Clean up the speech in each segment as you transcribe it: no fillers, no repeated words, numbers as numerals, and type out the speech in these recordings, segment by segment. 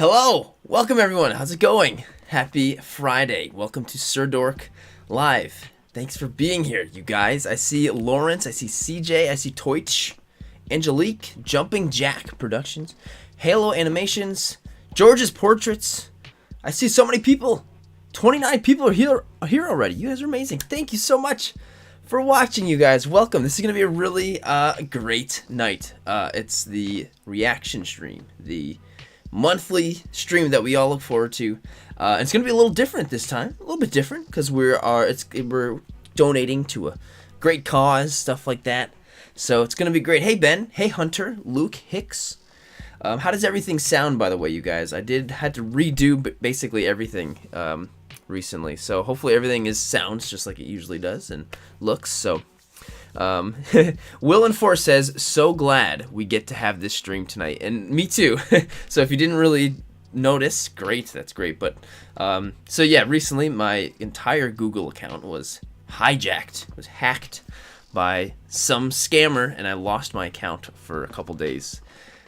Hello! Welcome everyone! How's it going? Happy Friday. Welcome to Sirdork Live. Thanks for being here, you guys. I see Lawrence, I see CJ, I see Toich, Angelique, Jumping Jack Productions, Halo Animations, George's Portraits. I see so many people. 29 people are here already. You guys are amazing. Thank you so much for watching, you guys. Welcome. This is going to be a really great night. It's the reaction stream, the monthly stream that we all look forward to. It's going to be a little different this time, a little bit different because we're donating to a great cause, stuff like that. So it's going to be great. Hey Ben, hey Hunter, Luke, Hicks. How does everything sound, by the way, you guys? I had to redo basically everything recently, so hopefully everything sounds just like it usually does and looks. So Will and Four says, so glad we get to have this stream tonight, and me too. So if you didn't really notice, great, that's great. But so yeah, recently my entire Google account was hijacked, was hacked by some scammer, and I lost my account for a couple days.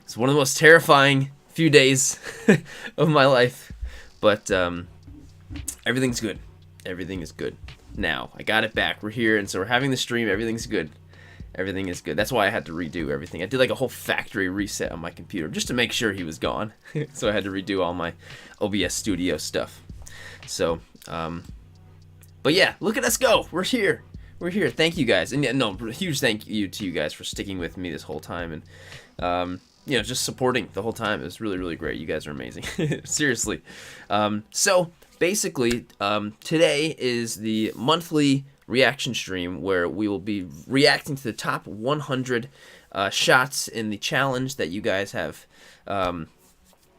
It's one of the most terrifying few days of my life, but everything's good. Everything is good now. I got it back. We're here, and so we're having the stream. Everything's good. Everything is good. That's why I had to redo everything. I did like a whole factory reset on my computer just to make sure he was gone. So I had to redo all my OBS Studio stuff. So, but yeah, look at us go. We're here. We're here. Thank you guys. And yeah, no, huge thank you to you guys for sticking with me this whole time and you know, just supporting the whole time. It was really, really great. You guys are amazing. Seriously. So basically, today is the monthly reaction stream where we will be reacting to the top 100 shots in the challenge that you guys have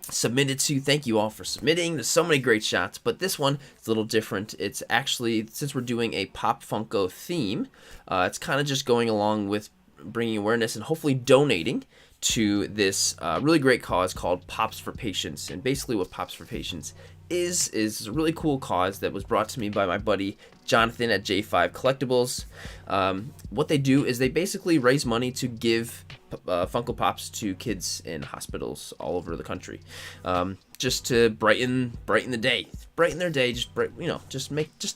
submitted to. Thank you all for submitting. There's so many great shots, but this one is a little different. It's actually, since we're doing a Pop Funko theme, it's kind of just going along with bringing awareness and hopefully donating to this really great cause called Pops for Patients. And basically what Pops for Patients is a really cool cause that was brought to me by my buddy Jonathan at J5 Collectibles. What they do is they basically raise money to give Funko Pops to kids in hospitals all over the country, just to brighten the day, brighten their day, just to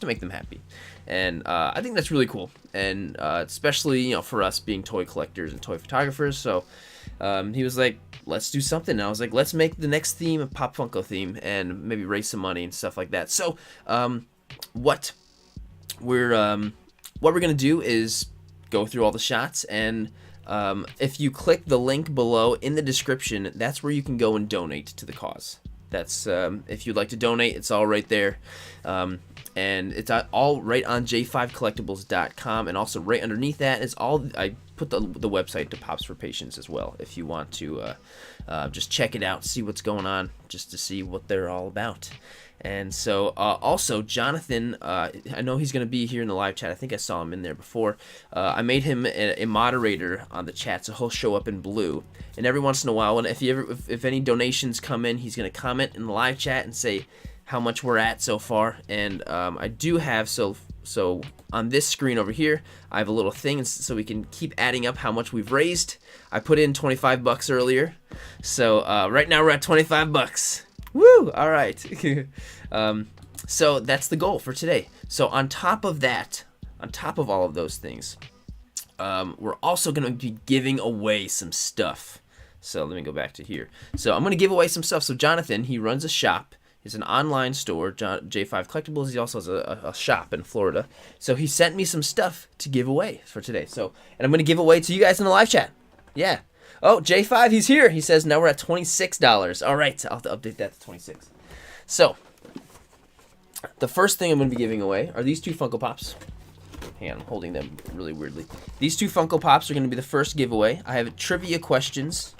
make them happy. And I think that's really cool, and especially for us being toy collectors and toy photographers. So he was like, let's do something. And I was like, let's make the next theme a Pop Funko theme and maybe raise some money and stuff like that. So what we're gonna do is go through all the shots, and if you click the link below in the description, that's where you can go and donate to the cause. That's if you'd like to donate, it's all right there. And it's all right on j5collectibles.com, and also right underneath that is all. I put the website to Pops for Patients as well if you want to just check it out, see what's going on, just to see what they're all about. And so also Jonathan, I know he's going to be here in the live chat. I think I saw him in there before. I made him a moderator on the chat, so he'll show up in blue. And every once in a while, if any donations come in, he's going to comment in the live chat and say how much we're at so far. And I do have, so on this screen over here, I have a little thing so we can keep adding up how much we've raised. I put in 25 bucks earlier, so right now we're at 25 bucks. Woo! All right. So that's the goal for today. So on top of that, on top of all of those things, we're also going to be giving away some stuff. So let me go back to here. So I'm going to give away some stuff. So Jonathan, he runs a shop. It's an online store, J5 Collectibles. He also has a shop in Florida. So he sent me some stuff to give away for today. So, and I'm going to give away to you guys in the live chat. Yeah. Oh, J5, he's here. He says now we're at $26. All right, I'll have to update that to 26. So, the first thing I'm going to be giving away are these two Funko Pops. Hang on, I'm holding them really weirdly. These two Funko Pops are going to be the first giveaway. I have trivia questions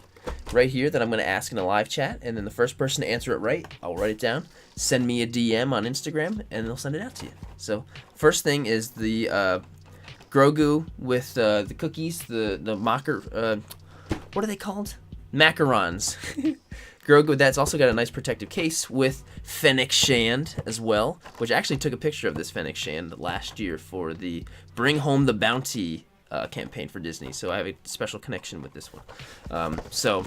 right here that I'm going to ask in a live chat, and then the first person to answer it right, I'll write it down, send me a DM on Instagram, and they'll send it out to you. So, first thing is the Grogu with the cookies, the mocker, what are they called? Macarons. Grogu, that's also got a nice protective case with Fennec Shand as well, which I actually took a picture of this Fennec Shand last year for the Bring Home the Bounty. Campaign for Disney, so I have a special connection with this one. So,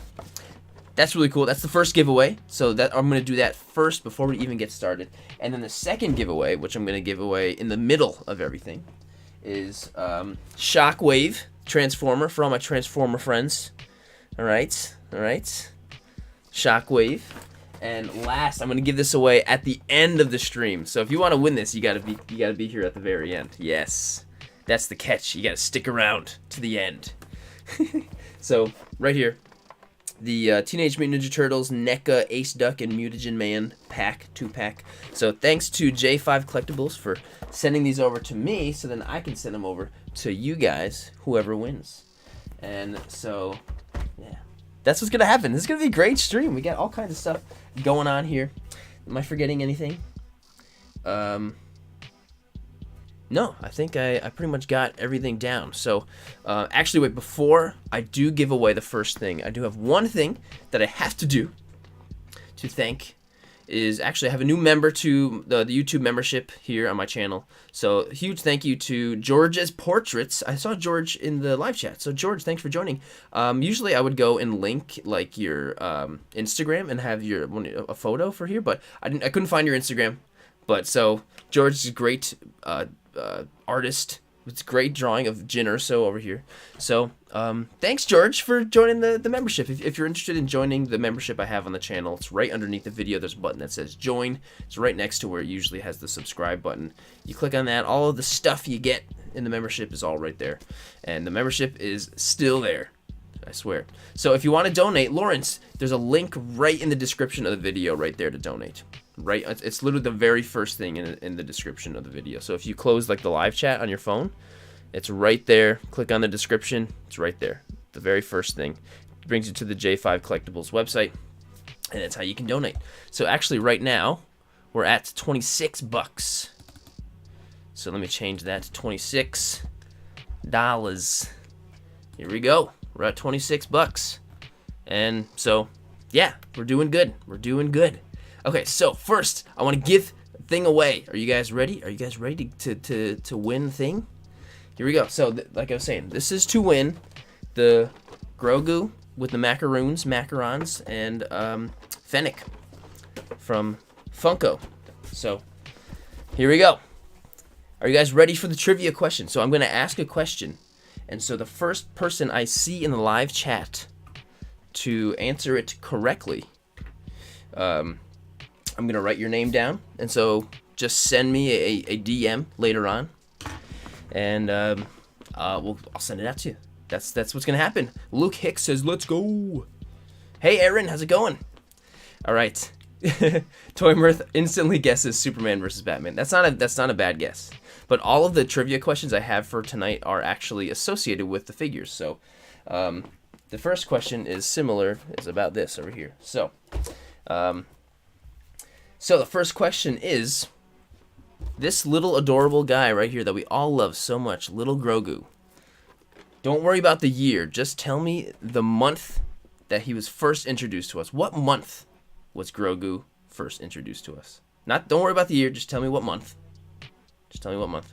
that's really cool. That's the first giveaway. So that I'm going to do that first before we even get started. And then the second giveaway, which I'm going to give away in the middle of everything, is Shockwave Transformer for all my Transformer friends. All right. Shockwave. And last, I'm going to give this away at the end of the stream. So if you want to win this, you got to be here at the very end. Yes. That's the catch. You got to stick around to the end. So, right here, the Teenage Mutant Ninja Turtles, NECA, Ace Duck, and Mutagen Man pack, 2-pack. So, thanks to J5 Collectibles for sending these over to me, so then I can send them over to you guys, whoever wins. And so, yeah, that's what's going to happen. This is going to be a great stream. We got all kinds of stuff going on here. Am I forgetting anything? No, I think I pretty much got everything down. So, actually, wait, before I do give away the first thing, I do have one thing that I have to do to thank is actually I have a new member to the YouTube membership here on my channel. So, huge thank you to George's Portraits. I saw George in the live chat. So, George, thanks for joining. Usually, I would go and link like your Instagram and have a photo for here, but I couldn't find your Instagram. But so George is a great artist. It's great drawing of Jin Urso over here. So thanks, George, for joining the membership. If you're interested in joining the membership I have on the channel, it's right underneath the video. There's a button that says join. It's right next to where it usually has the subscribe button. You click on that. All of the stuff you get in the membership is all right there. And the membership is still there. I swear. So if you want to donate, Lawrence, there's a link right in the description of the video right there to donate. Right, it's literally the very first thing in the description of the video. So if you close like the live chat on your phone, it's right there. Click on the description. It's right there. The very first thing. It brings you to the J5 Collectibles website, and that's how you can donate. So actually, right now we're at $26. So let me change that to $26. Here we go. We're at $26, and so yeah, we're doing good. We're doing good. Okay, so first, I want to give a thing away. Are you guys ready? Are you guys ready to win thing? Here we go. So, like I was saying, this is to win the Grogu with the macarons, and Fennec from Funko. So, here we go. Are you guys ready for the trivia question? So, I'm going to ask a question, and so the first person I see in the live chat to answer it correctly, I'm going to write your name down, and so just send me a DM later on, and I'll send it out to you. That's what's going to happen. Luke Hicks says, let's go. Hey, Aaron, how's it going? All right. Toy Mirth instantly guesses Superman versus Batman. That's not a bad guess. But all of the trivia questions I have for tonight are actually associated with the figures. So the first question is similar. It's about this over here. So the first question is, this little adorable guy right here that we all love so much, little Grogu. Don't worry about the year. Just tell me the month that he was first introduced to us. What month was Grogu first introduced to us? Don't worry about the year. Just tell me what month. Just tell me what month.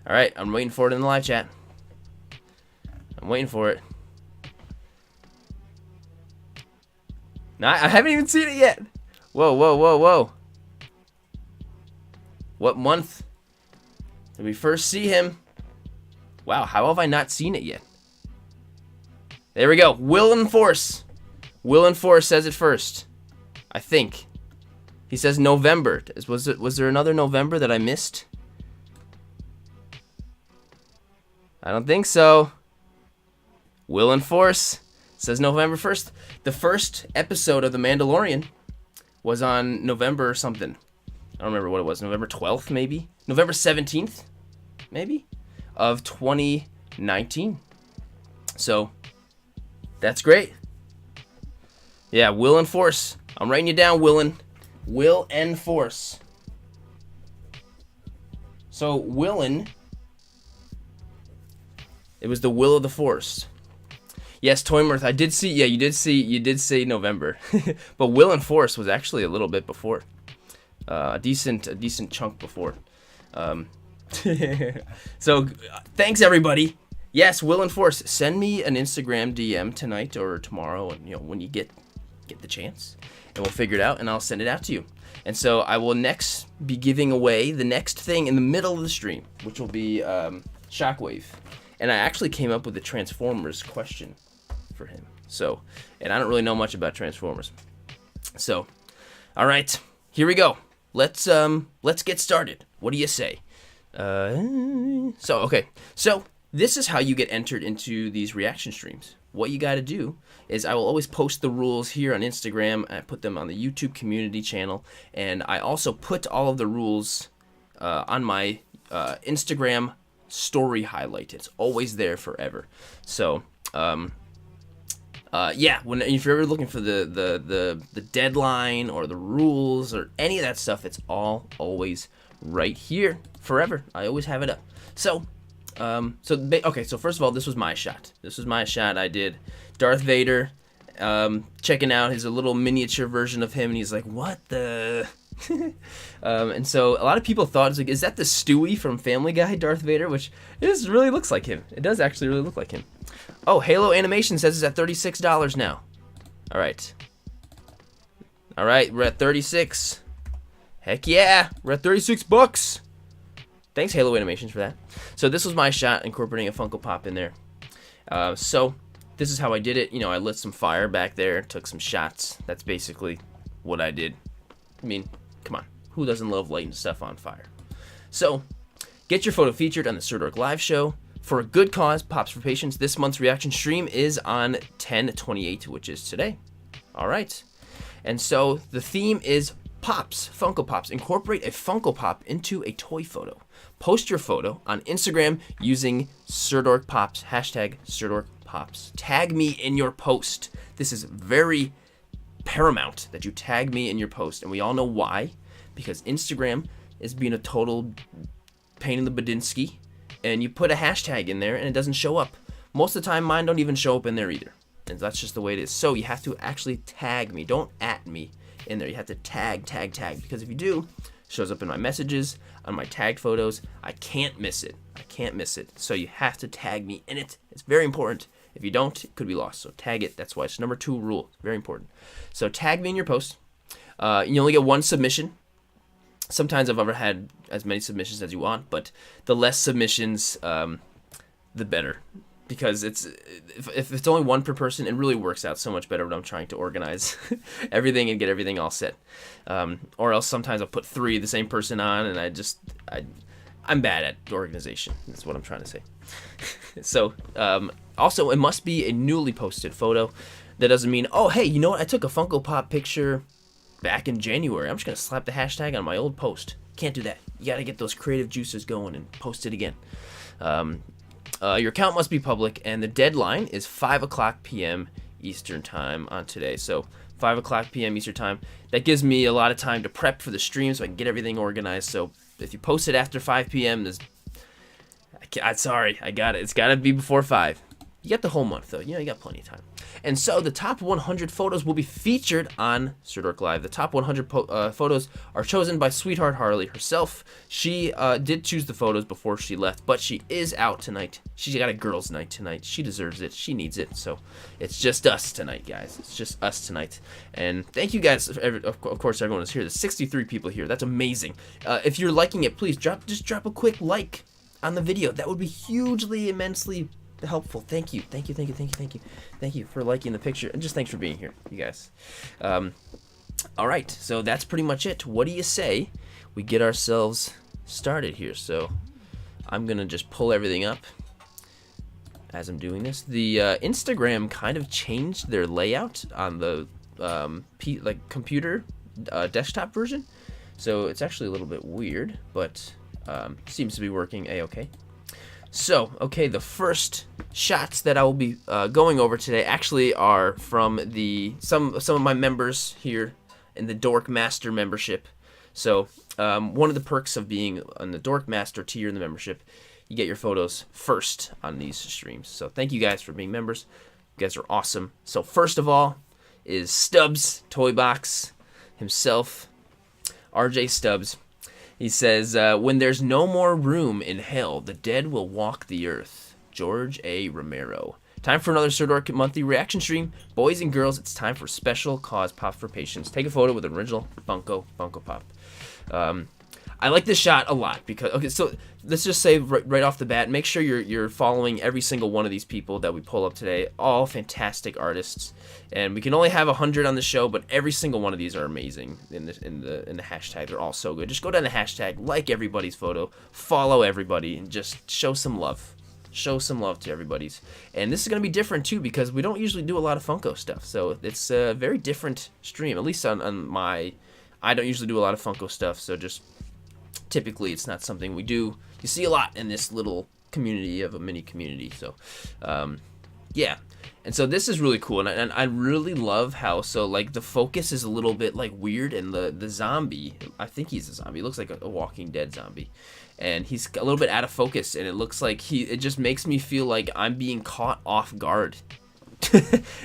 All right, I'm waiting for it in the live chat. I'm waiting for it. No, I haven't even seen it yet. Whoa. What month did we first see him? Wow, how have I not seen it yet? There we go. Will and Force. Will and Force says it first. I think. He says November. Was there another November that I missed? I don't think so. Will and Force says November 1st. The first episode of The Mandalorian was on November something. I don't remember what it was. November 12th, maybe? November 17th, maybe? Of 2019. So, that's great. Yeah, Will and Force. I'm writing you down, Will and Force. So, Willin, it was the Will of the Force. Yes, Toymirth, I did see, yeah, you did say November. But Will and Force was actually a little bit before. A decent chunk before. So, thanks everybody. Yes, Will and Force, send me an Instagram DM tonight or tomorrow, and when you get get the chance, and we'll figure it out, and I'll send it out to you. And so I will next be giving away the next thing in the middle of the stream, which will be Shockwave. And I actually came up with a Transformers question for him. So, and I don't really know much about Transformers. So, all right, here we go. Let's get started. What do you say? So this is how you get entered into these reaction streams. What you got to do is I will always post the rules here on Instagram. I put them on the YouTube community channel, and I also put all of the rules on my Instagram story highlight. It's always there forever. So yeah, if you're ever looking for the deadline or the rules or any of that stuff, it's all always right here forever. I always have it up. So okay, so first of all, this was my shot. I did Darth Vader, checking out his little miniature version of him, and he's like, what the... and so a lot of people thought, it's like, is that the Stewie from Family Guy, Darth Vader? Which it really looks like him. It does actually really look like him. Oh, Halo Animation says it's at $36 now. All right, we're at 36. Heck yeah, we're at 36 bucks. Thanks, Halo Animations, for that. So this was my shot, incorporating a Funko Pop in there. So this is how I did it. You know, I lit some fire back there, took some shots. That's basically what I did. I mean, come on. Who doesn't love lighting stuff on fire? So get your photo featured on the Sirdork live show. For a good cause, Pops for Patients. This month's reaction stream is on 10/28, which is today. All right. And so the theme is Pops, Funko Pops. Incorporate a Funko Pop into a toy photo. Post your photo on Instagram using Sirdork Pops, hashtag Sirdork Pops. Tag me in your post. This is very paramount that you tag me in your post, and we all know why. Because Instagram is being a total pain in the Badinsky, and you put a hashtag in there and it doesn't show up. Most of the time, mine don't even show up in there either, and that's just the way it is. So you have to actually tag me. Don't at me in there. You have to tag, because if you do, it shows up in my messages, on my tagged photos. I can't miss it. So you have to tag me in it. It's very important. If you don't, it could be lost. So tag it. That's why it's number 2 rule. Very important. So tag me in your post. You only get 1 submission. Sometimes I've ever had as many submissions as you want, but the less submissions, the better. Because if it's only 1 per person, it really works out so much better when I'm trying to organize everything and get everything all set. Or else sometimes I'll put 3 the same person on, and I'm bad at organization. That's what I'm trying to say. So also, it must be a newly posted photo. That doesn't mean, oh, hey, you know what? I took a Funko Pop picture back in January. I'm just going to slap the hashtag on my old post. Can't do that. You got to get those creative juices going and post it again. Your account must be public, and the deadline is 5 o'clock p.m. Eastern Time on today. So 5 o'clock p.m. Eastern Time. That gives me a lot of time to prep for the stream so I can get everything organized. So if you post it after 5 p.m., sorry, I got it. It's got to be before 5. You got the whole month, though. You know, you got plenty of time. And so the top 100 photos will be featured on Sirdork Live. The top 100 photos are chosen by Sweetheart Harley herself. She did choose the photos before she left, but she is out tonight. She's got a girls' night tonight. She deserves it. She needs it. So it's just us tonight, guys. It's just us tonight. And thank you guys. Of course, everyone is here. There's 63 people here. That's amazing. If you're liking it, please just drop a quick like on the video. That would be hugely, immensely helpful. Thank you for liking the picture, and just thanks for being here, you guys. All right, so that's pretty much it. What do you say we get ourselves started here? So I'm gonna just pull everything up as I'm doing this. The Instagram kind of changed their layout on the computer desktop version, so it's actually a little bit weird, but seems to be working a-okay. So, okay, the first shots that I will be going over today actually are from some of my members here in the Dork Master membership. So, one of the perks of being on the Dork Master tier in the membership, you get your photos first on these streams. So, thank you guys for being members. You guys are awesome. So, first of all is Stubbs Toy Box himself, RJ Stubbs. He says, when there's no more room in hell, the dead will walk the earth. George A. Romero. Time for another Sirdork monthly reaction stream. Boys and girls, it's time for special cause pop for patience. Take a photo with an original Funko Pop. I like this shot a lot because, okay, so let's just say right off the bat, make sure you're following every single one of these people that we pull up today. All fantastic artists, and we can only have 100 on the show, but every single one of these are amazing in the hashtag. They're all so good. Just go down the hashtag, like everybody's photo, follow everybody, and just show some love. Show some love to everybody's. And this is going to be different too because we don't usually do a lot of Funko stuff, so it's a very different stream. At least on my, I don't usually do a lot of Funko stuff, so just typically it's not something we do. You see a lot in this little community of a mini community. So yeah, and so this is really cool, and I really love how, so like the focus is a little bit like weird, and the zombie, I think he's a zombie, he looks like a Walking Dead zombie, and he's a little bit out of focus, and it looks like it just makes me feel like I'm being caught off guard.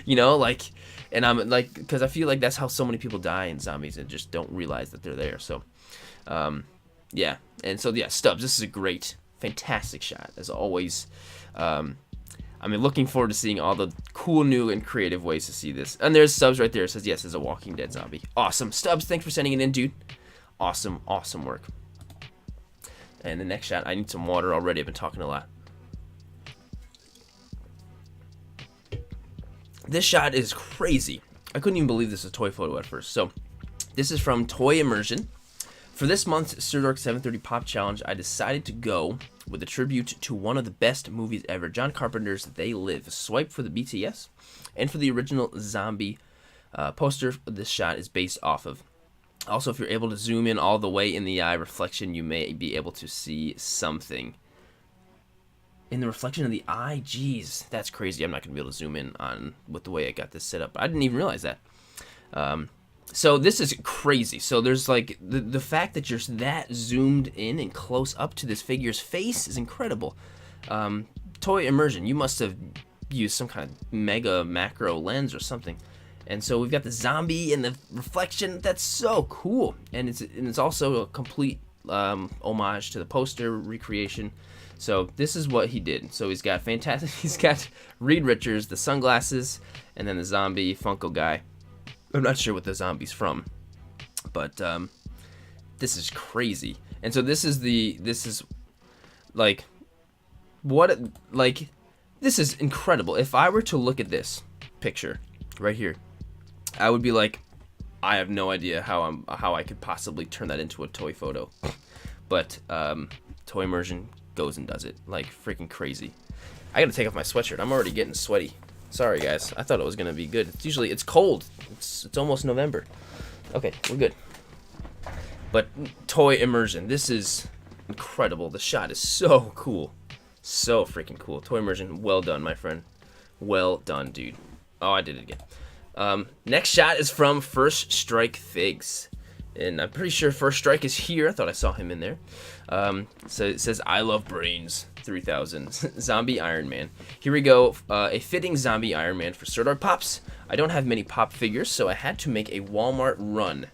You know, like, and I'm like, because I feel like that's how so many people die in zombies and just don't realize that they're there. So yeah, and so yeah, Stubbs, this is a great, fantastic shot as always. I mean, looking forward to seeing all the cool, new, and creative ways to see this. And there's Stubbs right there. It says, yes, it's a Walking Dead zombie. Awesome. Stubbs, thanks for sending it in, dude. Awesome, awesome work. And the next shot, I need some water already. I've been talking a lot. This shot is crazy. I couldn't even believe this was a toy photo at first. So, this is from Toy Immersion. For this month's Sirdork 730 Pop Challenge, I decided to go with a tribute to one of the best movies ever, John Carpenter's They Live. Swipe for the BTS, and for the original zombie poster this shot is based off of. Also, if you're able to zoom in all the way in the eye reflection, you may be able to see something. In the reflection of the eye? Jeez, that's crazy. I'm not going to be able to zoom in on with the way I got this set up. I didn't even realize that. So this is crazy. So there's like the fact that you're that zoomed in and close up to this figure's face is incredible. Toy Immersion, you must have used some kind of mega macro lens or something. And so we've got the zombie and the reflection. That's so cool. And it's also a complete homage to the poster recreation. So this is what he did. So he's got fantastic. He's got Reed Richards, the sunglasses, and then the zombie Funko guy. I'm not sure what the zombie's from, but this is crazy. And so this is like, what, like, this is incredible. If I were to look at this picture right here, I would be like, I have no idea how I could possibly turn that into a toy photo. But Toy Immersion goes and does it, like freaking crazy. I gotta take off my sweatshirt. I'm already getting sweaty. Sorry guys, I thought it was gonna be good. It's cold. It's almost November. Okay, we're good. But Toy Immersion, this is incredible. The shot is so cool, so freaking cool. Toy Immersion, well done, my friend. Well done, dude. Oh, I did it again. Next shot is from First Strike Figs. And I'm pretty sure First Strike is here. I thought I saw him in there. So it says, I love brains, 3000. Zombie Iron Man. Here we go. A fitting zombie Iron Man for Sirdork Pops. I don't have many pop figures, so I had to make a Walmart run.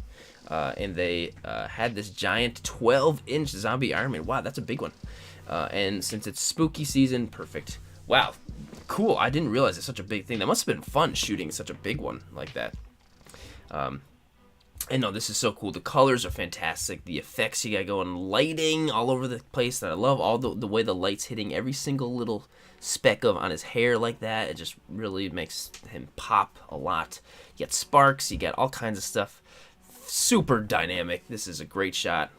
And they had this giant 12-inch zombie Iron Man. Wow, that's a big one. And since it's spooky season, perfect. Wow, cool. I didn't realize it's such a big thing. That must have been fun shooting such a big one like that. And no, this is so cool. The colors are fantastic. The effects you got going, lighting all over the place that I love. All the way the light's hitting every single little speck on his hair like that. It just really makes him pop a lot. You got sparks. You got all kinds of stuff. Super dynamic. This is a great shot.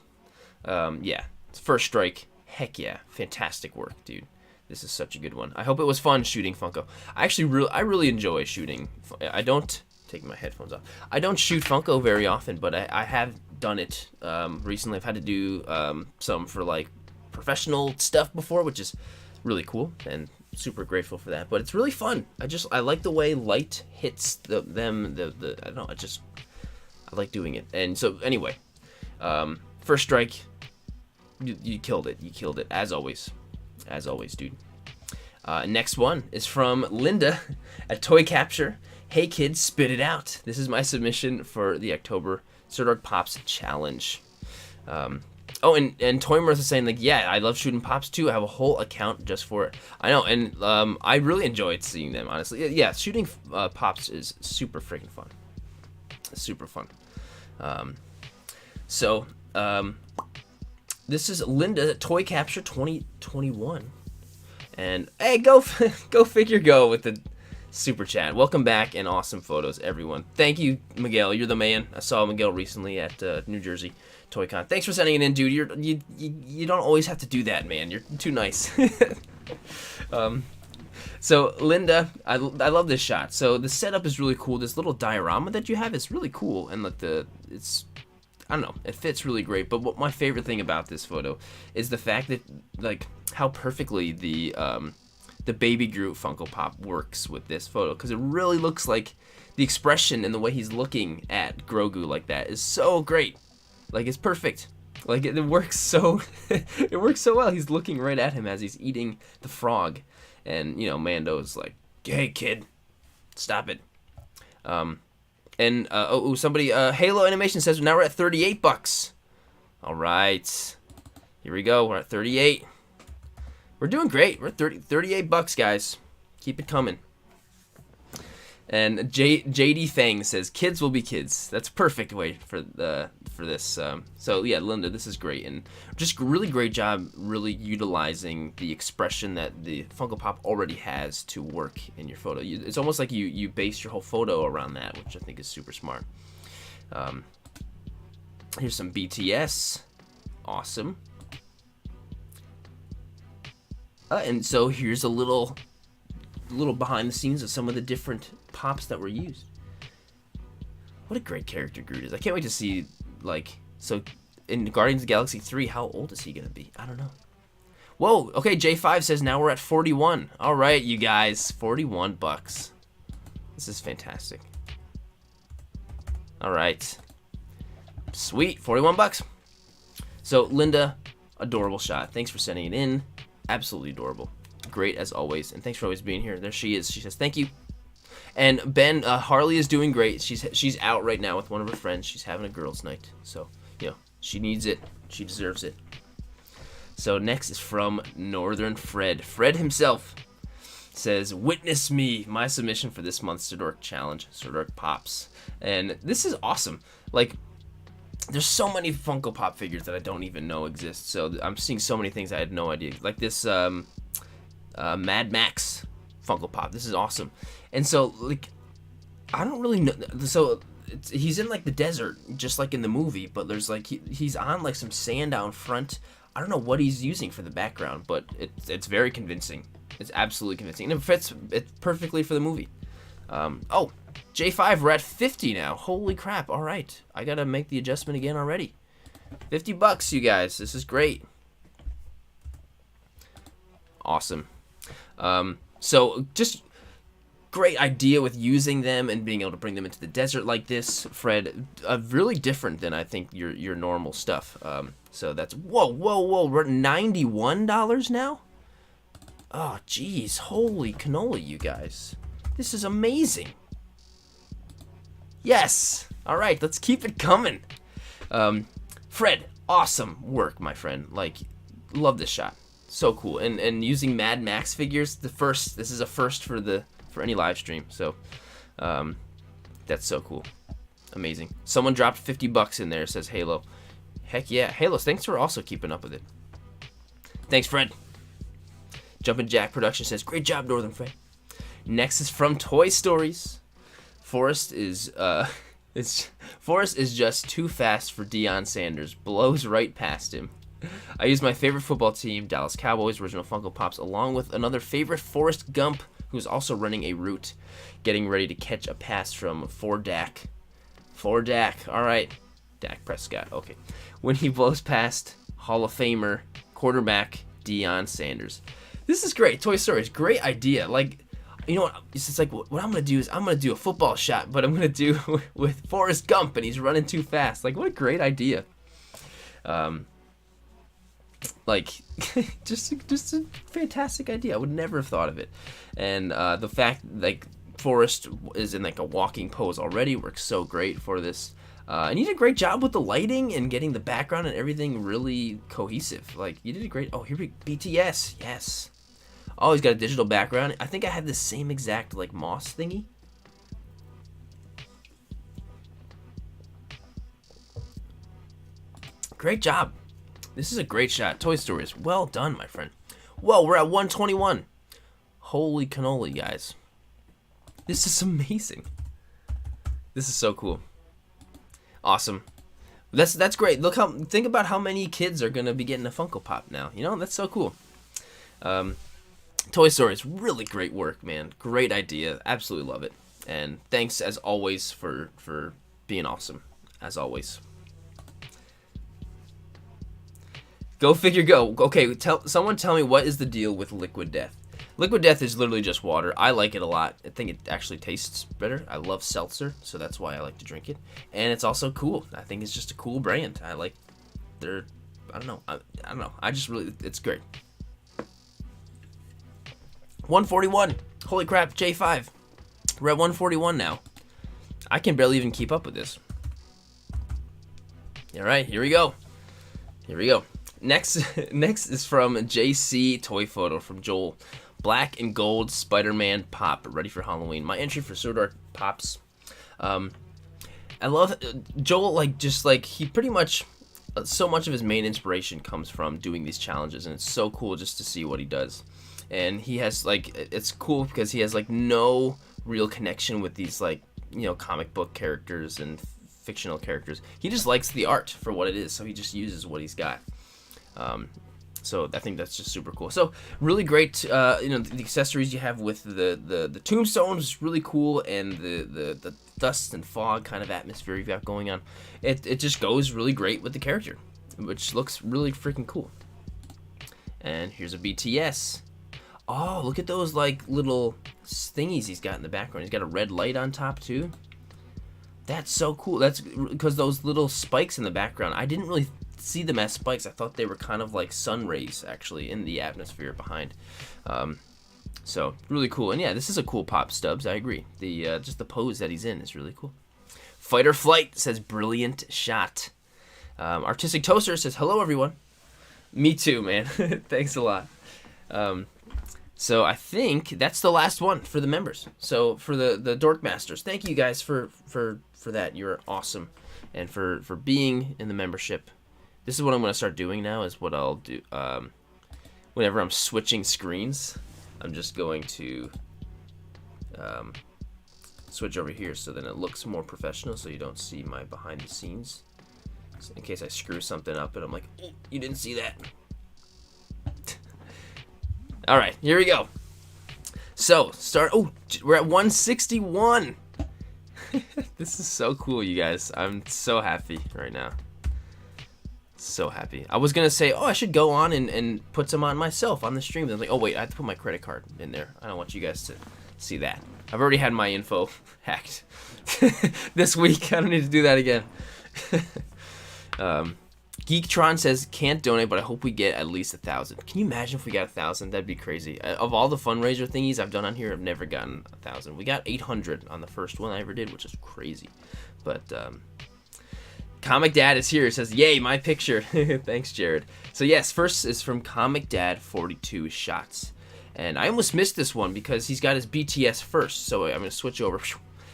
Yeah, First Strike. Heck yeah, fantastic work, dude. This is such a good one. I hope it was fun shooting Funko. I really enjoy shooting. I don't. Taking my headphones off. I don't shoot Funko very often, but I have done it recently. I've had to do some for like professional stuff before, which is really cool and super grateful for that. But it's really fun. I like the way light hits them. I don't know. I like doing it. And so anyway, First Strike, you killed it. You killed it as always, dude. Next one is from Linda at Toy Capture. Hey kids, spit it out. This is my submission for the October Sirdork Pops Challenge. Oh, and Toy Mirth is saying, like, yeah, I love shooting pops too. I have a whole account just for it. I know, and I really enjoyed seeing them, honestly. Yeah, shooting pops is super freaking fun. Super fun. So, this is Linda, Toy Capture 2021. And, hey, go figure go with the super chat. Welcome back and awesome photos, everyone. Thank you, Miguel. You're the man. I saw Miguel recently at New Jersey ToyCon. Thanks for sending it in, dude. You don't always have to do that, man. You're too nice. So Linda, I love this shot. So the setup is really cool. This little diorama that you have is really cool, and like it's, I don't know, it fits really great. But what my favorite thing about this photo is the fact that, like, how perfectly the Baby Groot Funko Pop works with this photo, because it really looks like the expression and the way he's looking at Grogu like that is so great. Like, it's perfect. Like, it works so it works so well. He's looking right at him as he's eating the frog, and Mando's like, "Hey kid, stop it." Somebody Halo Animation says now we're at $38. All right, here we go. We're at 38. We're doing great. We're at $38, guys. Keep it coming. And JD Fang says, "Kids will be kids." That's a perfect way for this. So yeah, Linda, this is great, and just really great job, really utilizing the expression that the Funko Pop already has to work in your photo. It's almost like you base your whole photo around that, which I think is super smart. Here's some BTS, awesome. And so here's a little behind the scenes of some of the different pops that were used. What a great character Groot is. I can't wait to see, like, so in Guardians of the Galaxy 3, how old is he gonna be? I don't know. Whoa, okay, J5 says now we're at 41. All right, you guys, $41. This is fantastic. All right. Sweet, $41. So Linda, adorable shot. Thanks for sending it in. Absolutely adorable. Great as always, and thanks for always being here. There she is. She says thank you. And Ben, Harley is doing great. She's out right now with one of her friends. She's having a girls' night, so she needs it. She deserves it. So next is from Northern Fred. Fred himself says, "Witness me, my submission for this month's Sirdork challenge, Sirdork Pops." And this is awesome. Like, there's so many Funko Pop figures that I don't even know exist. So I'm seeing so many things I had no idea. Like this Mad Max Funko Pop. This is awesome. And so, like, I don't really know. So he's in like the desert, just like in the movie, but there's like he's on like some sand out front. I don't know what he's using for the background, but it's very convincing. It's absolutely convincing, and it fits perfectly for the movie. Oh, J5, we're at 50 now. Holy crap! All right, I gotta make the adjustment again already. $50, you guys. This is great. Awesome. So just great idea with using them and being able to bring them into the desert like this, Fred. Really different than I think your normal stuff. So that's whoa. We're at $91 now. Oh, geez, holy cannoli, you guys. This is amazing. Yes. All right, let's keep it coming. Fred, awesome work, my friend. Like, love this shot. So cool. And using Mad Max figures, this is a first for any live stream. So that's so cool. Amazing. Someone dropped $50 in there, says Halo. Heck yeah. Halos, thanks for also keeping up with it. Thanks, Fred. Jumpin' Jack Production says, "Great job, Northern Fred." Next is from Toy Stories. Forrest is just too fast for Deion Sanders. Blows right past him. I used my favorite football team, Dallas Cowboys, original Funko Pops, along with another favorite, Forrest Gump, who's also running a route, getting ready to catch a pass from Dak. All right. Dak Prescott. Okay. When he blows past Hall of Famer quarterback Deion Sanders. This is great. Toy Stories, great idea. Like, you know what? It's just like, what I'm going to do is I'm going to do a football shot, but I'm going to do with Forrest Gump, and he's running too fast. Like, what a great idea. Like, just a fantastic idea. I would never have thought of it. And the fact, like, Forrest is in, like, a walking pose already works so great for this. And you did a great job with the lighting and getting the background and everything really cohesive. Like, you did a great... Oh, here we... BTS. Yes. Oh, he's got a digital background. I think I had the same exact, like, moss thingy. Great job. This is a great shot. Toy Stories. Well done, my friend. Well, we're at 121. Holy cannoli, guys. This is amazing. This is so cool. Awesome. That's great. Think about how many kids are gonna be getting a Funko Pop now. You know, that's so cool. Toy Stories, really great work, man. Great idea. Absolutely love it. And thanks as always for being awesome. As always. Go figure, go. Okay, someone tell me what is the deal with Liquid Death. Liquid Death is literally just water. I like it a lot. I think it actually tastes better. I love seltzer, so that's why I like to drink it. And it's also cool. I think it's just a cool brand. I like their, I don't know. I don't know. I just really, it's great. 141. Holy crap, J5. We're at 141 now. I can barely even keep up with this. All right, here we go. Here we go. Next is from JC Toy Photo from Joel. Black and gold Spider-Man pop, ready for Halloween. My entry for Sirdork pops. I love Joel. He pretty much, so much of his main inspiration comes from doing these challenges, and it's so cool just to see what he does. And he has it's cool because he has no real connection with these comic book characters and fictional characters. He just likes the art for what it is, so he just uses what he's got. So I think that's just super cool. So really great, the accessories you have with the tombstones is really cool, and the dust and fog kind of atmosphere you've got going on. It just goes really great with the character, which looks really freaking cool. And here's a BTS. Oh, look at those little thingies he's got in the background. He's got a red light on top too. That's so cool. That's because those little spikes in the background, I didn't really see them as spikes. I thought they were kind of like sun rays actually in the atmosphere behind. So really cool. And yeah, this is a cool pop, Stubbs. I agree. The just the pose that he's in is really cool. Fight or Flight says brilliant shot. Artistic Toaster says hello everyone. Me too, man. Thanks a lot. So I think that's the last one for the members. So for the Dork Masters, thank you guys for that. You're awesome, and for being in the membership. This is what I'm going to start doing now, is what I'll do whenever I'm switching screens. I'm just going to switch over here so then it looks more professional, so you don't see my behind the scenes. So in case I screw something up and I'm like, oh, you didn't see that. All right, here we go. So we're at 161. This is so cool, you guys. I'm so happy right now. So happy. I was gonna say, I should go on and put some on myself on the stream. Then I'm like, oh wait, I have to put my credit card in there. I don't want you guys to see that. I've already had my info hacked this week. I don't need to do that again. Geektron says can't donate, but I hope we get at least 1,000. Can you imagine if we got 1,000? That'd be crazy. Of all the fundraiser thingies I've done on here, I've never gotten 1,000. We got 800 on the first one I ever did, which is crazy. But Comic Dad is here. It says, yay, my picture. Thanks, Jared. So yes, first is from Comic Dad 42 shots. And I almost missed this one because he's got his BTS first. So I'm going to switch over.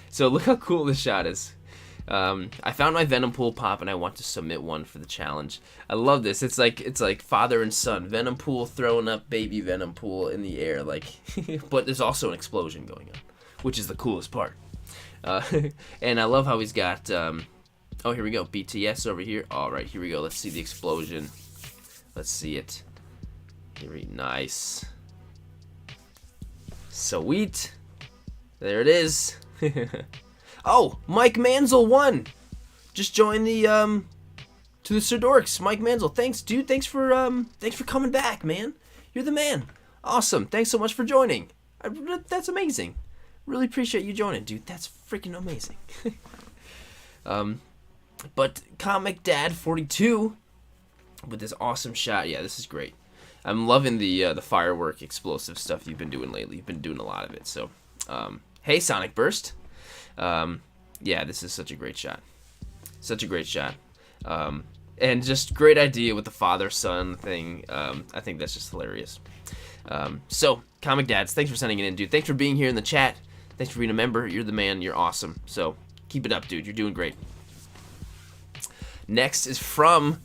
So look how cool this shot is. I found my Venom Pool pop and I want to submit one for the challenge. I love this. It's like father and son. Venom Pool throwing up baby Venom Pool in the air. But there's also an explosion going on, which is the coolest part. And I love how he's got... oh, here we go. BTS over here. All right, here we go. Let's see the explosion. Let's see it. Nice. Sweet. There it is. Oh, Mike Manzel won. Just joined the to the Sirdorks. Mike Manzel, thanks, dude. Thanks for coming back, man. You're the man. Awesome. Thanks so much for joining. That's amazing. Really appreciate you joining, dude. That's freaking amazing. But Comic Dad 42 with this awesome shot. Yeah, this is great. I'm loving the firework explosive stuff you've been doing lately. You've been doing a lot of it. So, hey, Sonic Burst. Yeah, this is such a great shot. Such a great shot. And just great idea with the father-son thing. I think that's just hilarious. So, Comic Dads, thanks for sending it in, dude. Thanks for being here in the chat. Thanks for being a member. You're the man. You're awesome. So, keep it up, dude. You're doing great. Next is from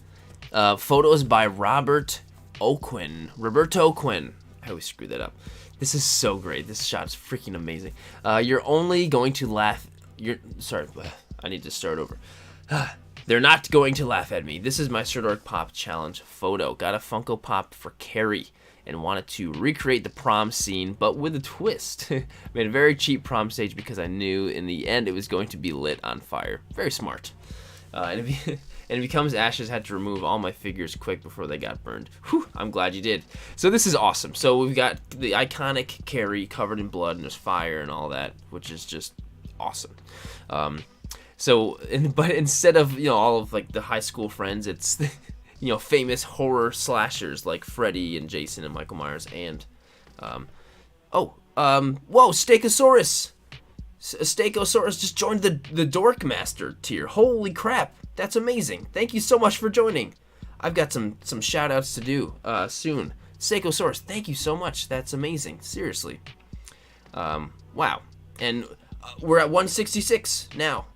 photos by Roberto O'Quinn. I always screw that up. This is so great. This shot is freaking amazing. You're only going to laugh. Sorry, I need to start over. They're not going to laugh at me. This is my Sirdork Pop Challenge photo. Got a Funko Pop for Carrie and wanted to recreate the prom scene, but with a twist. Made a very cheap prom stage because I knew in the end it was going to be lit on fire. Very smart. And it becomes ashes. Had to remove all my figures quick before they got burned. Whew, I'm glad you did. So this is awesome. So we've got the iconic Carrie covered in blood and there's fire and all that, which is just awesome. But instead of, all of like the high school friends, it's famous horror slashers like Freddy and Jason and Michael Myers and whoa, Stegosaurus. Stegosaurus just joined the Dork Master tier. Holy crap, that's amazing. Thank you so much for joining. I've got some shout outs to do soon. Stegosaurus, thank you so much. That's amazing. Seriously. Wow. And we're at 166 now.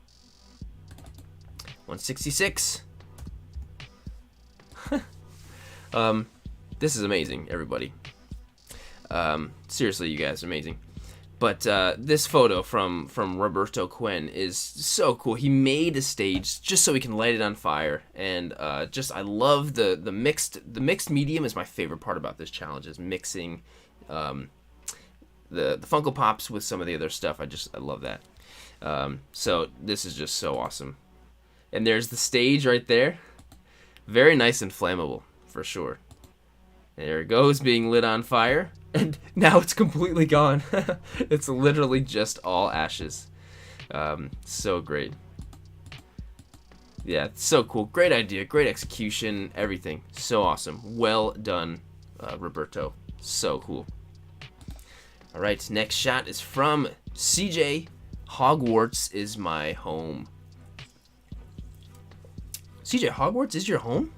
166. This is amazing, everybody. Seriously, you guys are amazing. But this photo from Roberto Quinn is so cool. He made a stage just so he can light it on fire, and I love the mixed medium is my favorite part about this challenge, is mixing the Funko Pops with some of the other stuff. I love that. So this is just so awesome. And there's the stage right there. Very nice and flammable, for sure. There it goes, being lit on fire. And now it's completely gone. It's literally just all ashes. So great. Yeah, so cool. Great idea, great execution, everything. So awesome. Well done, Roberto. So cool. All right, next shot is from CJ. Hogwarts is my home. CJ, Hogwarts is your home?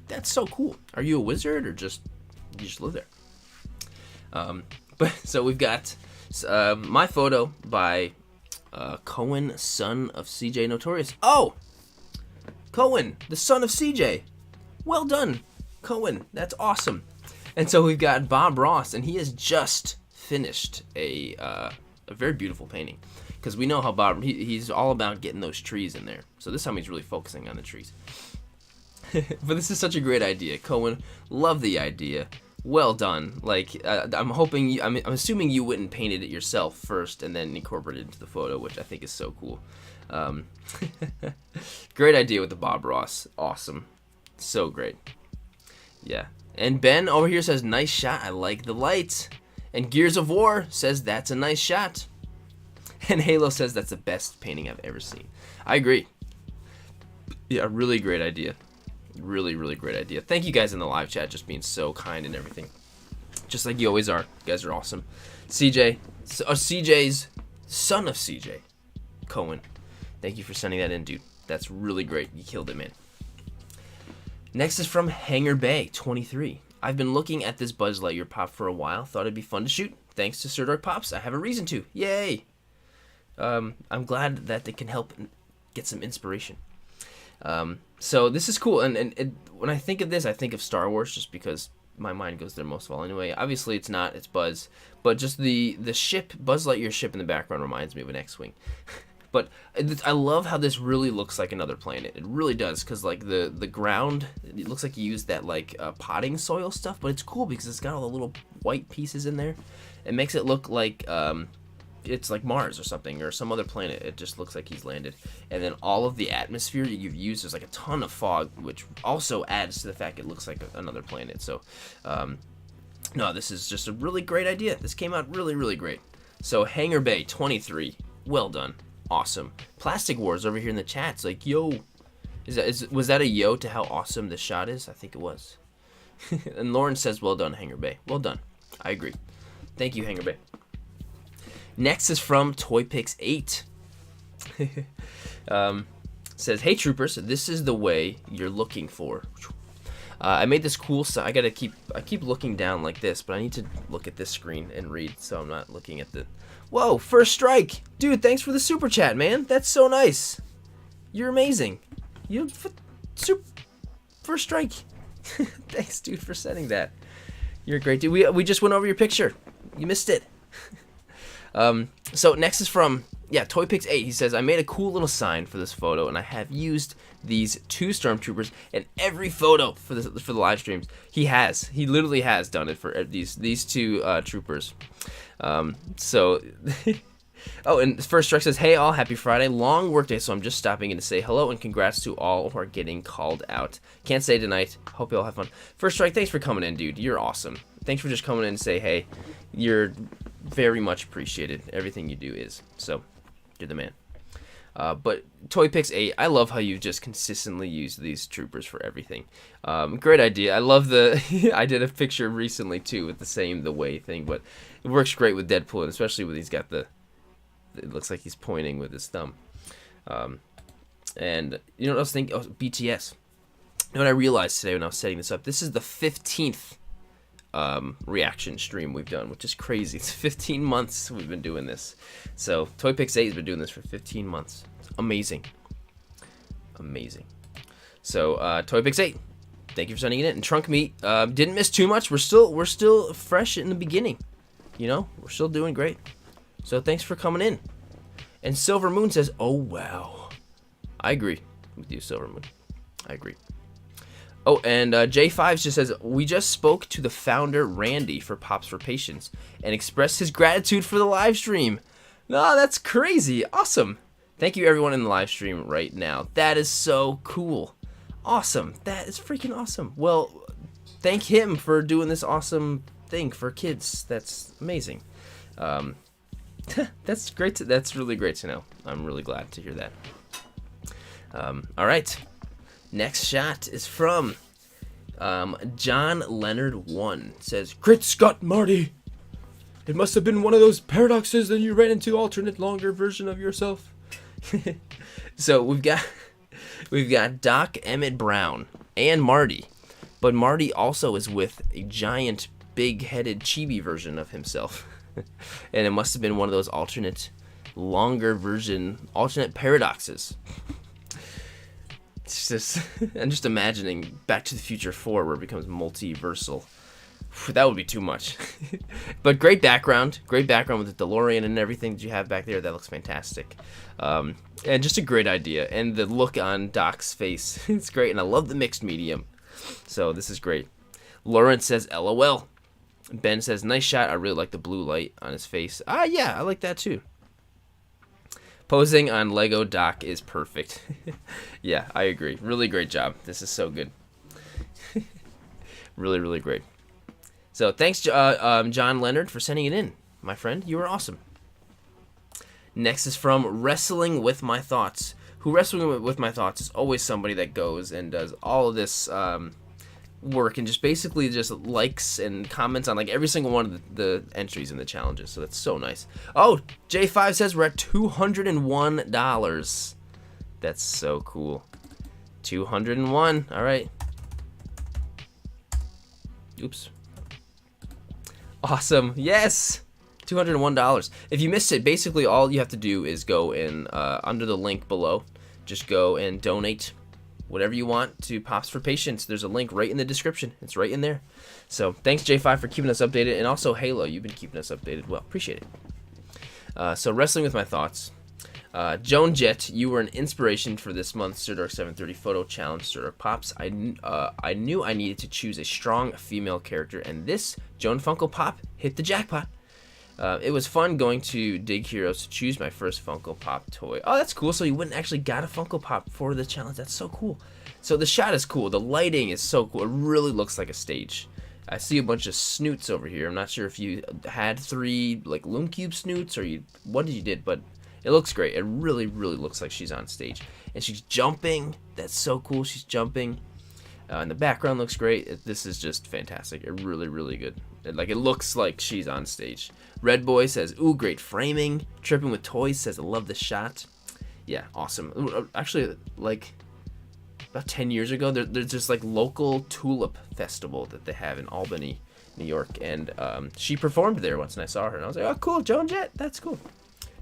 That's so cool. Are you a wizard or you just live there? So we've got my photo by Cohen, son of CJ Notorious. Oh! Cohen, the son of CJ. Well done, Cohen. That's awesome. And so we've got Bob Ross, and he has just finished a very beautiful painting. Because we know how Bob, he's all about getting those trees in there. So this time he's really focusing on the trees. But this is such a great idea. Cohen, love the idea. Well done. Like, I'm assuming you went and painted it yourself first and then incorporated it into the photo, which I think is so cool. Great idea with the Bob Ross. Awesome. So great. Yeah. And Ben over here says, nice shot. I like the lights. And Gears of War says, that's a nice shot. And Halo says, that's the best painting I've ever seen. I agree. Yeah, really great idea. Really, really great idea. Thank you guys in the live chat just being so kind and everything. Just like you always are. You guys are awesome. CJ's son of CJ, Cohen. Thank you for sending that in, dude. That's really great. You killed it, man. Next is from Hanger Bay 23. I've been looking at this Buzz Lightyear pop for a while. Thought it'd be fun to shoot. Thanks to Sirdork Pops, I have a reason to. Yay! I'm glad that it can help get some inspiration. So this is cool, and when I think of this, I think of Star Wars, just because my mind goes there most of all. Anyway, obviously it's not, it's Buzz, but just the ship, Buzz Lightyear ship in the background reminds me of an X-wing. But I love how this really looks like another planet. It really does, because like the ground, it looks like you used that like potting soil stuff, but it's cool because it's got all the little white pieces in there. It makes it look like it's like Mars or something, or some other planet. It just looks like he's landed. And then all of the atmosphere that you've used, there's like a ton of fog, which also adds to the fact it looks like another planet. So no, this is just a really great idea. This came out really, really great. So Hanger Bay 23, well done. Awesome. Plastic Wars over here in the chat. It's like, yo, was that a yo to how awesome this shot is? I think it was. And Lauren says, well done, Hanger Bay. Well done. I agree. Thank you, Hanger Bay. Next is from Toy Pix 8. says, "Hey troopers, this is the way you're looking for." I made this cool sign. I keep looking down like this, but I need to look at this screen and read, so I'm not looking at the. Whoa, first strike, dude! Thanks for the super chat, man. That's so nice. You're amazing. First strike. Thanks, dude, for sending that. You're a great dude. We just went over your picture. You missed it. So next is from ToyPix8. He says, "I made a cool little sign for this photo, and I have used these 2 stormtroopers in every photo for the live streams." He literally has done it for these 2 troopers. So oh, and First Strike says, "Hey all, happy Friday. Long workday, so I'm just stopping in to say hello and congrats to all who are getting called out. Can't say tonight. Hope you all have fun." First Strike, thanks for coming in, dude. You're awesome. Thanks for just coming in and say hey. You're very much appreciated. Everything you do is. So, you're the man. But ToyPix8, I love how you just consistently use these troopers for everything. Great idea. I love the. I did a picture recently too with the way thing, but it works great with Deadpool, and especially when he's got the. It looks like he's pointing with his thumb. And you know what I was thinking? Oh, BTS. You know what I realized today when I was setting this up? This is the 15th reaction stream we've done, which is crazy. It's 15 months we've been doing this. So ToyPix8 has been doing this for 15 months. It's amazing. Amazing. So ToyPix8, thank you for sending it in. And Trunk Meat, didn't miss too much. We're still fresh in the beginning. You know, we're still doing great. So thanks for coming in. And Silver Moon says, "Oh wow." I agree with you, Silver Moon. I agree. Oh, and J5 just says, "We just spoke to the founder, Randy, for Pops for Patience, and expressed his gratitude for the live stream." No, that's crazy. Awesome. Thank you, everyone in the live stream right now. That is so cool. Awesome. That is freaking awesome. Well, thank him for doing this awesome thing for kids. That's amazing. That's great. That's really great to know. I'm really glad to hear that. All right. Next shot is from John Leonard 1. Says, "Great Scott, Marty! It must have been one of those paradoxes that you ran into alternate longer version of yourself." So we've got Doc Emmett Brown and Marty, but Marty also is with a giant big-headed chibi version of himself. And it must have been one of those alternate paradoxes. It's just, I'm just imagining Back to the Future 4 where it becomes multiversal. That would be too much. But great background with the DeLorean and everything that you have back there. That looks fantastic. And just a great idea. And the look on Doc's face, it's great. And I love the mixed medium. So this is great. Lawrence says, "LOL." Ben says, "Nice shot. I really like the blue light on his face." Yeah, I like that too. Posing on Lego Doc is perfect. Yeah, I agree. Really great job. This is so good. Really, really great. So thanks, John Leonard, for sending it in, my friend. You were awesome. Next is from Wrestling With My Thoughts. Wrestling With My Thoughts is always somebody that goes and does all of this work and just basically just likes and comments on like every single one of the entries in the challenges. So that's so nice. Oh, J5 says we're at $201. That's so cool. 201. All right. Oops. Awesome. Yes. $201. If you missed it, basically all you have to do is go in under the link below. Just go and donate whatever you want to Pops for Patience. There's a link right in the description. It's right in there. So thanks, J5, for keeping us updated. And also, Halo, you've been keeping us updated. Well, appreciate it. So Wrestling With My Thoughts. Joan Jett, you were an inspiration for this month's Sirdork 730 photo challenge, Sirdork Pops. I knew I needed to choose a strong female character, and this Joan Funko Pop hit the jackpot. It was fun going to Dig Heroes to choose my first Funko Pop toy. Oh, that's cool. So you went and actually got a Funko Pop for the challenge. That's so cool. So the shot is cool. The lighting is so cool. It really looks like a stage. I see a bunch of snoots over here. I'm not sure if you had 3 like Loom Cube snoots or what you did, but it looks great. It really, really looks like she's on stage. And she's jumping. That's so cool. She's jumping. And the background looks great. This is just fantastic. It really, really good. It looks like she's on stage. Red Boy says, "Ooh, great framing." Tripping with Toys says, "I love the shot." Yeah, awesome. Actually, like about 10 years ago, there's this like local tulip festival that they have in Albany, New York, and she performed there once, and I saw her, and I was like, oh, cool, Joan Jett, that's cool.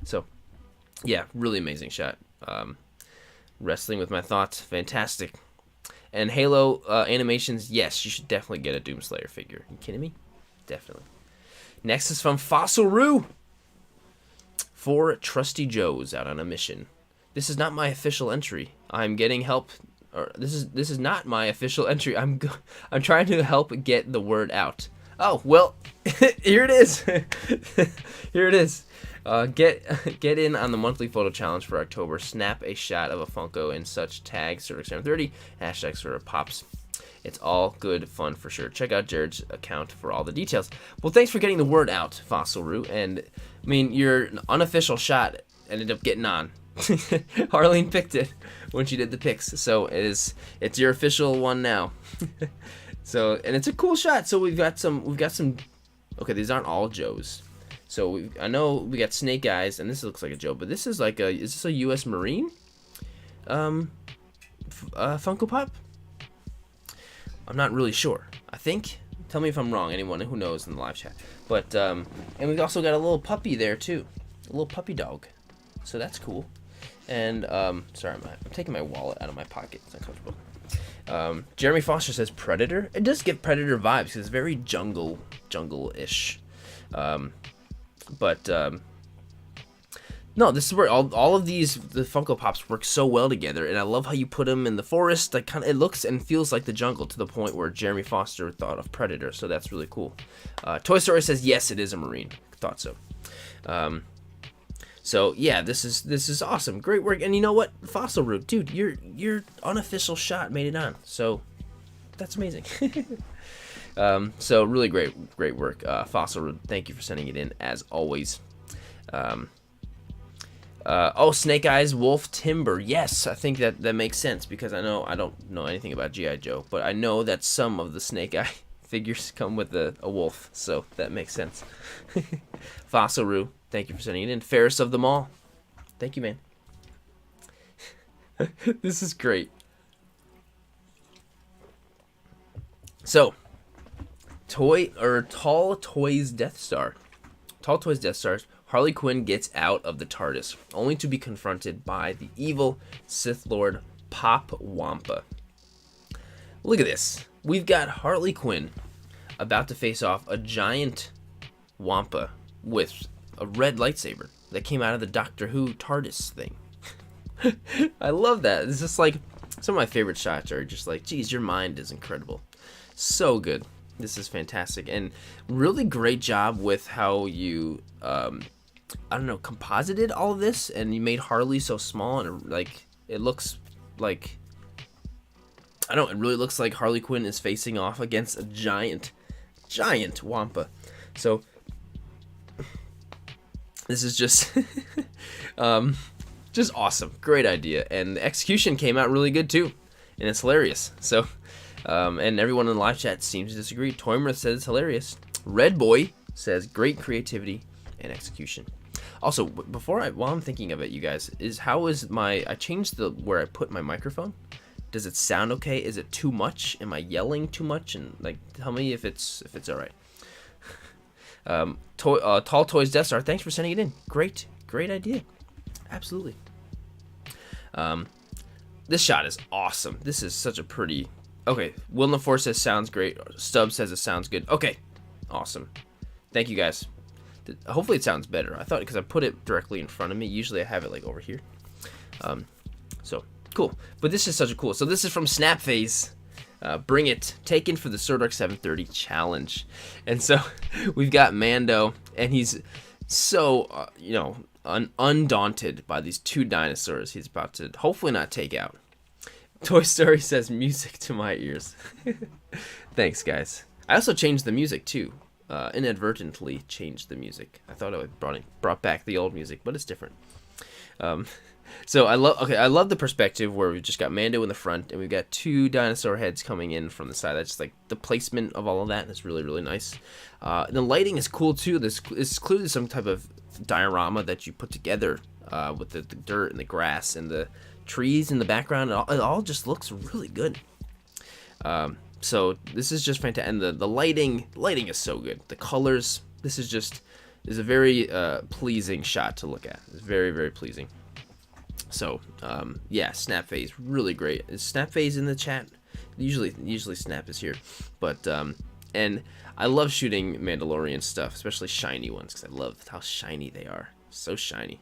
So, yeah, really amazing shot. Wrestling with my thoughts, fantastic. And Halo animations, yes, you should definitely get a Doomslayer figure. You kidding me? Definitely. Next is from Fossil Roo. 4 trusty Joes out on a mission. This is not my official entry. I'm getting help. Or this is not my official entry. I'm trying to help get the word out. Oh well, here it is. Here it is. Get in on the monthly photo challenge for October. Snap a shot of a Funko and such. Tag Sirdork730. Hashtag SirdorkPops. It's all good fun for sure. Check out Jared's account for all the details. Well, thanks for getting the word out, Fossil Roo. And I mean, your unofficial shot ended up getting on. Harleen picked it when she did the picks, so it's your official one now. So, and it's a cool shot. So we've got some. Okay, these aren't all Joes. So I know we got Snake Eyes, and this looks like a Joe, but this is like is this a U.S. Marine? Funko Pop? I'm not really sure. I think. Tell me if I'm wrong. Anyone who knows in the live chat. But and we've also got a little puppy there too, a little puppy dog. So that's cool. And sorry, I'm taking my wallet out of my pocket. It's uncomfortable. Jeremy Foster says Predator. It does give Predator vibes because it's very jungle-ish. But no, this is where all of the Funko Pops work so well together, and I love how you put them in the forest. Like it looks and feels like the jungle to the point where Jeremy Foster thought of Predator, so that's really cool. Toy Story says yes, it is a Marine. Thought so. So yeah, this is awesome, great work, and you know what, Fossil Roo, dude, your unofficial shot made it on, so that's amazing. So really great work, Fossil Roo. Thank you for sending it in as always. Snake Eyes Wolf Timber. Yes, I think that makes sense because I don't know anything about G.I. Joe, but I know that some of the Snake Eye figures come with a wolf, so that makes sense. Fossil Roo, thank you for sending it in. Fairest of them all. Thank you, man. This is great. So, Tall Toys Death Star. Tall Toys Death Star. Harley Quinn gets out of the TARDIS, only to be confronted by the evil Sith Lord Pop Wampa. Look at this. We've got Harley Quinn about to face off a giant Wampa with a red lightsaber that came out of the Doctor Who TARDIS thing. I love that. It's just like some of my favorite shots are just like, geez, your mind is incredible. So good. This is fantastic, and really great job with how you composited all of this, and you made Harley so small, and like it looks like it really looks like Harley Quinn is facing off against a giant Wampa. So this is just just awesome. Great idea, and the execution came out really good too, and it's hilarious. So and everyone in the live chat seems to disagree. Toymer says it's hilarious. Red Boy says great creativity and execution. Also, while I'm thinking of it, you guys, I changed where I put my microphone. Does it sound okay? Is it too much? Am I yelling too much? And like, tell me if it's all right. Tall Toys Death Star, thanks for sending it in. Great idea. Absolutely. This shot is awesome. This is such a pretty. Okay, Will LaForce says sounds great. Stubbs says it sounds good. Okay, awesome. Thank you guys. Hopefully it sounds better. I thought because I put it directly in front of me. Usually I have it like over here. So cool. But this is such a cool. So this is from Snap Phase. Bring it. Taken for the Sirdork 730 challenge. And so we've got Mando, and he's so undaunted by these two dinosaurs he's about to hopefully not take out. Toy Story says music to my ears. Thanks, guys. I also changed the music too. Inadvertently changed the music. I thought I brought back the old music, but it's different. So I love the perspective where we've just got Mando in the front, and we've got two dinosaur heads coming in from the side. That's just like the placement of all of that is really, really nice. The lighting is cool too. This is clearly some type of diorama that you put together with the dirt and the grass and the trees in the background. It all just looks really good. So this is just fantastic, and the lighting is so good. The colors, this is a very pleasing shot to look at. It's very, very pleasing. So yeah, Snap Phase, really great. Is Snap Phase in the chat? Usually Snap is here, but and I love shooting Mandalorian stuff, especially shiny ones, because I love how shiny they are. So shiny.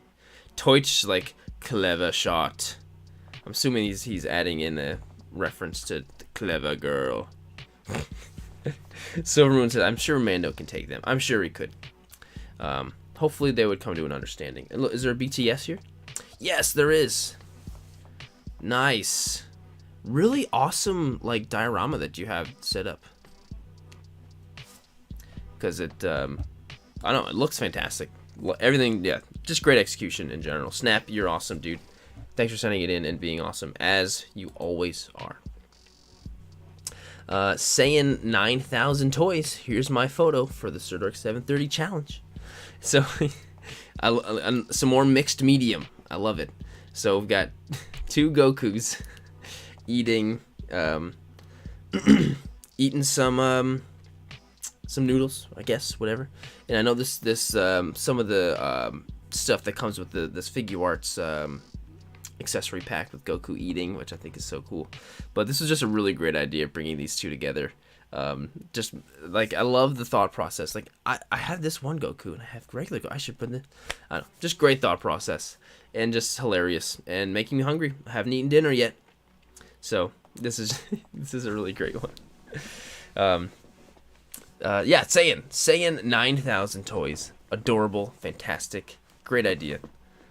Toich, like, clever shot. I'm assuming he's adding in a reference to the clever girl. Silvermoon said, I'm sure Mando can take them. I'm sure he could. Hopefully they would come to an understanding. And look, is there a BTS here? Yes, there is. Nice. Really awesome, like, diorama that you have set up. Because it, I don't know, it looks fantastic. Everything, yeah, just great execution in general. Snap, you're awesome, dude. Thanks for sending it in and being awesome, as you always are. Saying 9,000 toys. Here's my photo for the Sirdork 730 challenge. So, some more mixed medium. I love it. So we've got 2 Gokus eating, eating some noodles, I guess, whatever. And I know this some of the stuff that comes with this figure arts accessory pack with Goku eating, which I think is so cool. But this is just a really great idea, bringing these two together. Just like, I love the thought process. Like, I have this one Goku and I have regular Goku. I should put it. I don't know, just great thought process and just hilarious and making me hungry. I haven't eaten dinner yet, so this is this is a really great one. Yeah, Saiyan 9,000 toys. Adorable, fantastic, great idea.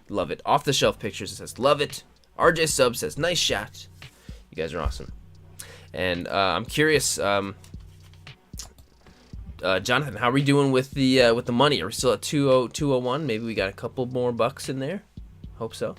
Love it. Off the shelf pictures, it says, love it. RJ Sub says, nice shot. You guys are awesome. And I'm curious, Jonathan, how are we doing with the money? Are we still at 201? Maybe we got a couple more bucks in there. Hope so.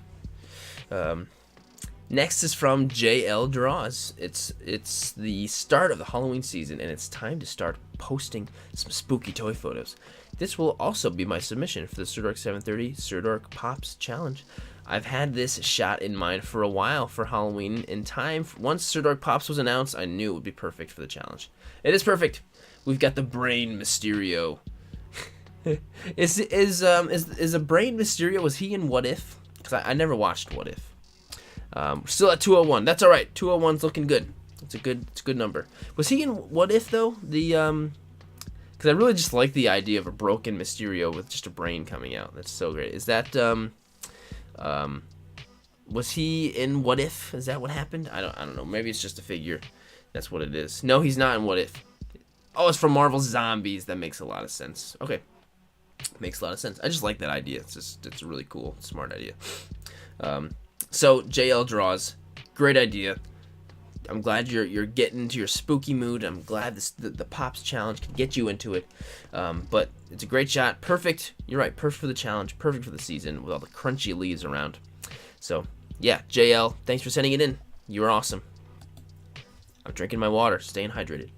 Next is from JL Draws. It's the start of the Halloween season, and it's time to start posting some spooky toy photos. This will also be my submission for the Sirdork 730 Sirdork Pops Challenge. I've had this shot in mind for a while for Halloween. In time, once Sirdork Pops was announced, I knew it would be perfect for the challenge. It is perfect. We've got the Brain Mysterio. Is a Brain Mysterio? Was he in What If? Because I never watched What If. We're still at 201. That's all right. 201's looking good. It's a good number. Was he in What If though? Because I really just like the idea of a broken Mysterio with just a brain coming out. That's so great. Is that was he in What If? Is that what happened? I don't know. Maybe it's just a figure. That's what it is. No, he's not in What If. Oh, it's from Marvel Zombies. That makes a lot of sense. Okay, makes a lot of sense. I just like that idea. It's a really cool, smart idea. So JL Draws, great idea. I'm glad you're getting into your spooky mood. I'm glad the Pops Challenge can get you into it. But it's a great shot. Perfect. You're right. Perfect for the challenge. Perfect for the season with all the crunchy leaves around. So, yeah, JL, thanks for sending it in. You are awesome. I'm drinking my water. Staying hydrated.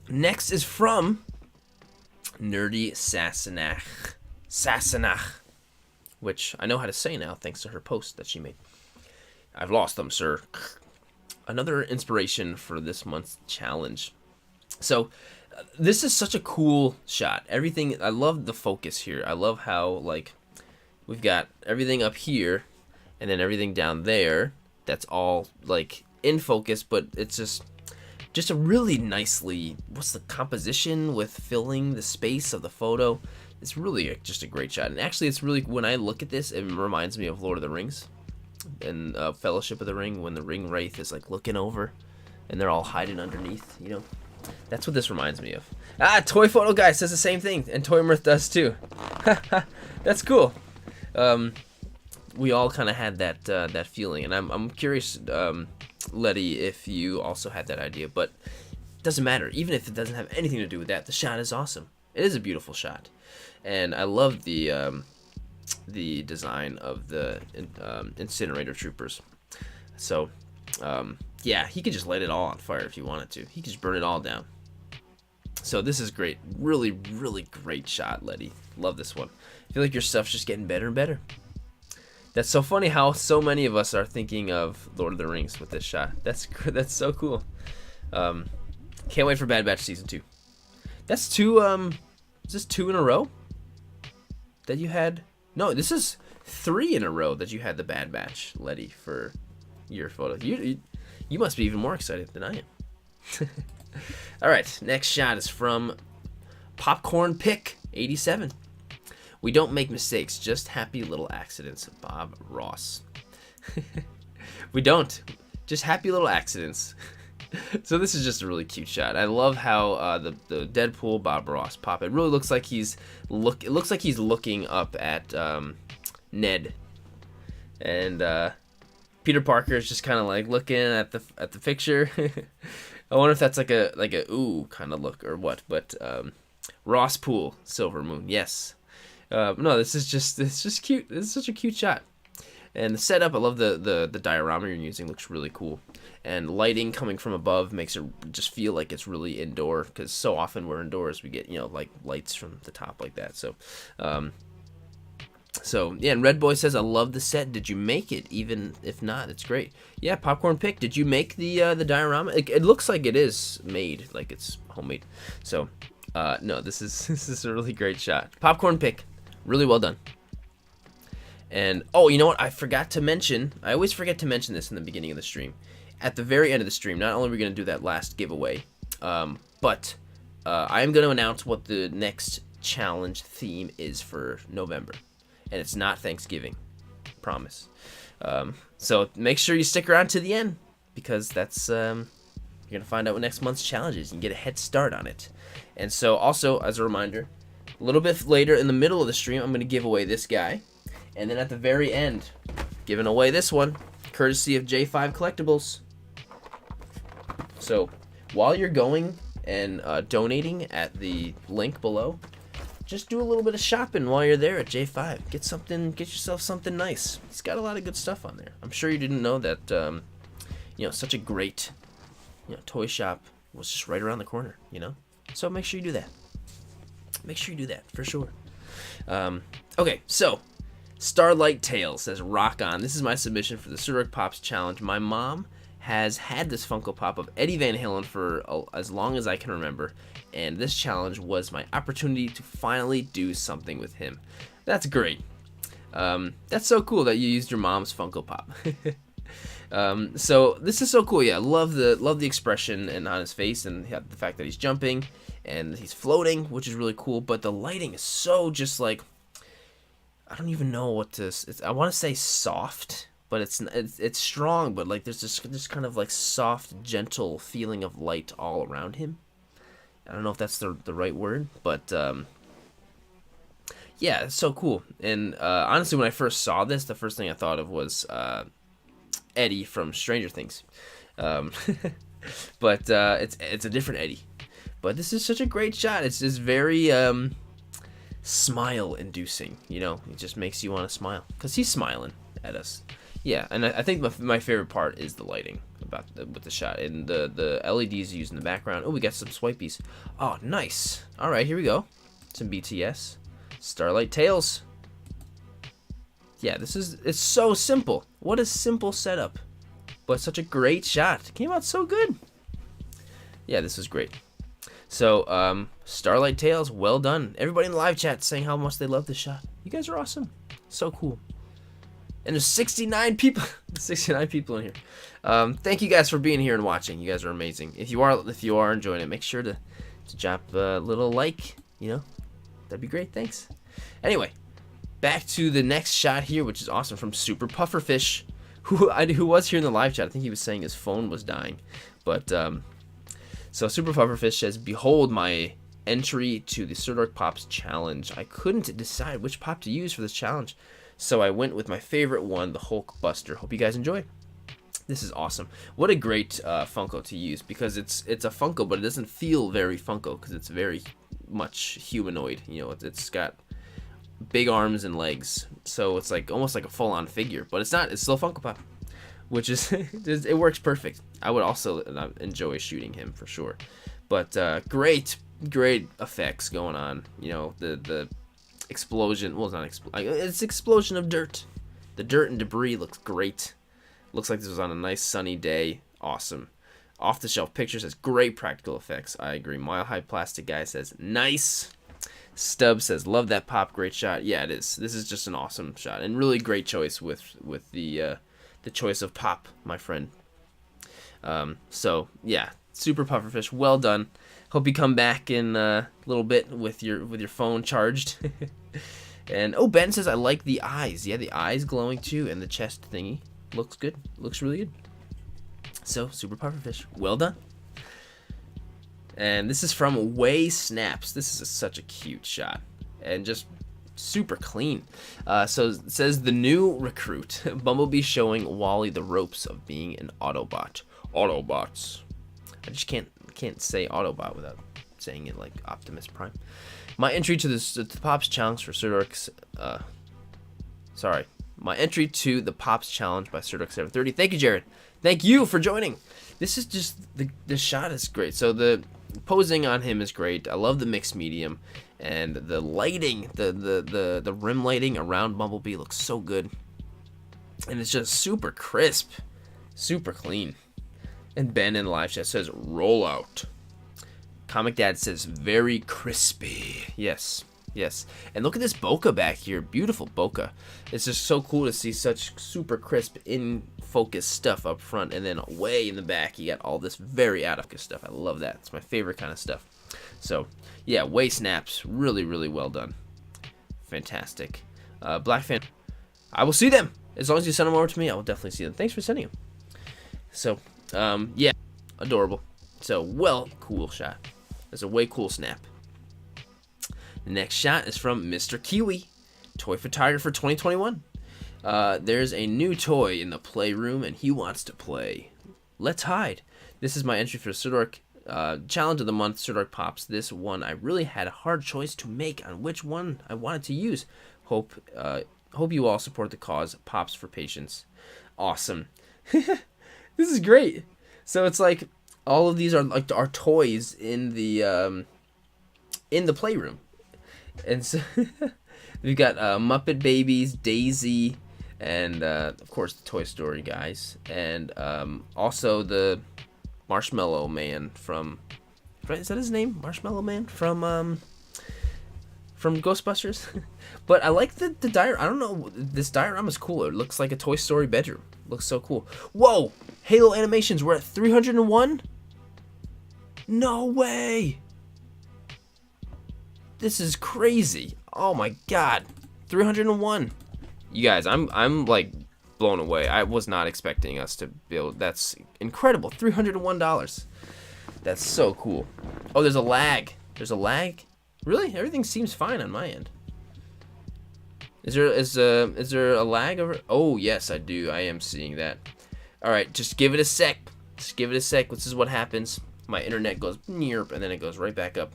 Next is from Nerdy Sassenach, which I know how to say now thanks to her post that she made. I've lost them, sir. Another inspiration for this month's challenge. So, this is such a cool shot. Everything, I love the focus here. I love how, like, we've got everything up here, and then everything down there. That's all, like, in focus, but it's just a really nicely, what's the composition with filling the space of the photo? It's really just a great shot. And actually, it's really, when I look at this, it reminds me of Lord of the Rings and Fellowship of the Ring, when the ring wraith is like looking over and they're all hiding underneath, you know. That's what this reminds me of. Toy Photo Guy says the same thing, and Toy Mirth does too. That's cool. We all kind of had that feeling, and I'm curious, Letty, if you also had that idea. But it doesn't matter. Even if it doesn't have anything to do with that, the shot is awesome. It is a beautiful shot, and I love the design of the incinerator troopers. So, yeah, he could just light it all on fire if he wanted to. He could just burn it all down. So this is great. Really, really great shot, Letty. Love this one. I feel like your stuff's just getting better and better. That's so funny how so many of us are thinking of Lord of the Rings with this shot. That's so cool. Can't wait for Bad Batch Season 2. That's two, is this 2 in a row that you had? No, this is 3 in a row that you had the Bad Batch, Letty, for your photo. You must be even more excited than I am. All right, next shot is from Popcorn Pick 87. We don't make mistakes, just happy little accidents. Bob Ross. We don't. Just happy little accidents. So this is just a really cute shot. I love how the Deadpool Bob Ross pop. It really looks like it looks like he's looking up at Ned, and Peter Parker is just kind of like looking at the picture. I wonder if that's like a ooh kind of look or what. But Ross Pool, Silver Moon, yes. No, it's just cute. This is such a cute shot. And the setup, I love the diorama you're using, looks really cool. And lighting coming from above makes it just feel like it's really indoor, because so often we're indoors, we get, like lights from the top like that. So, yeah, and Red Boy says, I love the set. Did you make it? Even if not, it's great. Yeah, Popcorn Pick, did you make the diorama? It looks like it is made, like it's homemade. So, no, this is a really great shot. Popcorn Pick, really well done. And, oh, you know what? I forgot to mention, I always forget to mention this in the beginning of the stream. At the very end of the stream, not only are we going to do that last giveaway, but I am going to announce what the next challenge theme is for November. And it's not Thanksgiving. Promise. So make sure you stick around to the end, because that's, you're going to find out what next month's challenge is and get a head start on it. And so also, as a reminder, a little bit later in the middle of the stream, I'm going to give away this guy. And then at the very end, giving away this one, courtesy of J5 Collectibles. So while you're going and donating at the link below, just do a little bit of shopping while you're there at J5. Get yourself something nice. He's got a lot of good stuff on there. I'm sure you didn't know that, such a great, toy shop was just right around the corner, So make sure you do that. Make sure you do that, for sure. Okay, so Starlight Tales says, rock on. This is my submission for the Sirdork Pops Challenge. My mom has had this Funko Pop of Eddie Van Halen for as long as I can remember, and this challenge was my opportunity to finally do something with him. That's great. That's so cool that you used your mom's Funko Pop. So this is so cool. Yeah, love the expression and on his face, and the fact that he's jumping and he's floating, which is really cool. But the lighting is so just like, I don't even know what to. I want to say soft, but it's strong. But like there's this kind of like soft, gentle feeling of light all around him. I don't know if that's the right word, but yeah, it's so cool. And honestly, when I first saw this, the first thing I thought of was Eddie from Stranger Things. But it's a different Eddie. But this is such a great shot. It's just very smile-inducing, It just makes you want to smile because he's smiling at us. Yeah, and I think my favorite part is the lighting with the shot and the LEDs used in the background. Oh, we got some swipies. Oh, nice. All right, here we go. Some BTS. Starlight Tales. Yeah, it's so simple. What a simple setup, but such a great shot. It came out so good. Yeah, this is great. So, Starlight Tales, well done. Everybody in the live chat saying how much they love this shot. You guys are awesome. So cool. And there's 69 people. 69 people in here. Thank you guys for being here and watching. You guys are amazing. If you are enjoying it, make sure to drop a little like. That'd be great. Thanks. Anyway, back to the next shot here, which is awesome, from Super Pufferfish, who was here in the live chat. I think he was saying his phone was dying, but so Super Pufferfish says, behold my entry to the Sirdork Pops Challenge. I couldn't decide which pop to use for this challenge, so I went with my favorite one, the Hulk Buster. Hope you guys enjoy. This is awesome. What a great Funko to use, because it's a Funko, but it doesn't feel very Funko because it's very much humanoid. It's got big arms and legs, so it's like almost like a full-on figure, but it's not. It's still Funko Pop, which is it works perfect. I would also enjoy shooting him for sure. But great great effects going on. You know, the explosion. Well, it's not it's explosion of dirt. The dirt and debris looks great. Looks like this was on a nice sunny day. Awesome. Off the shelf pictures has great practical effects. I agree. Mile High Plastic Guy says nice. Stubb says love that pop. Great shot. Yeah, it is. This is just an awesome shot and really great choice with the choice of pop, my friend. So yeah, super pufferfish. Well done. Hope you come back in a little bit with your phone charged. And oh, Ben says I like the eyes. Yeah, the eyes glowing too, and the chest thingy looks good. Looks really good. So super pufferfish. Well done. And this is from Way Snaps. This is such a cute shot and just super clean. So it says the new recruit. Bumblebee showing Wally the ropes of being an Autobot. Autobots. I just can't say Autobot without saying it like Optimus Prime. My entry to the Pops Challenge for Sirdork's. My entry to the Pops Challenge by Sirdork 730. Thank you, Jared. Thank you for joining. This is just the shot is great. So the posing on him is great. I love the mixed medium and the lighting, the rim lighting around Bumblebee looks so good, and it's just super crisp, super clean. And Ben in the live chat says roll out. Comic Dad says very crispy. Yes. Yes. And look at this bokeh back here. Beautiful bokeh. It's just so cool to see such super crisp in focus stuff up front, and then way in the back you got all this very out of focus stuff. I love that. It's my favorite kind of stuff. So yeah, Way Snaps. Really, really well done. Fantastic. Black Fan. I will see them. As long as you send them over to me, I will definitely see them. Thanks for sending them. So yeah, adorable. So well, cool shot. That's a way cool snap. The next shot is from Mr. Kiwi, toy photographer 2021. There's a new toy in the playroom, and he wants to play. Let's hide. This is my entry for Sirdork Challenge of the Month, Sirdork Pops. This one, I really had a hard choice to make on which one I wanted to use. Hope you all support the cause. Pops for patience. Awesome. This is great. So it's like all of these are like our toys in the playroom. And so we've got Muppet Babies, Daisy, and of course the Toy Story guys, and also the Marshmallow Man from, is that his name? Marshmallow Man from Ghostbusters. But I like the diorama. I don't know, this diorama is cool. It looks like a Toy Story bedroom. Looks so cool. Whoa! Halo Animations, we're at 301? No way! This is crazy. Oh my god. 301. You guys, I'm like blown away. I was not expecting us to build. That's incredible. $301. That's so cool. Oh, there's a lag. There's a lag? Really? Everything seems fine on my end. Is there a lag over? Oh, yes, I do. I am seeing that. All right, just give it a sec. Just give it a sec. This is what happens. My internet goes nearp, and then it goes right back up.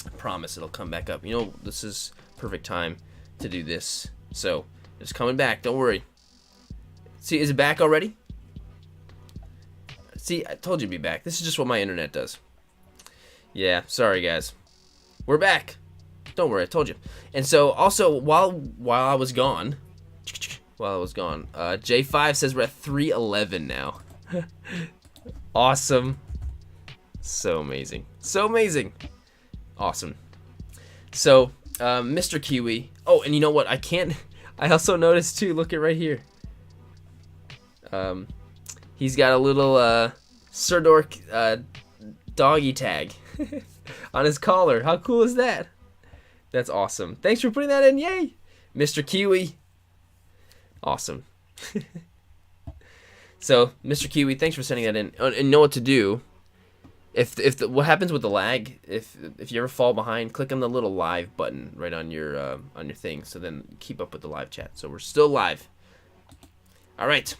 I promise it'll come back up. You know, this is perfect time to do this. So, it's coming back. Don't worry. See, is it back already? See, I told you to be back. This is just what my internet does. Yeah, sorry, guys. We're back. Don't worry, I told you. And so, also, while I was gone, J5 says we're at 311 now. Awesome. So amazing. So amazing. Awesome. So, Mr. Kiwi. Oh, and you know what? I also noticed too. Look at right here. He's got a little Sirdork doggy tag on his collar. How cool is that? That's awesome. Thanks for putting that in. Yay, Mr. Kiwi. Awesome. So, Mr. Kiwi, thanks for sending that in. And you know what to do. What happens with the lag? If you ever fall behind, click on the little live button right on your thing. So then keep up with the live chat. So we're still live. All right.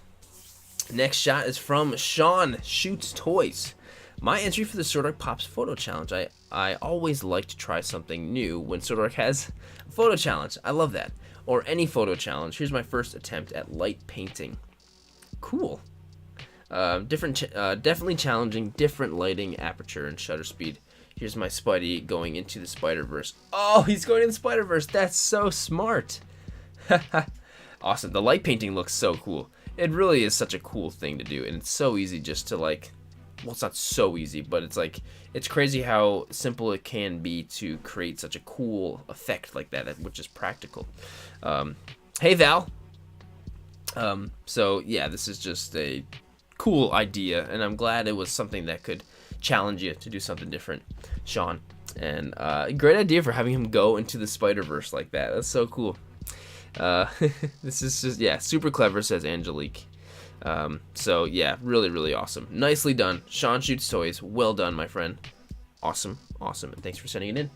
Next shot is from Sean Shoots Toys. My entry for the Sirdork Pops photo challenge. I always like to try something new when Sirdork has a photo challenge. I love that. Or any photo challenge. Here's my first attempt at light painting. Cool. Definitely challenging, different lighting, aperture, and shutter speed. Here's my Spidey going into the Spider-Verse. Oh, he's going in the Spider-Verse. That's so smart. Awesome. The light painting looks so cool. It really is such a cool thing to do, and it's so easy just to like, well, it's not so easy, but it's like, it's crazy how simple it can be to create such a cool effect like that, which is practical. Hey, Val. So yeah, this is just a cool idea, and I'm glad it was something that could challenge you to do something different, Sean. And great idea for having him go into the Spider-Verse like that. That's so cool. This is just, yeah, super clever, says Angelique. So yeah, really, really awesome. Nicely done. Sean Shoots Toys. Well done, my friend. Awesome, awesome. And thanks for sending it in.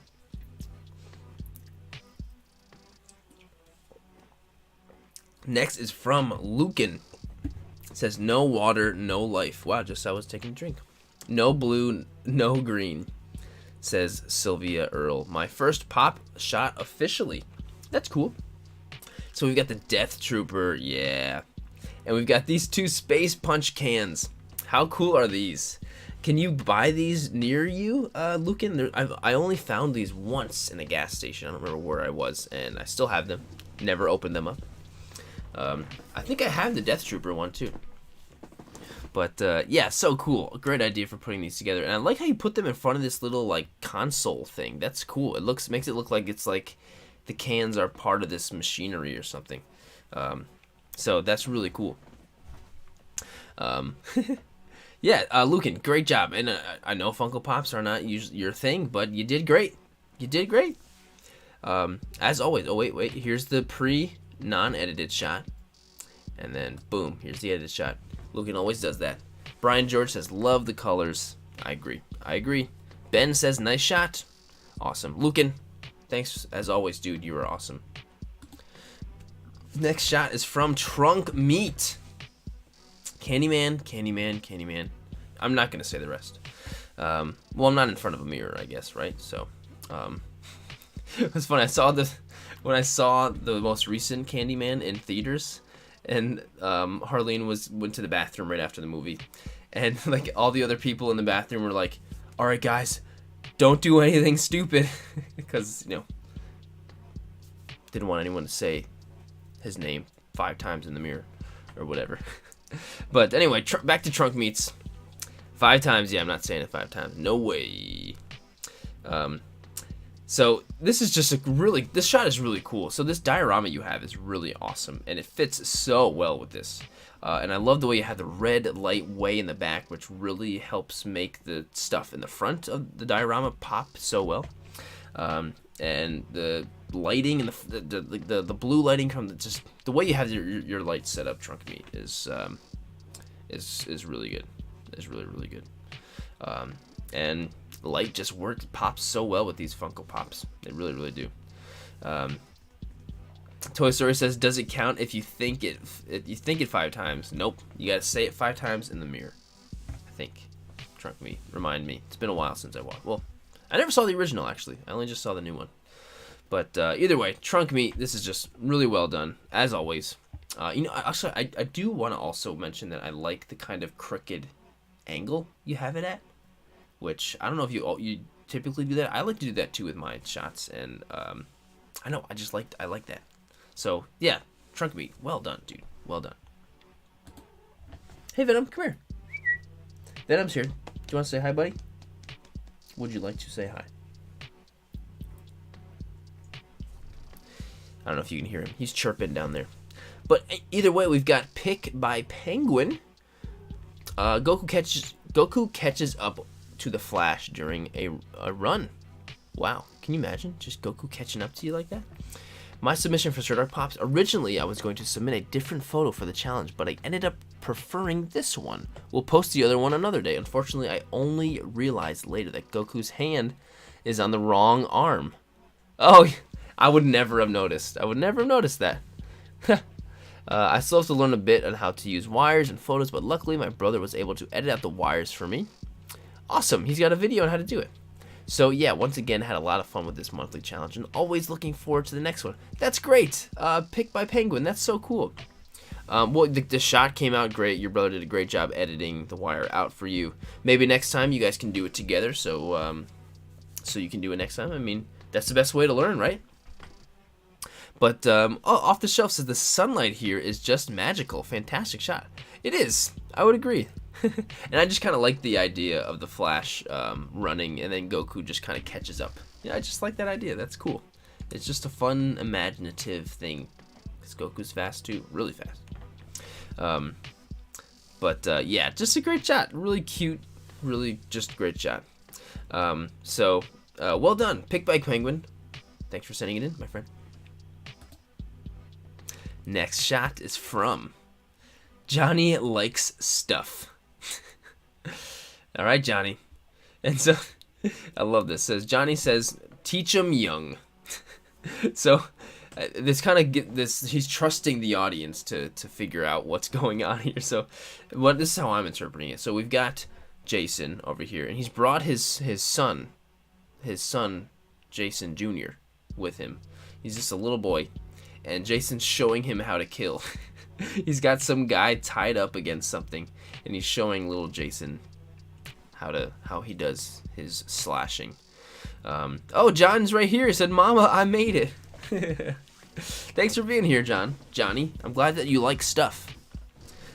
Next is from Lucan. It says, no water, no life. Wow, just I was taking a drink. No blue, no green, says Sylvia Earle. My first pop shot officially. That's cool. So we've got the Death Trooper, yeah. And we've got these two Space Punch cans. How cool are these? Can you buy these near you, Lucan? I only found these once in a gas station. I don't remember where I was, and I still have them. Never opened them up. I think I have the Death Trooper one too. But yeah, so cool. A great idea for putting these together. And I like how you put them in front of this little like console thing. That's cool. It makes it look like it's like the cans are part of this machinery or something. So that's really cool. Yeah, Lucan, great job. And I know Funko Pops are not your thing, but you did great. You did great. As always. Oh, wait. Here's the non-edited shot. And then, boom, here's the edited shot. Lucan always does that. Brian George says, love the colors. I agree. Ben says, nice shot. Awesome. Lucan, thanks as always, dude. You are awesome. Next shot is from Trunk Meat. Candyman. I'm not going to say the rest. Well, I'm not in front of a mirror, I guess, right? So, it was funny. When I saw the most recent Candyman in theaters, and Harleen went to the bathroom right after the movie, and like all the other people in the bathroom were like, all right, guys, don't do anything stupid, because, didn't want anyone to say his name 5 times in the mirror or whatever. But anyway, back to Trunk Meats. 5 times, yeah, I'm not saying it 5 times. No way. So this is just this shot is really cool. So this diorama you have is really awesome, and it fits so well with this. And I love the way you have the red light way in the back, which really helps make the stuff in the front of the diorama pop so well. And the lighting and the blue lighting from just the way you have your lights set up, Trunk Meat, is really good. Is really, really good. And the light just pops so well with these Funko Pops. They really, really do. Toy Story says, does it count if you think it 5 times? Nope. You gotta say it 5 times in the mirror. I think. Trunk Meat. Remind me. It's been a while since I watched. Well, I never saw the original, actually. I only just saw the new one. But either way, Trunk Meat, this is just really well done, as always. Actually, I do want to also mention that I like the kind of crooked angle you have it at, which I don't know if you typically do that. I like to do that too with my shots, and I know I like that. So yeah, Trunk Meat, well done, dude, well done. Hey Venom, come here. Venom's here. Do you want to say hi, buddy? Would you like to say hi? I don't know if you can hear him. He's chirping down there. But either way, we've got Pick by Penguin. Goku catches up to the Flash during a run. Wow, can you imagine just Goku catching up to you like that? My submission for Sirdork Pops, originally I was going to submit a different photo for the challenge, but I ended up preferring this one. We'll post the other one another day. Unfortunately, I only realized later that Goku's hand is on the wrong arm. Oh, I would never have noticed. That. I still have to learn a bit on how to use wires and photos, but luckily my brother was able to edit out the wires for me. Awesome, he's got a video on how to do it. So yeah, once again, had a lot of fun with this monthly challenge, and always looking forward to the next one. That's great. Picked by Penguin, that's so cool. Well, the shot came out great. Your brother did a great job editing the wire out for you. Maybe next time you guys can do it together. So so you can do it next time. I mean, that's the best way to learn, right? But Off the Shelf says the sunlight here is just magical. Fantastic shot. It is. I would agree. And I just kind of like the idea of the Flash running and then Goku just kind of catches up. Yeah, I just like that idea. That's cool. It's just a fun, imaginative thing. Because Goku's fast too. Really fast. Yeah, just a great shot. Really cute. Really just great shot. Well done. Pick by Penguin. Thanks for sending it in, my friend. Next shot is from Johnny Likes Stuff. All right, Johnny. And so, I love this. Johnny says, teach 'em young. So, this kind of he's trusting the audience to figure out what's going on here. So, this is how I'm interpreting it. So, we've got Jason over here, and he's brought his son, Jason Jr., with him. He's just a little boy. And Jason's showing him how to kill. He's got some guy tied up against something, and he's showing little Jason how he does his slashing. Oh, John's right here. He said, "Mama, I made it." Thanks for being here, Johnny. I'm glad that you like stuff.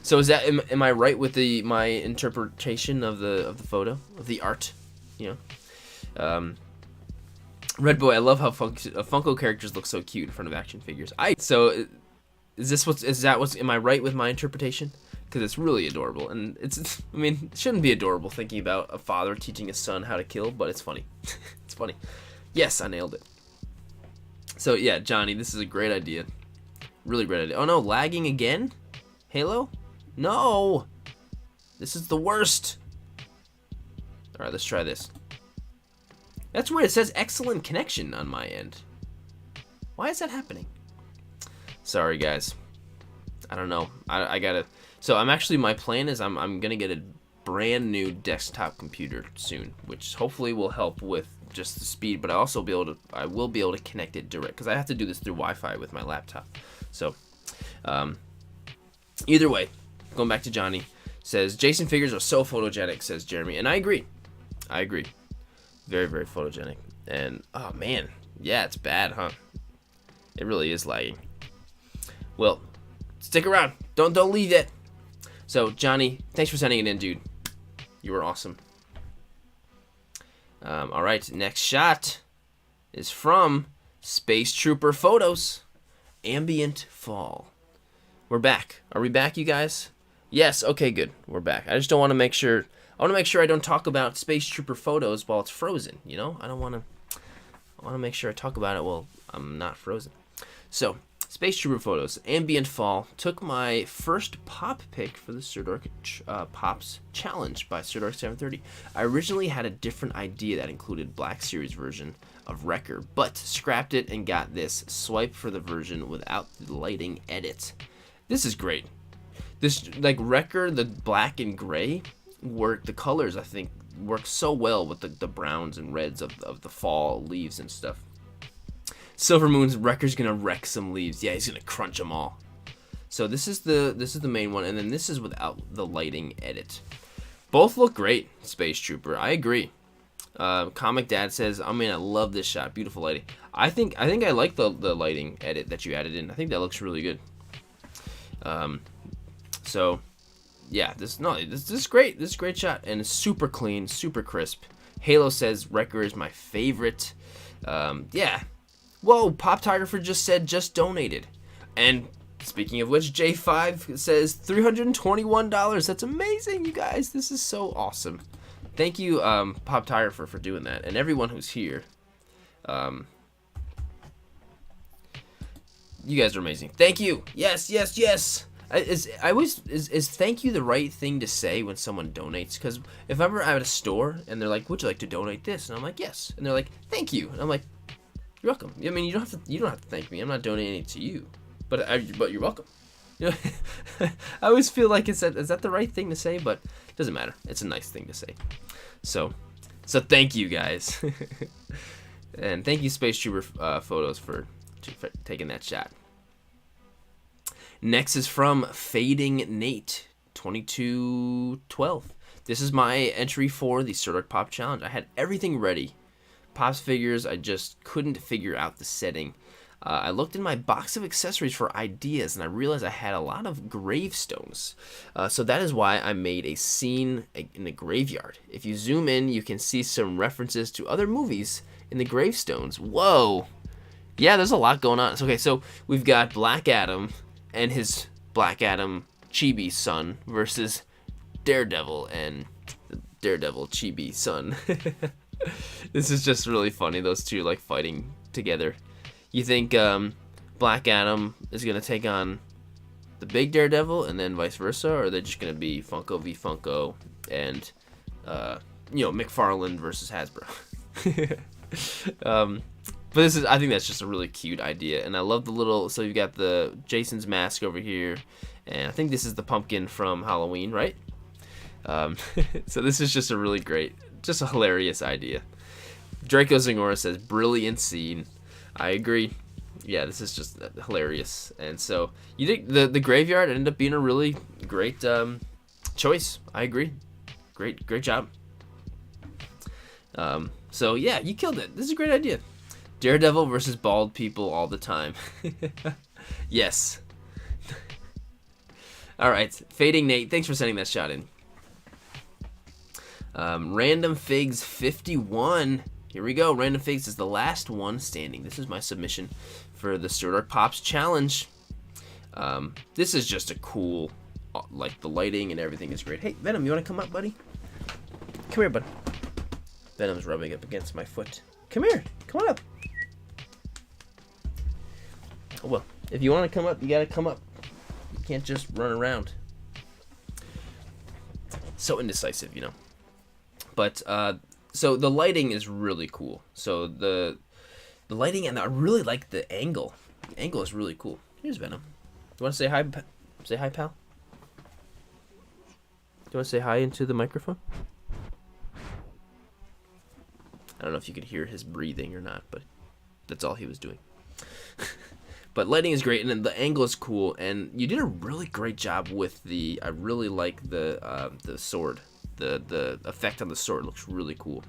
So is that am I right with my interpretation of the photo, of the art? You know. Red Boy, I love how Funko characters look so cute in front of action figures. Am I right with my interpretation? Because it's really adorable, and it shouldn't be adorable thinking about a father teaching his son how to kill, but it's funny. It's funny. Yes, I nailed it. So yeah, Johnny, this is a great idea. Really great idea. Oh no, lagging again? Halo? No! This is the worst. Alright, let's try this. That's weird. It says excellent connection on my end. Why is that happening? Sorry, guys. I don't know. I gotta. So my plan is I'm gonna get a brand new desktop computer soon, which hopefully will help with just the speed. But I will be able to connect it direct because I have to do this through Wi-Fi with my laptop. So, either way, going back to Johnny, says Jason figures are so photogenic. Says Jeremy, and I agree. Very, very photogenic. And, oh man, yeah, it's bad, huh? It really is lagging. Well, stick around. Don't leave yet. So, Johnny, thanks for sending it in, dude. You were awesome. All right, next shot is from Space Trooper Photos. Ambient Fall. We're back. Are we back, you guys? Yes, okay, good. We're back. I just don't want to make sure... I want to make sure I don't talk about Space Trooper Photos while it's frozen, you know? I want to make sure I talk about it while I'm not frozen. So, Space Trooper Photos, Ambient Fall, took my first pop pick for the Sirdork Pops Challenge by Sirdork 730. I originally had a different idea that included Black Series version of Wrecker, but scrapped it and got this swipe for the version without the lighting edit. This is great. This, like, Wrecker, the black and gray, the colors I think work so well with the browns and reds of the fall leaves and stuff. Silver Moon's Wrecker's gonna wreck some leaves. Yeah, he's gonna crunch them all. So this is the main one, and then this is without the lighting edit. Both look great. Space Trooper, I agree. Comic Dad says, I love this shot. Beautiful lighting. I think I like the lighting edit that you added in. I think that looks really good. So yeah, this is great. This is a great shot, and it's super clean, super crisp. Halo says Wrecker is my favorite. Yeah. Whoa, Poptographer just said just donated. And speaking of which, J5 says $321. That's amazing, you guys. This is so awesome. Thank you, Poptographer, for doing that, and everyone who's here. You guys are amazing. Thank you. Yes, yes, yes. Is thank you the right thing to say when someone donates? Because if I'm ever at a store and they're like, "Would you like to donate this?" and I'm like, "Yes," and they're like, "Thank you," and I'm like, "You're welcome." I mean, you don't have to thank me. I'm not donating it to you, but you're welcome. You know, I always feel like is that the right thing to say? But it doesn't matter. It's a nice thing to say. So thank you guys, and thank you Space Trooper Photos for taking that shot. Next is from Fading Nate 2212. This is my entry for the Sirdork Pop Challenge. I had everything ready, Pops figures, I just couldn't figure out the setting. I looked in my box of accessories for ideas, and I realized I had a lot of gravestones. So that is why I made a scene in a graveyard. If you zoom in, you can see some references to other movies in the gravestones. Whoa! Yeah, there's a lot going on. Okay, so we've got Black Adam and his Black Adam chibi son versus Daredevil and the Daredevil chibi son. This is just really funny, those two like fighting together. You think Black Adam is going to take on the big Daredevil and then vice versa, or are they just going to be Funko v Funko and, McFarlane versus Hasbro? But I think that's just a really cute idea, and I love the little, so you've got the Jason's mask over here, and I think this is the pumpkin from Halloween, right? So this is just a really great, just a hilarious idea. Draco Zingora says, brilliant scene. I agree. Yeah, this is just hilarious. And so you think the graveyard ended up being a really great choice. I agree. Great job. So yeah, you killed it. This is a great idea. Daredevil versus bald people all the time. Yes. All right, Fading Nate, thanks for sending that shot in. Random Figs 51. Here we go. Random Figs is the last one standing. This is my submission for the Sirdork Pops Challenge. This is just a cool, like the lighting and everything is great. Hey, Venom, you want to come up, buddy? Come here, bud. Venom's rubbing up against my foot. Come here. Come on up. Oh, well, if you want to come up, you got to come up. You can't just run around. So indecisive, you know. But, so the lighting is really cool. So the lighting, and I really like the angle. The angle is really cool. Here's Venom. You want to say hi? Say hi, pal. Do you want to say hi into the microphone? I don't know if you could hear his breathing or not, but that's all he was doing. But lighting is great, and then the angle is cool, and you did a really great job with the. I really like the sword. The effect on the sword looks really cool.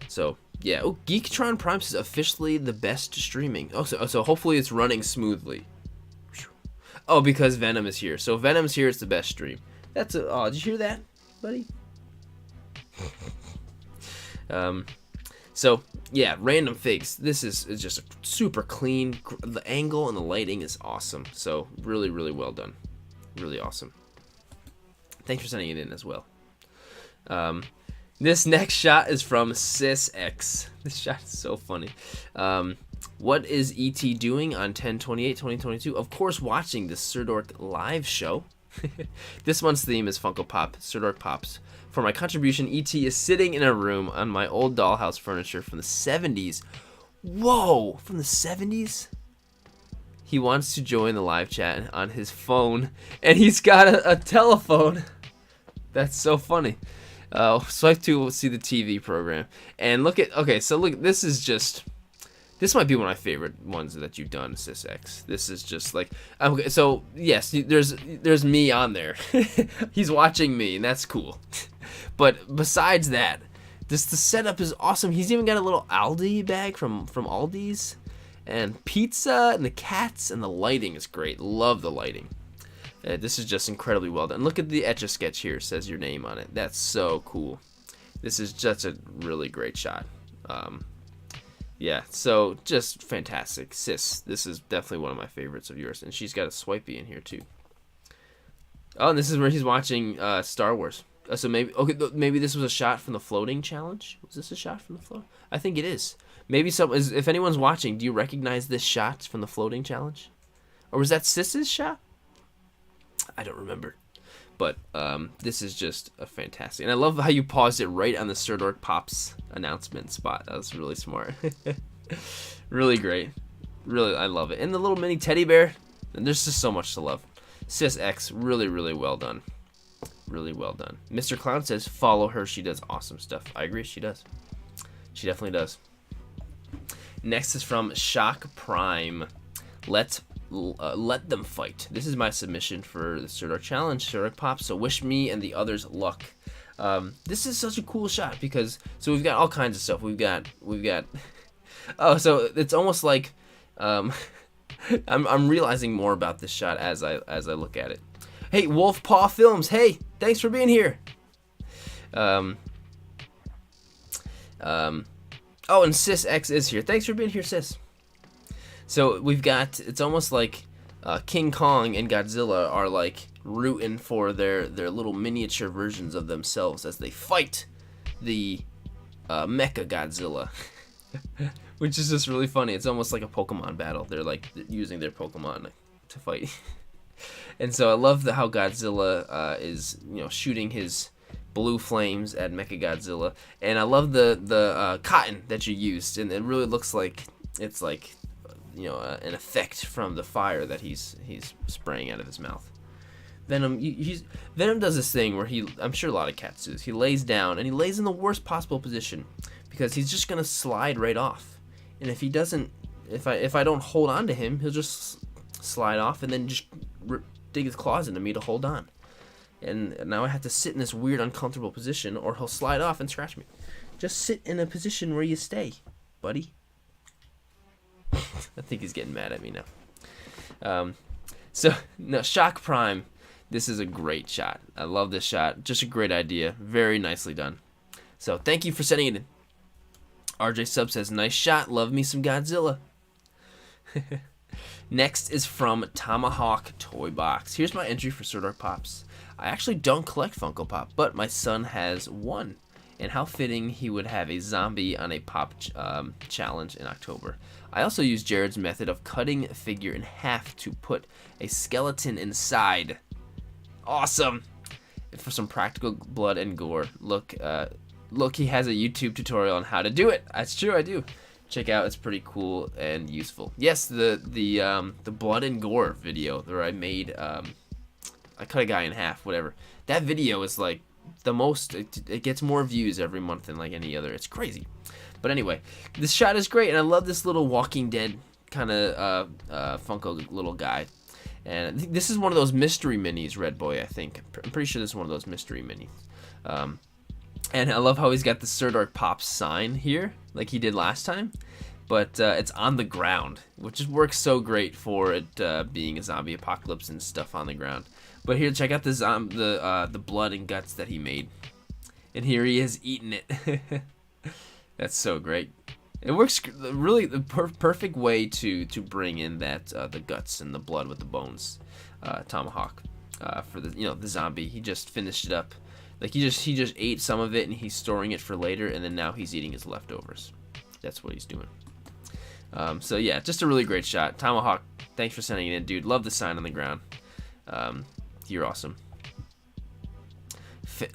So yeah. Oh, Geektron Prime says officially the best streaming. Oh, so hopefully it's running smoothly. Oh, because Venom is here. So if Venom's here, it's the best stream. Oh, did you hear that, buddy? So yeah, Random Figs. This is just a super clean. The angle and the lighting is awesome. So really, really well done. Really awesome. Thanks for sending it in as well. This next shot is from SysX. This shot is so funny. What is ET doing on 10/28/2022? Of course, watching the Sirdork live show. This month's theme is Funko Pop, Sirdork Pops. For my contribution, ET is sitting in a room on my old dollhouse furniture from the 70s. Whoa, from the 70s? He wants to join the live chat on his phone, and he's got a telephone. That's so funny. Swipe to see the TV program. And look, this is just, this might be one of my favorite ones that you've done, SysX. This is just like, okay, so yes, there's me on there. He's watching me, and that's cool. But besides that, the setup is awesome. He's even got a little Aldi bag from Aldi's, and pizza, and the cats, and the lighting is great. Love the lighting. This is just incredibly well done. Look at the Etch-a-Sketch here. It says your name on it. That's so cool. This is just a really great shot. Yeah, so just fantastic. Sis, this is definitely one of my favorites of yours. And she's got a swipey in here too. Oh, and this is where he's watching Star Wars. So maybe this was a shot from the floating challenge. Was this a shot from the float? I think it is. Maybe if anyone's watching, do you recognize this shot from the floating challenge? Or was that Sis's shot? I don't remember. But this is just a fantastic. And I love how you paused it right on the Sirdork Pops announcement spot. That was really smart. Really great. Really, I love it. And the little mini teddy bear. And there's just so much to love. SysX, really, really well done. Really well done. Mr. Clown says, follow her. She does awesome stuff. I agree. She does. She definitely does. Next is from Shock Prime. Let them fight. This is my submission for the Sirdork Challenge, Sirdork Pops. So wish me and the others luck. This is such a cool shot because so we've got all kinds of stuff. We've got oh, so it's almost like I'm realizing more about this shot as I look at it. Hey, Wolf Paw Films. Hey, thanks for being here. Oh, and Sis X is here. Thanks for being here, Sis. So we've got, it's almost like King Kong and Godzilla are like rooting for their little miniature versions of themselves as they fight the Mecha Godzilla, which is just really funny. It's almost like a Pokemon battle. They're like using their Pokemon to fight. And so I love how Godzilla is, shooting his blue flames at Mechagodzilla, and I love the cotton that you used, and it really looks like it's like an effect from the fire that he's spraying out of his mouth. Venom does this thing where I'm sure a lot of cats do this. He lays down and he lays in the worst possible position because he's just gonna slide right off, and if he doesn't, if I don't hold on to him, he'll just slide off and then just dig his claws into me to hold on. And now I have to sit in this weird, uncomfortable position, or he'll slide off and scratch me. Just sit in a position where you stay, buddy. I think he's getting mad at me now. Shock Prime. This is a great shot. I love this shot. Just a great idea. Very nicely done. So thank you for sending it in. RJ Sub says, nice shot. Love me some Godzilla. Next is from Tomahawk Toy Box. Here's my entry for Sirdork Pops. I actually don't collect Funko Pop, but my son has one. And how fitting he would have a zombie on a pop challenge in October. I also used Jared's method of cutting a figure in half to put a skeleton inside. Awesome! For some practical blood and gore. Look, he has a YouTube tutorial on how to do it. That's true, I do. Check out, it's pretty cool and useful. Yes, the blood and gore video where I made, I cut a guy in half, whatever. That video is like the most, it gets more views every month than like any other. It's crazy. But anyway, this shot is great, and I love this little Walking Dead kind of Funko little guy. And I think this is one of those mystery minis, Red Boy, I think. I'm pretty sure this is one of those mystery minis. And I love how he's got the Sirdork Pops sign here, like he did last time. But it's on the ground, which just works so great for it being a zombie apocalypse and stuff on the ground. But here, check out the blood and guts that he made. And here he is eating it. That's so great. It works really the perfect way to bring in that the guts and the blood with the bones. Tomahawk for the zombie. He just finished it up. Like he just ate some of it and he's storing it for later, and then now he's eating his leftovers. That's what he's doing. So yeah, just a really great shot. Tomahawk, thanks for sending it in, dude. Love the sign on the ground. You're awesome.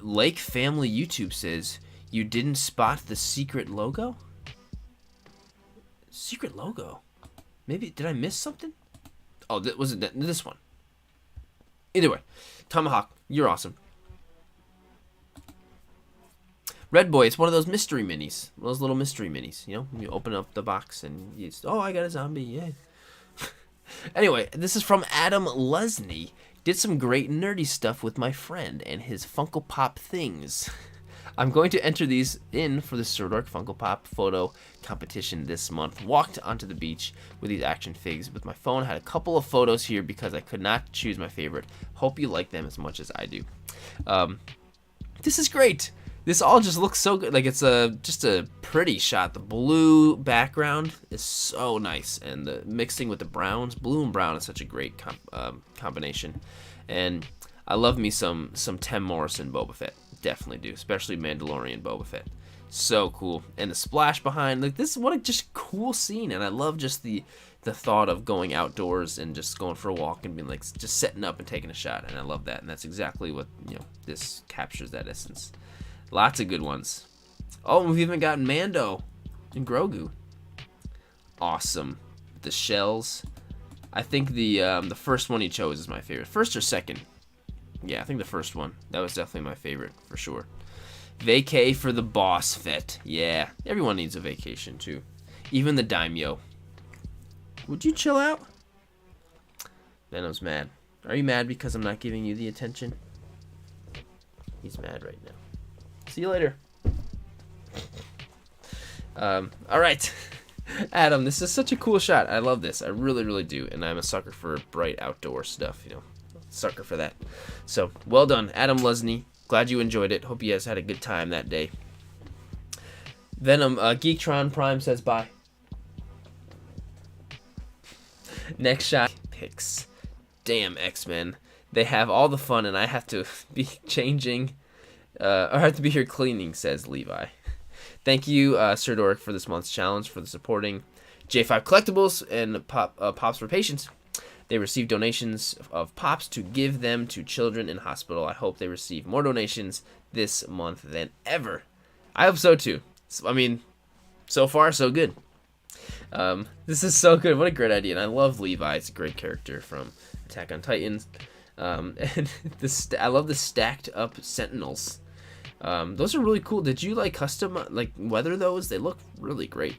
Lake Family YouTube says, you didn't spot the secret logo? Secret logo? Maybe, did I miss something? Oh, was it this one? Either way, Tomahawk, you're awesome. Red Boy, it's one of those mystery minis. Those little mystery minis, you open up the box and you just, oh, I got a zombie, yeah. Anyway, this is from Adam Lesney. Did some great nerdy stuff with my friend and his Funko Pop things. I'm going to enter these in for the Sirdork Funko Pop photo competition this month. Walked onto the beach with these action figs with my phone. Had a couple of photos here because I could not choose my favorite. Hope you like them as much as I do. This is great. This all just looks so good. Like it's just a pretty shot. The blue background is so nice, and the mixing with the browns, blue and brown, is such a great combination. And I love me some Tim Morrison Boba Fett. Definitely do, especially Mandalorian Boba Fett. So cool. And the splash behind, like this, what a just cool scene. And I love just the thought of going outdoors and just going for a walk and being like just setting up and taking a shot. And I love that. And that's exactly what this captures, that essence. Lots of good ones. Oh, we've even got Mando and Grogu. Awesome. The shells. I think the first one he chose is my favorite. First or second? Yeah, I think the first one. That was definitely my favorite, for sure. Vacay for the Boss Fett. Yeah, everyone needs a vacation, too. Even the Daimyo. Would you chill out? Venom's mad. Are you mad because I'm not giving you the attention? He's mad right now. See you later. All right. Adam, this is such a cool shot. I love this. I really, really do. And I'm a sucker for bright outdoor stuff, you know. Sucker for that. So, well done, Adam Lesney. Glad you enjoyed it. Hope you guys had a good time that day. Venom, Geektron Prime says bye. Next shot picks. Damn, X-Men. They have all the fun, and I have to be changing, or I have to be here cleaning, says Levi. Thank you, Sirdork, for this month's challenge, for the supporting J5 Collectibles and Pops for Patients. They receive donations of Pops to give them to children in hospital. I hope they receive more donations this month than ever. I hope so, too. I mean, so far, so good. This is so good. What a great idea. And I love Levi. It's a great character from Attack on Titans. And I love the stacked up Sentinels. Those are really cool. Did you like custom weather those? They look really great.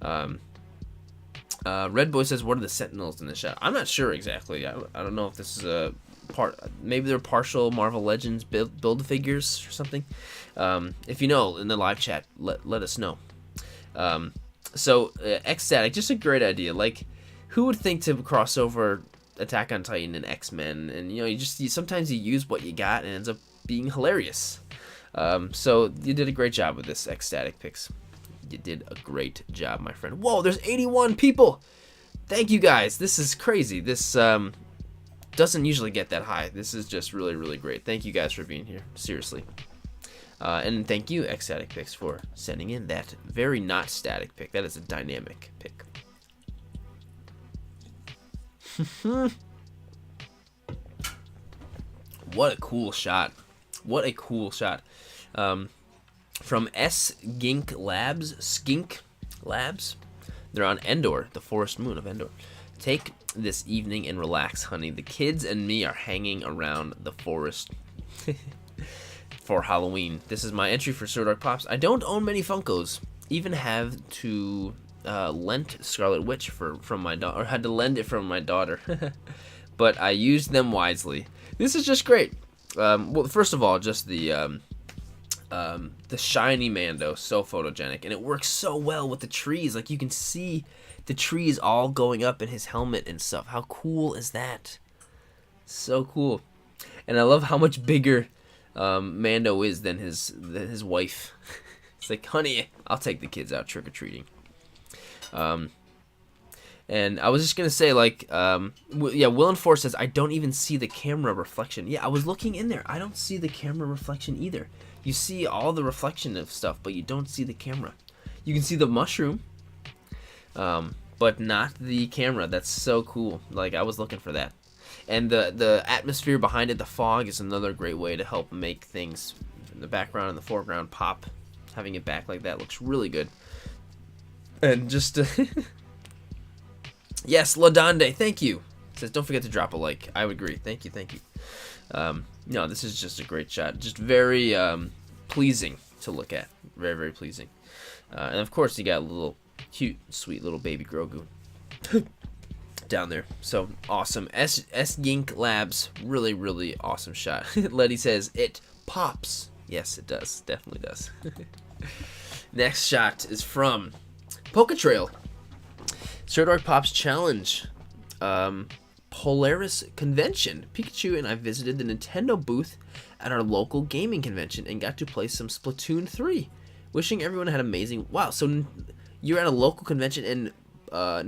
Red Boy says, what are the Sentinels in the shot? I'm not sure exactly. I don't know if this is a part. Maybe they're partial Marvel Legends build figures or something. If you know, in the live chat, let us know. So X-Static, just a great idea. Like, who would think to cross over Attack on Titan and X-Men? And you know, sometimes you use what you got and it ends up being hilarious. So you did a great job with this, X-Static Picks. You did a great job, my friend. Whoa, there's 81 people. Thank you guys. This is crazy. This doesn't usually get that high. This is just really, really great. Thank you guys for being here. Seriously. And thank you, X-Static Picks, for sending in that very not static pick. That is a dynamic pick. What a cool shot. What a cool shot. From Skink Labs. They're on Endor, the forest moon of Endor. Take this evening and relax, honey. The kids and me are hanging around the forest for Halloween. This is my entry for Sirdork Pops. I don't own many Funkos. Even have to lent Scarlet Witch from my daughter, or had to lend it from my daughter. But I used them wisely. This is just great. Well, first of all, just the shiny Mando, so photogenic, and it works so well with the trees. Like, you can see the trees all going up in his helmet and stuff. How cool is that? So cool. And I love how much bigger Mando is than his wife. It's like, honey, I'll take the kids out trick-or-treating. And I was just gonna say, like, yeah, Will and Force says, I don't even see the camera reflection. Yeah, I was looking in there. I don't see the camera reflection either. You see all the reflection of stuff, but you don't see the camera. You can see the mushroom, but not the camera. That's so cool. Like, I was looking for that. And the atmosphere behind it, the fog, is another great way to help make things in the background and the foreground pop. Having it back like that looks really good. And just... Yes, Ladonde, thank you. Says, don't forget to drop a like. I would agree. Thank you, thank you. No, this is just a great shot. Just very pleasing to look at. Very, very pleasing. And of course, you got a little cute, sweet little baby Grogu down there. So awesome. S-Gink Labs, really, really awesome shot. Letty says, it pops. Yes, it does. Definitely does. Next shot is from Poke Trail. Sirdork Pops Challenge. Polaris Convention. Pikachu and I visited the Nintendo booth at our local gaming convention and got to play some Splatoon 3. Wishing everyone had amazing... Wow, so you're at a local convention and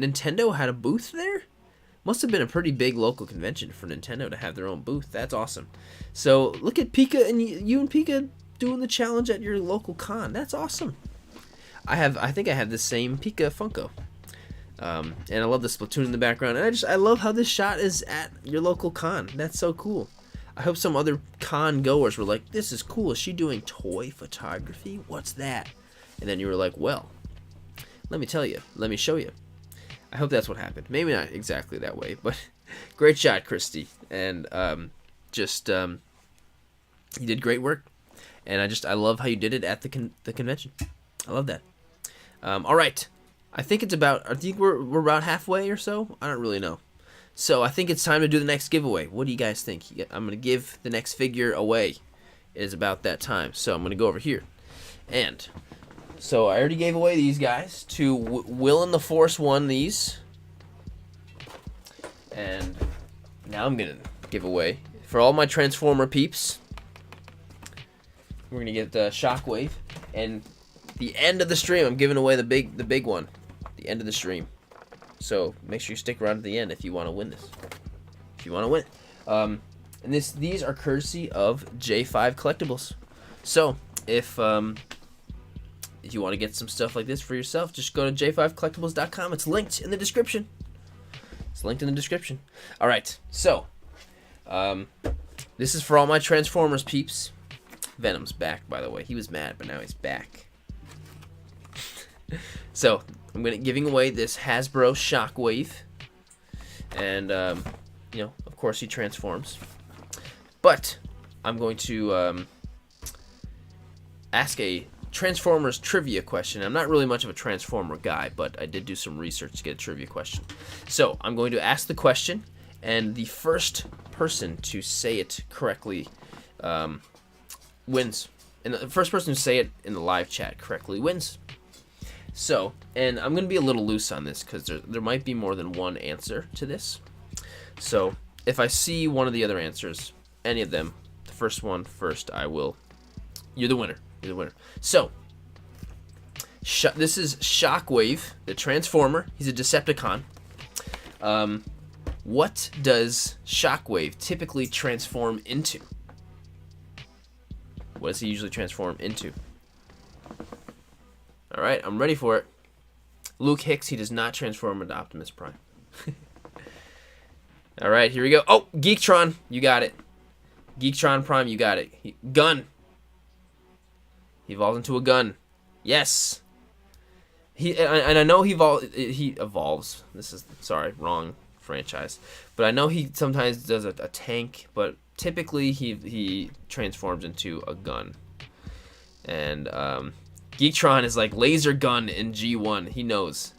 Nintendo had a booth there? Must have been a pretty big local convention for Nintendo to have their own booth. That's awesome. So look at Pika and you and Pika doing the challenge at your local con. That's awesome. I think I have the same Pika Funko. And I love the Splatoon in the background. And I love how this shot is at your local con. That's so cool. I hope some other con goers were like, this is cool. Is she doing toy photography? What's that? And then you were like, well, let me tell you. Let me show you. I hope that's what happened. Maybe not exactly that way, but great shot, Christy. And you did great work. And I love how you did it at the convention. I love that. All right. I think we're about halfway or so. I don't really know. So I think it's time to do the next giveaway. What do you guys think? I'm going to give the next figure away. it is about that time. So I'm going to go over here. And so I already gave away these guys to Will and the Force won these. And now I'm going to give away for all my Transformer peeps. We're going to get the Shockwave. And the end of the stream, I'm giving away the big one. The end of the stream. So make sure you stick around to the end if you want to win this. If you want to win it. And these are courtesy of J5 Collectibles. So if you want to get some stuff like this for yourself, just go to j5collectibles.com. It's linked in the description. It's linked in the description. All right. So this is for all my Transformers peeps. Venom's back, by the way. He was mad, but now he's back. So I'm giving away this Hasbro Shockwave, and you know, of course, he transforms. But I'm going to ask a Transformers trivia question. I'm not really much of a Transformer guy, but I did do some research to get a trivia question. So I'm going to ask the question, and the first person to say it correctly wins. And the first person to say it in the live chat correctly wins. So, and I'm going to be a little loose on this because there might be more than one answer to this. So, if I see one of the other answers, any of them, the first one first, I will... You're the winner. You're the winner. So, this is Shockwave, the Transformer. He's a Decepticon. What does Shockwave typically transform into? What does he usually transform into? All right, I'm ready for it. Luke Hicks, he does not transform into Optimus Prime. All right, here we go. Oh, Geektron, you got it. Geektron Prime, you got it. Gun. He evolves into a gun. Yes. I know he evolves. This is, sorry, wrong franchise. But I know he sometimes does a tank, but typically he transforms into a gun. And Geektron is like laser gun in G1. He knows.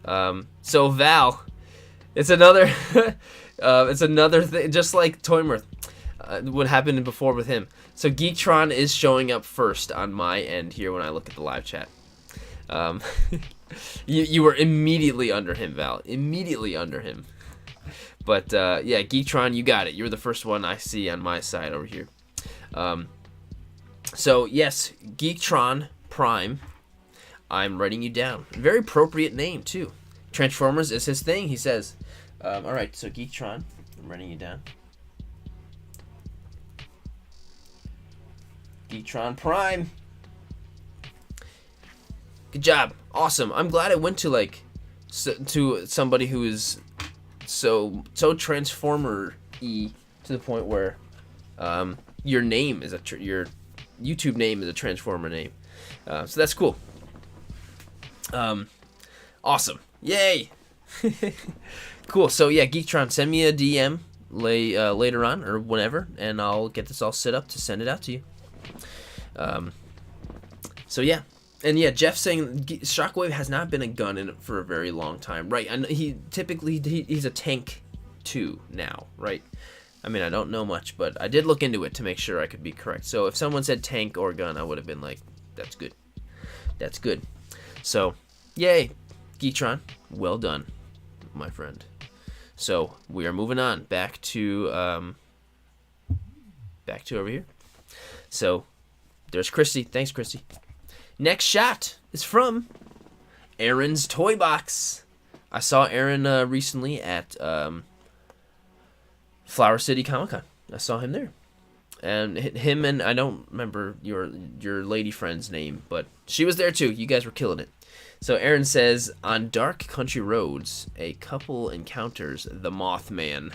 So Val, it's another thing, just like Toymirth. What happened before with him. So Geektron is showing up first on my end here when I look at the live chat. You were immediately under him, Val. Immediately under him. But yeah, Geektron, you got it. You're the first one I see on my side over here. So yes, Geektron Prime. I'm writing you down. Very appropriate name too. Transformers is his thing, he says. All right, so Geektron, I'm writing you down. Geektron Prime. Good job. Awesome. I'm glad it went to to somebody who is so Transformer-y to the point where your name is your YouTube name is a Transformer name. So that's cool. Awesome. Yay. Cool. So yeah, Geektron, send me a DM later on or whenever, and I'll get this all set up to send it out to you. So yeah. And yeah, Jeff saying Shockwave has not been a gun in it for a very long time, right? And he's a tank too now, right? I mean, I don't know much, but I did look into it to make sure I could be correct. So if someone said tank or gun, I would have been like, that's good. That's good. So, yay, Geektron, well done, my friend. So we are moving on back to over here. So there's Christy. Thanks, Christy. Next shot is from Aaron's Toy Box. I saw Aaron recently at Flower City Comic Con. I saw him there, and him and I don't remember your lady friend's name, but she was there too. You guys were killing it. So Aaron says, on dark country roads, a couple encounters the Mothman.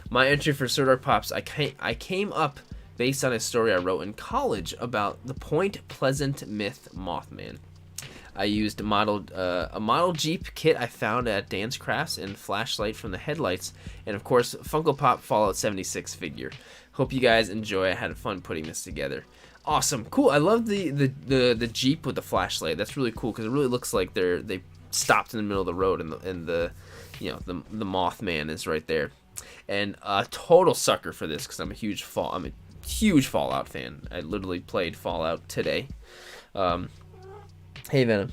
My entry for Sirdork Pops, I came up based on a story I wrote in college about the Point Pleasant myth Mothman. I used a model Jeep kit I found at Dan's Crafts and flashlight from the headlights, and of course Funko Pop Fallout 76 figure. Hope you guys enjoy. I had fun putting this together. Awesome, cool. I love the Jeep with the flashlight. That's really cool because it really looks like they stopped in the middle of the road and the Mothman is right there. And a total sucker for this because I'm a huge Fallout fan. I literally played Fallout today. Hey Venom.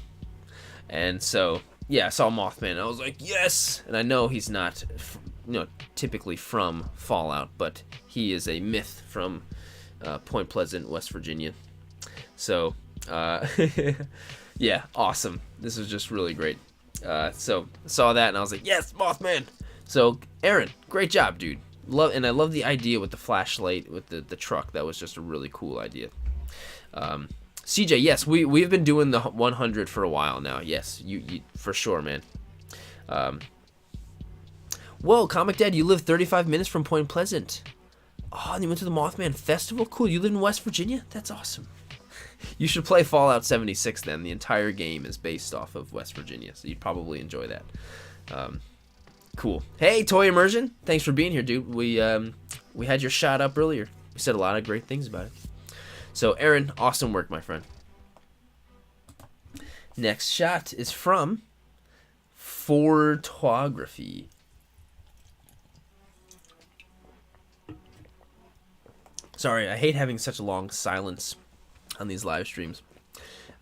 And so yeah, I saw Mothman. And I was like, yes. And I know he's not, typically from Fallout, but he is a myth from Point Pleasant, West Virginia. So yeah, awesome. This was just really great. So I saw that and I was like, yes, Mothman. So Aaron, great job, dude. And I love the idea with the flashlight with the truck. That was just a really cool idea. CJ, yes, we've been doing the 100 for a while now. Yes, you for sure, man. Whoa, Comic Dad, you live 35 minutes from Point Pleasant. Oh, and you went to the Mothman Festival? Cool, you live in West Virginia? That's awesome. You should play Fallout 76 then. The entire game is based off of West Virginia, so you'd probably enjoy that. Cool. Hey, Toy Immersion, thanks for being here, dude. We had your shot up earlier. We said a lot of great things about it. So, Aaron, awesome work, my friend. Next shot is from Photography. Sorry, I hate having such a long silence on these live streams.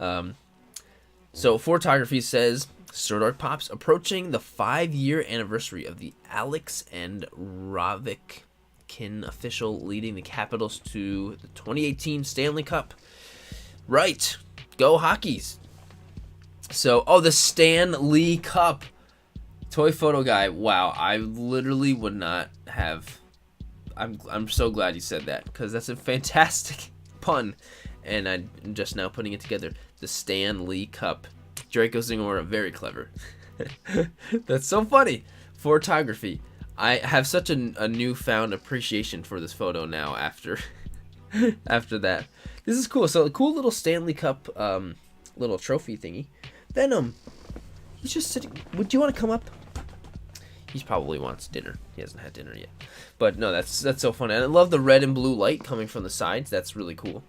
So, Photography says, Sirdork Pops, approaching the 5-year anniversary of the Alex and Ravikin official leading the Capitals to the 2018 Stanley Cup. Right. Go Hockeys. So, the Stan Lee Cup. Toy Photo Guy. Wow, I literally would not have... I'm so glad you said that, because that's a fantastic pun. And I'm just now putting it together. The Stan Lee Cup. Draco Zingora, very clever. That's so funny. Photography. I have such a newfound appreciation for this photo now after that. This is cool. So a cool little Stanley Cup little trophy thingy. Venom. He's just sitting. Would you want to come up? He probably wants dinner. He hasn't had dinner yet. But no, that's so fun. And I love the red and blue light coming from the sides. That's really cool.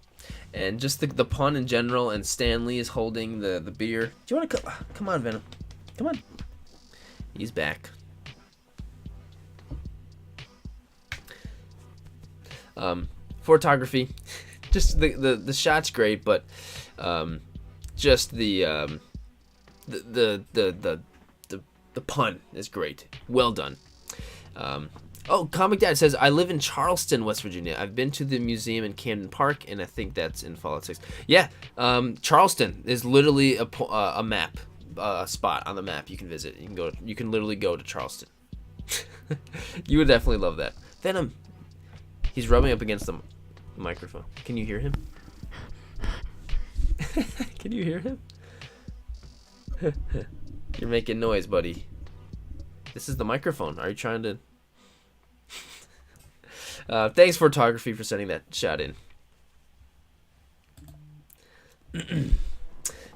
And just the pun in general, and Stanley is holding the beer. Do you want to come on, Venom? Come on. He's back. Photography. Just the shot's great, but just the pun is great. Well done. Comic Dad says, I live in Charleston, West Virginia. I've been to the museum in Camden Park, and I think that's in Fallout 6. Yeah, Charleston is literally a map, a spot on the map you can visit. You can literally go to Charleston. You would definitely love that. Venom, he's rubbing up against the microphone. Can you hear him? Can you hear him? You're making noise, buddy. This is the microphone. Are you trying to... Thanks, Photography, for sending that shot in.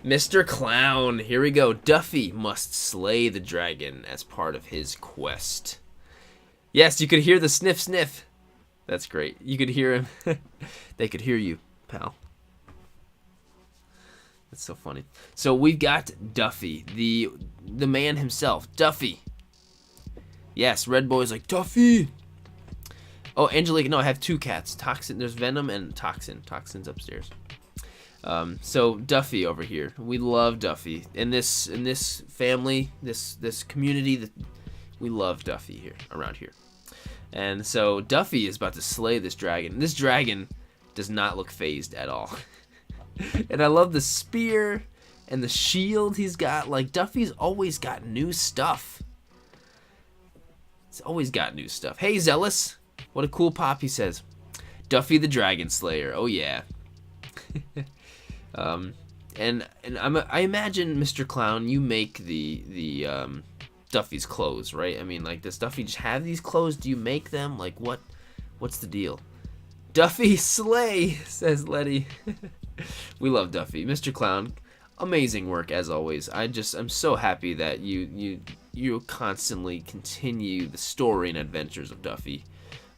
Mr. Clown, here we go. Duffy must slay the dragon as part of his quest. Yes, you could hear the sniff sniff. That's great. You could hear him. They could hear you, pal. That's so funny. So we've got Duffy, the man himself. Duffy. Yes, Red Boy's like, Duffy. Oh, Angelique, no, I have two cats. Toxin, there's Venom and Toxin. Toxin's upstairs. So Duffy over here. We love Duffy. In this family, this community, we love Duffy here, around here. And so Duffy is about to slay this dragon. This dragon does not look phased at all. And I love the spear and the shield he's got. Like, Duffy's always got new stuff. He's always got new stuff. Hey, Zealous. What a cool pop, he says. Duffy the Dragon Slayer. Oh, yeah. And I imagine, Mr. Clown, you make the Duffy's clothes, right? I mean, like, does Duffy just have these clothes? Do you make them? Like, what's the deal? Duffy slay, says Letty. We love Duffy. Mr. Clown, amazing work as always. I'm so happy that you constantly continue the story and adventures of Duffy.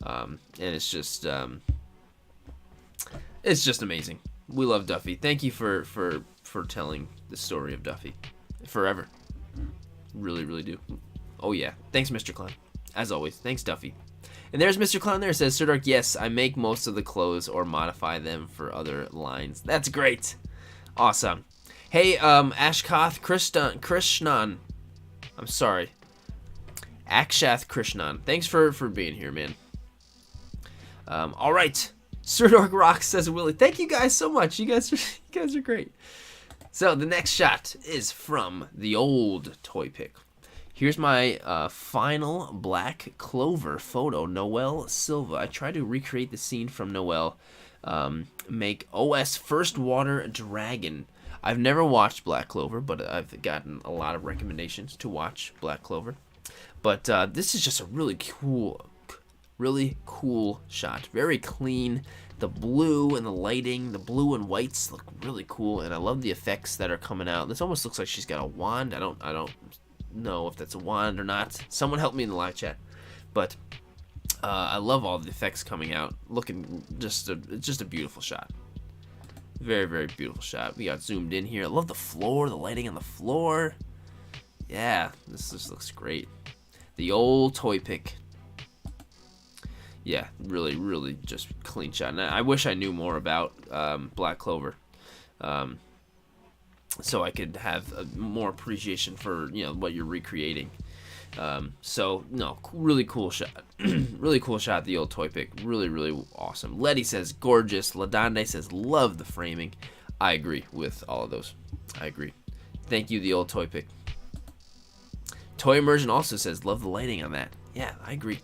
And it's just amazing. We love Duffy. Thank you for telling the story of Duffy forever. Really, really do. Oh yeah. Thanks, Mr. Clown. As always. Thanks, Duffy. And there's Mr. Clown there. Says, Sirdork, yes, I make most of the clothes or modify them for other lines. That's great. Awesome. Hey, Ashkath Krishnan. I'm sorry. Akshath Krishnan. Thanks for being here, man. All right. Sirdork rocks, says Willie. Thank you guys so much. You guys are great. So the next shot is from the old toy pick. Here's my final Black Clover photo, Noelle Silva. I tried to recreate the scene from Noelle. Make OS First Water Dragon. I've never watched Black Clover, but I've gotten a lot of recommendations to watch Black Clover. But this is just a really cool shot. Very clean. The blue and the lighting, the blue and whites look really cool, and I love the effects that are coming out. This almost looks like she's got a wand. I don't know if that's a wand or not. Someone help me in the live chat. But I love all the effects coming out. Looking just a beautiful shot. Very, very beautiful shot. We got zoomed in here. I love the floor, the lighting on the floor. Yeah, this just looks great. The old toy pick. Yeah, really, really just clean shot. And I wish I knew more about Black Clover, so I could have more appreciation for what you're recreating. So no, really cool shot. Really cool shot. The old toy pick, really, really awesome. Letty says gorgeous. Ladande says love the framing. I agree with all of those. I agree. Thank you, the old toy pick. Toy Immersion also says love the lighting on that. Yeah, I agree.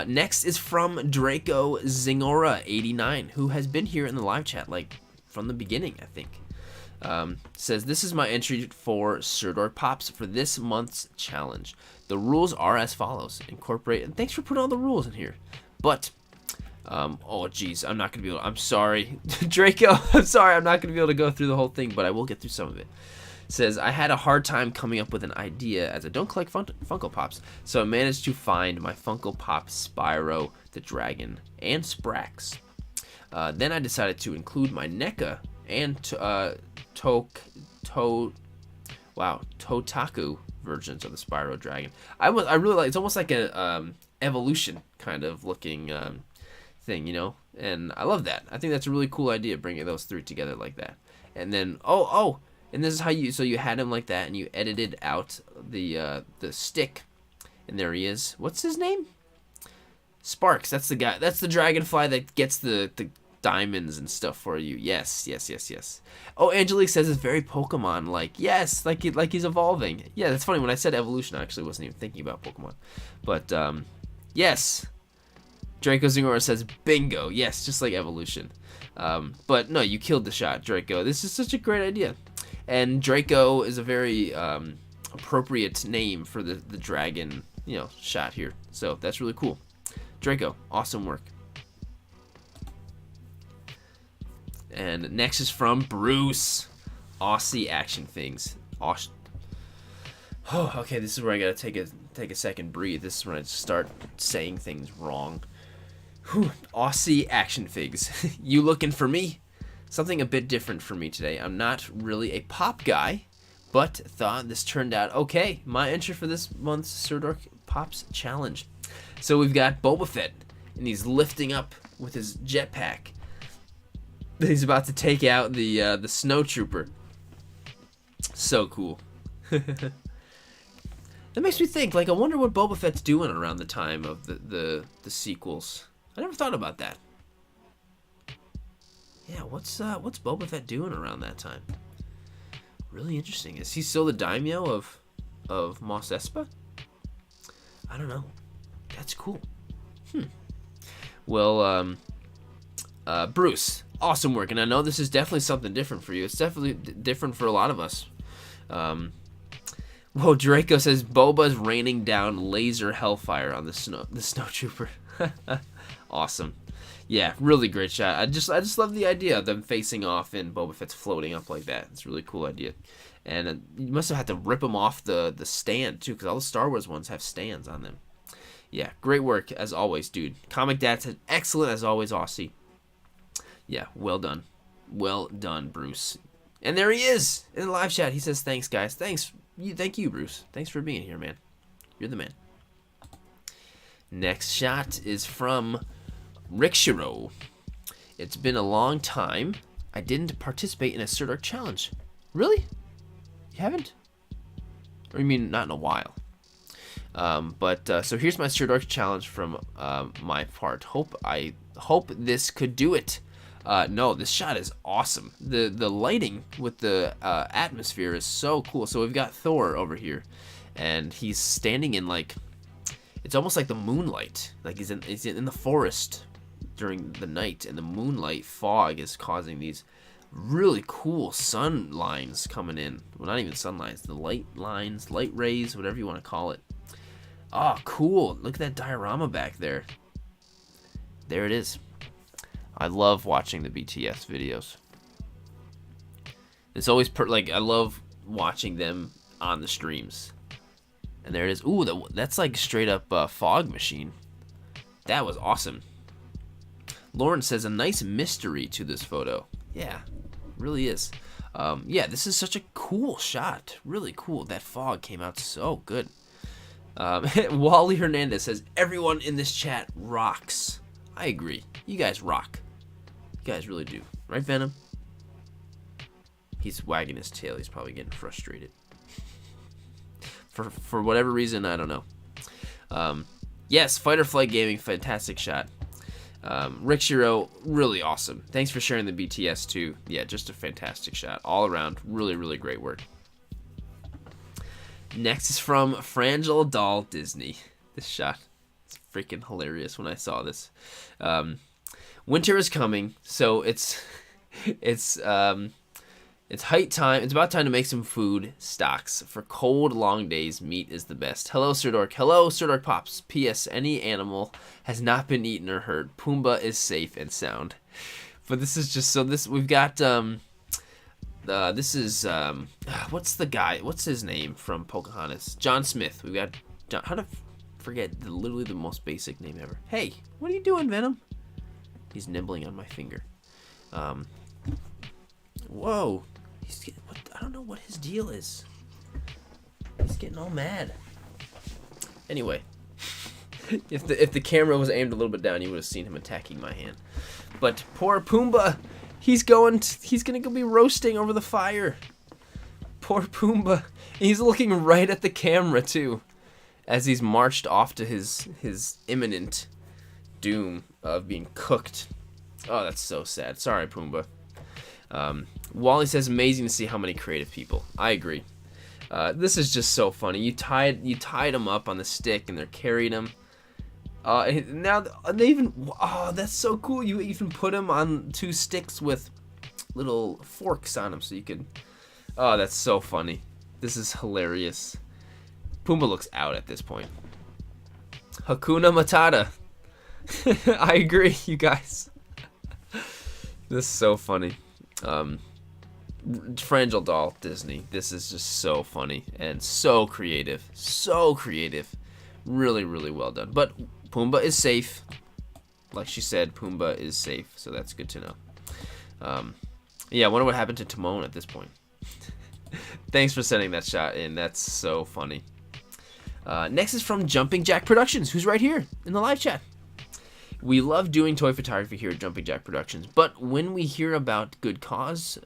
Next is from Draco Zingora89, who has been here in the live chat like from the beginning, I think. Says, this is my entry for Sirdork Pops for this month's challenge. The rules are as follows. Incorporate, and thanks for putting all the rules in here. But, oh geez, I'm not going to be able to, I'm sorry. Draco, I'm sorry, I'm not going to be able to go through the whole thing, but I will get through some of it. Says, I had a hard time coming up with an idea as I don't collect Funko Pops, so I managed to find my Funko Pop Spyro the Dragon and Sprax. Then I decided to include my NECA and Totaku versions of the Spyro Dragon. I really like, it's almost like a evolution kind of looking thing, and I love that. I think that's a really cool idea, bringing those three together like that. And then and this is how you had him like that, and you edited out the stick, and there he is. What's his name? Sparks. That's the guy. That's the dragonfly that gets the diamonds and stuff for you. Yes. Oh, Angelique says it's very Pokemon like. Yes, like he's evolving. Yeah, that's funny. When I said evolution, I actually wasn't even thinking about Pokemon. But yes. Draco Zingora says bingo. Yes, just like evolution. But no, you killed the shot, Draco. This is such a great idea. And Draco is a very appropriate name for the dragon, shot here. So that's really cool. Draco, awesome work. And next is from Bruce. Aussie Action Things. Oh, okay, this is where I gotta take a second, breathe. This is when I start saying things wrong. Whew. Aussie Action Figs. You looking for me? Something a bit different for me today. I'm not really a pop guy, but thought this turned out okay. My entry for this month's Sirdork Pops Challenge. So we've got Boba Fett, and he's lifting up with his jetpack. He's about to take out the snowtrooper. So cool. That makes me think, I wonder what Boba Fett's doing around the time of the sequels. I never thought about that. Yeah, what's Boba Fett doing around that time? Really interesting. Is he still the daimyo of Mos Espa? I don't know. That's cool. Well, Bruce, awesome work, and I know this is definitely something different for you. It's definitely different for a lot of us. Whoa, Draco says Boba's raining down laser hellfire on the snowtrooper. Awesome. Yeah, really great shot. I just love the idea of them facing off and Boba Fett's floating up like that. It's a really cool idea. And you must have had to rip them off the stand, too, because all the Star Wars ones have stands on them. Yeah, great work, as always, dude. Comic Dad said, excellent, as always, Aussie. Yeah, well done. Well done, Bruce. And there he is in the live chat. He says, thanks, guys. Thank you, Bruce. Thanks for being here, man. You're the man. Next shot is from Rikshiro. It's been a long time. I didn't participate in a Sirdork challenge. Really? You haven't? Or you mean not in a while? So here's my Sirdork challenge from my part. I hope this could do it. No, this shot is awesome. The lighting with the atmosphere is so cool. So we've got Thor over here, and he's standing in like, it's almost like the moonlight. Like he's in the forest during the night, and the moonlight fog is causing these really cool sun lines coming in. Well, not even sun lines, the light lines, light rays, whatever you want to call it. Oh, cool. Look at that diorama back there. There it is. I love watching the BTS videos. It's always I love watching them on the streams. And there it is. Ooh, that's like straight up fog machine. That was awesome. Lauren says a nice mystery to this photo. Yeah, really is. Yeah, this is such a cool shot. Really cool. That fog came out so good. Wally Hernandez says, everyone in this chat rocks. I agree. You guys rock. You guys really do. Right, Venom? He's wagging his tail. He's probably getting frustrated. For whatever reason, I don't know. Yes, Fight or Flight Gaming, fantastic shot. Rick Shiro, really awesome. Thanks for sharing the BTS too. Yeah, just a fantastic shot. All around, really, really great work. Next is from Frangel Doll Disney. This shot is freaking hilarious when I saw this. Winter is coming, so it's height time. It's about time to make some food stocks. For cold, long days, meat is the best. Hello, Sirdork. Hello, Sirdork Pops. P.S. Any animal has not been eaten or hurt. Pumbaa is safe and sound. But this is just so this. We've got this is what's the guy? What's his name from Pocahontas? John Smith. We've got John. How to forget literally the most basic name ever. Hey, what are you doing, Venom? He's nibbling on my finger. Whoa. He's getting, I don't know what his deal is. He's getting all mad. Anyway, if the camera was aimed a little bit down, you would have seen him attacking my hand. But poor Pumbaa, he's gonna go be roasting over the fire. Poor Pumbaa. He's looking right at the camera too, as he's marched off to his imminent doom of being cooked. Oh, that's so sad. Sorry, Pumbaa. Wally says, amazing to see how many creative people. I agree. This is just so funny. You tied them up on the stick and they're carrying them. Now they even, oh, that's so cool. You even put them on two sticks with little forks on them so you could. Oh, that's so funny. This is hilarious. Pumbaa looks out at this point. Hakuna Matata. I agree, you guys. This is so funny. Frangel Doll Disney. This is just so funny and so creative. So creative. Really, really well done. But Pumbaa is safe. Like she said, Pumbaa is safe, so that's good to know. Yeah, I wonder what happened to Timon at this point. Thanks for sending that shot in. That's so funny. Next is from Jumping Jack Productions, who's right here in the live chat. We love doing toy photography here at Jumping Jack Productions, but when we hear about a good cause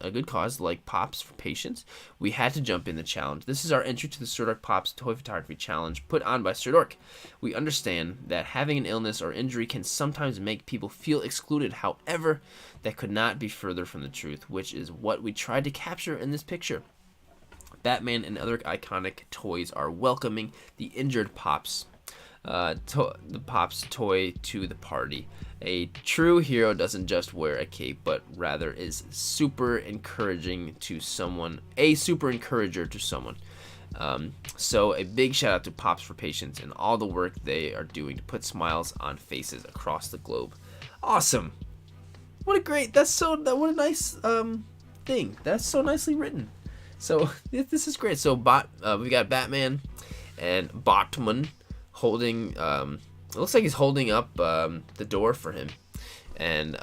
like Pops for Patients, we had to jump in the challenge. This is our entry to the Sirdork Pops Toy Photography Challenge put on by Sirdork. We understand that having an illness or injury can sometimes make people feel excluded. However, that could not be further from the truth, which is what we tried to capture in this picture. Batman and other iconic toys are welcoming the injured Pops. The Pops toy to the party. A true hero doesn't just wear a cape, but rather is super encouraging to someone. A super encourager to someone. So a big shout out to Pops for Patients and all the work they are doing to put smiles on faces across the globe. Awesome! What a great. What a nice thing. That's so nicely written. So this is great. So we got Batman and Batman holding, it looks like he's holding up the door for him, and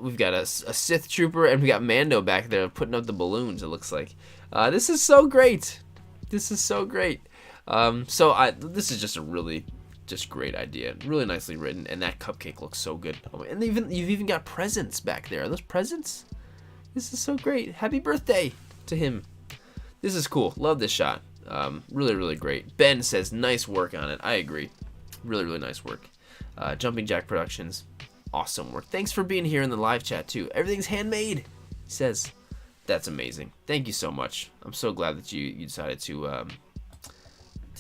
we've got a Sith trooper, and we got Mando back there putting up the balloons. It looks like this is so great. This is so great. This is just a really just great idea. Really nicely written, and that cupcake looks so good. Oh, and you've even got presents back there. Are those presents? This is so great. Happy birthday to him. This is cool. Love this shot. Really, really great. Ben says, nice work on it. I agree. Really, really nice work. Jumping Jack Productions, awesome work. Thanks for being here in the live chat, too. Everything's handmade, he says. That's amazing. Thank you so much. I'm so glad that you decided to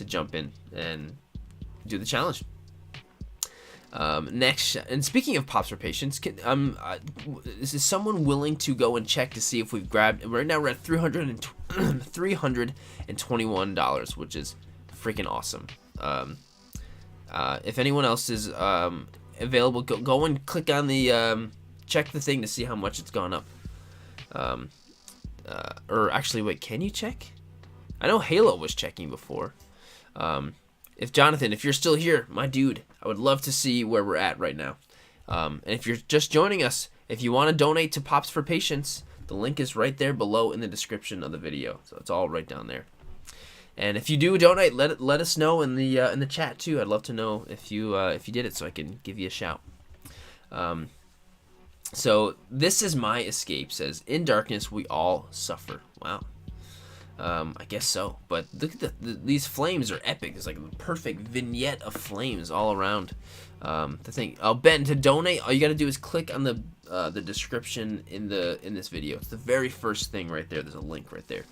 jump in and do the challenge. Next, and speaking of Pops for Patients, is someone willing to go and check to see if we've grabbed? Right now we're at $321, which is freaking awesome. If anyone else is available, go and click on the check the thing to see how much it's gone up. Or actually, wait, can you check? I know Halo was checking before. If Jonathan, if you're still here, my dude, I would love to see where we're at right now. And if you're just joining us, if you want to donate to Pops for Patients, the link is right there below in the description of the video. So it's all right down there. And if you do donate, let us know in the chat too. I'd love to know if you did it, so I can give you a shout. So this is my escape. Says, in darkness we all suffer. Wow. I guess so. But look at these flames are epic. It's like a perfect vignette of flames all around. The thing. Oh, Ben, to donate, all you gotta do is click on the description in this video. It's the very first thing right there. There's a link right there.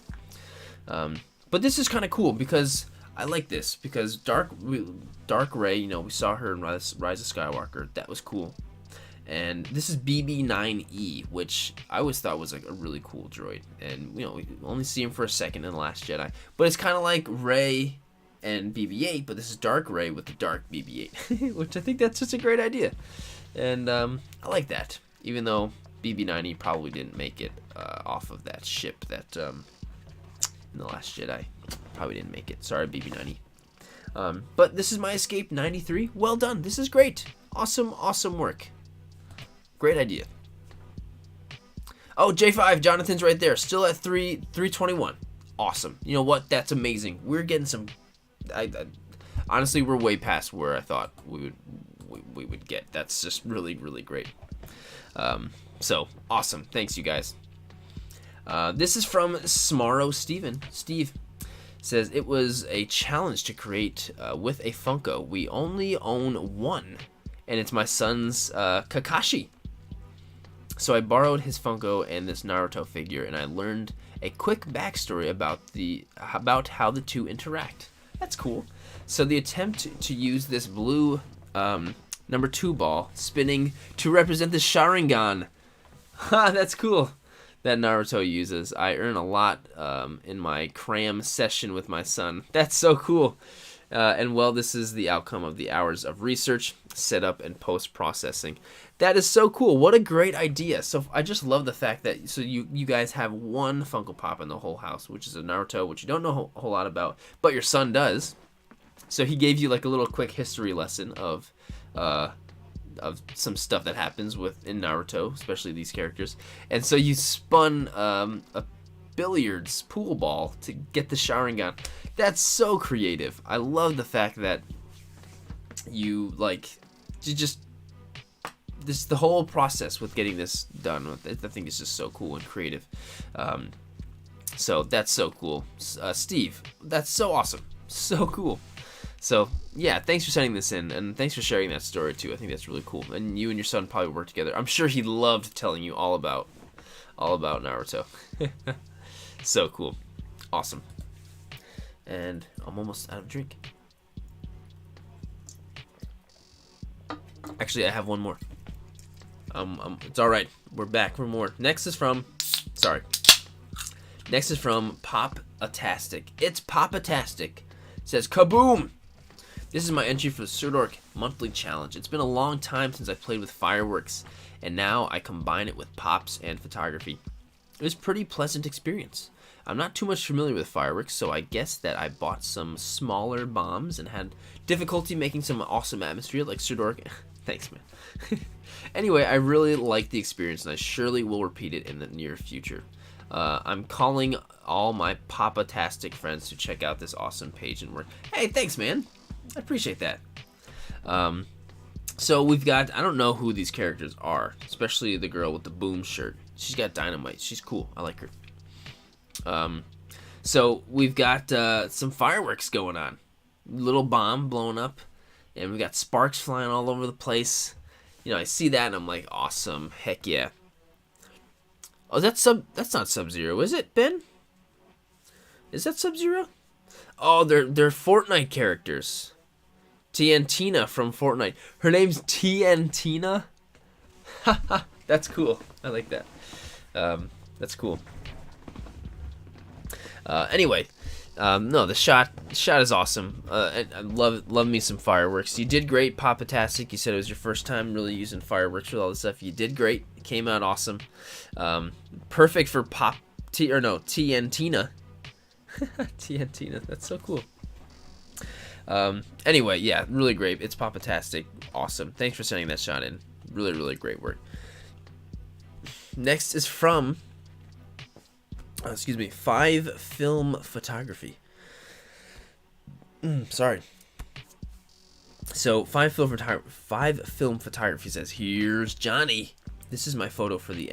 But this is kind of cool because I like this because Dark Ray, you know, we saw her in Rise of Skywalker. That was cool. And this is BB-9E, which I always thought was like a really cool droid. And, you know, we only see him for a second in The Last Jedi. But it's kind of like Rey and BB-8, but this is Dark Rey with the dark BB-8, which I think that's just a great idea. And I like that, even though BB-9E probably didn't make it off of that ship that in The Last Jedi. Probably didn't make it. Sorry, BB-9E. But this is my Escape 93. Well done. This is great. Awesome, awesome work. Great idea. Oh, J5, Jonathan's right there. Still at 321. Awesome. You know what? That's amazing. We're getting some... honestly, we're way past where I thought we would get. That's just really, really great. So, awesome. Thanks, you guys. This is from Smarro Steven. Steve says, it was a challenge to create with a Funko. We only own one, and it's my son's Kakashi. So I borrowed his Funko and this Naruto figure, and I learned a quick backstory about how the two interact. That's cool. So the attempt to use this blue number 2 ball spinning to represent the Sharingan. Ha, that's cool. That Naruto uses. I earn a lot in my cram session with my son. That's so cool. And well, this is the outcome of the hours of research, setup, and post-processing. That is so cool. What a great idea. So I just love the fact that you guys have one Funko Pop in the whole house, which is a Naruto, which you don't know a whole lot about, but your son does. So he gave you like a little quick history lesson of some stuff that happens in Naruto, especially these characters. And so you spun a billiards pool ball to get the Sharingan. That's so creative. I love the fact that you the whole process with getting this done. I think it's just so cool and creative. So that's so cool. Steve, that's so awesome. So cool. So yeah, thanks for sending this in, and thanks for sharing that story too. I think that's really cool. And you and your son probably work together. I'm sure he loved telling you all about Naruto. So cool. Awesome. And I'm almost out of drink. Actually, I have one more. It's all right. We're back for more. Next is from Pop-A-Tastic. It's Pop-A-Tastic. It says, kaboom! This is my entry for the Sirdork monthly challenge. It's been a long time since I played with fireworks, and now I combine it with pops and photography. It was a pretty pleasant experience. I'm not too much familiar with fireworks, so I guess that I bought some smaller bombs and had difficulty making some awesome atmosphere like Sirdork. Thanks, man. Anyway, I really liked the experience, and I surely will repeat it in the near future. I'm calling all my Pop-A-Tastic friends to check out this awesome page and work. Hey, thanks, man. I appreciate that. So we've got, I don't know who these characters are, especially the girl with the boom shirt. She's got dynamite. She's cool. I like her. So we've got some fireworks going on. Little bomb blowing up, and we got sparks flying all over the place. You know, I see that and I'm like, awesome. Heck yeah. Oh, that's not Sub-Zero, is it, Ben? Is that Sub-Zero? Oh, they're Fortnite characters. TNTina from Fortnite. Her name's TNTina? Haha, that's cool. I like that. That's cool. Anyway, no, the shot is awesome. I love me some fireworks. You did great, Papa-tastic. You said it was your first time really using fireworks with all this stuff. You did great. It came out awesome. Perfect for TNTina. TNTina. That's so cool. Anyway, yeah, really great. It's Papa-tastic. Awesome. Thanks for sending that shot in. Really, really great work. Next is from, excuse me, 5 Film Photography. Sorry. So 5 Film Photography says, here's Johnny. This is my photo for the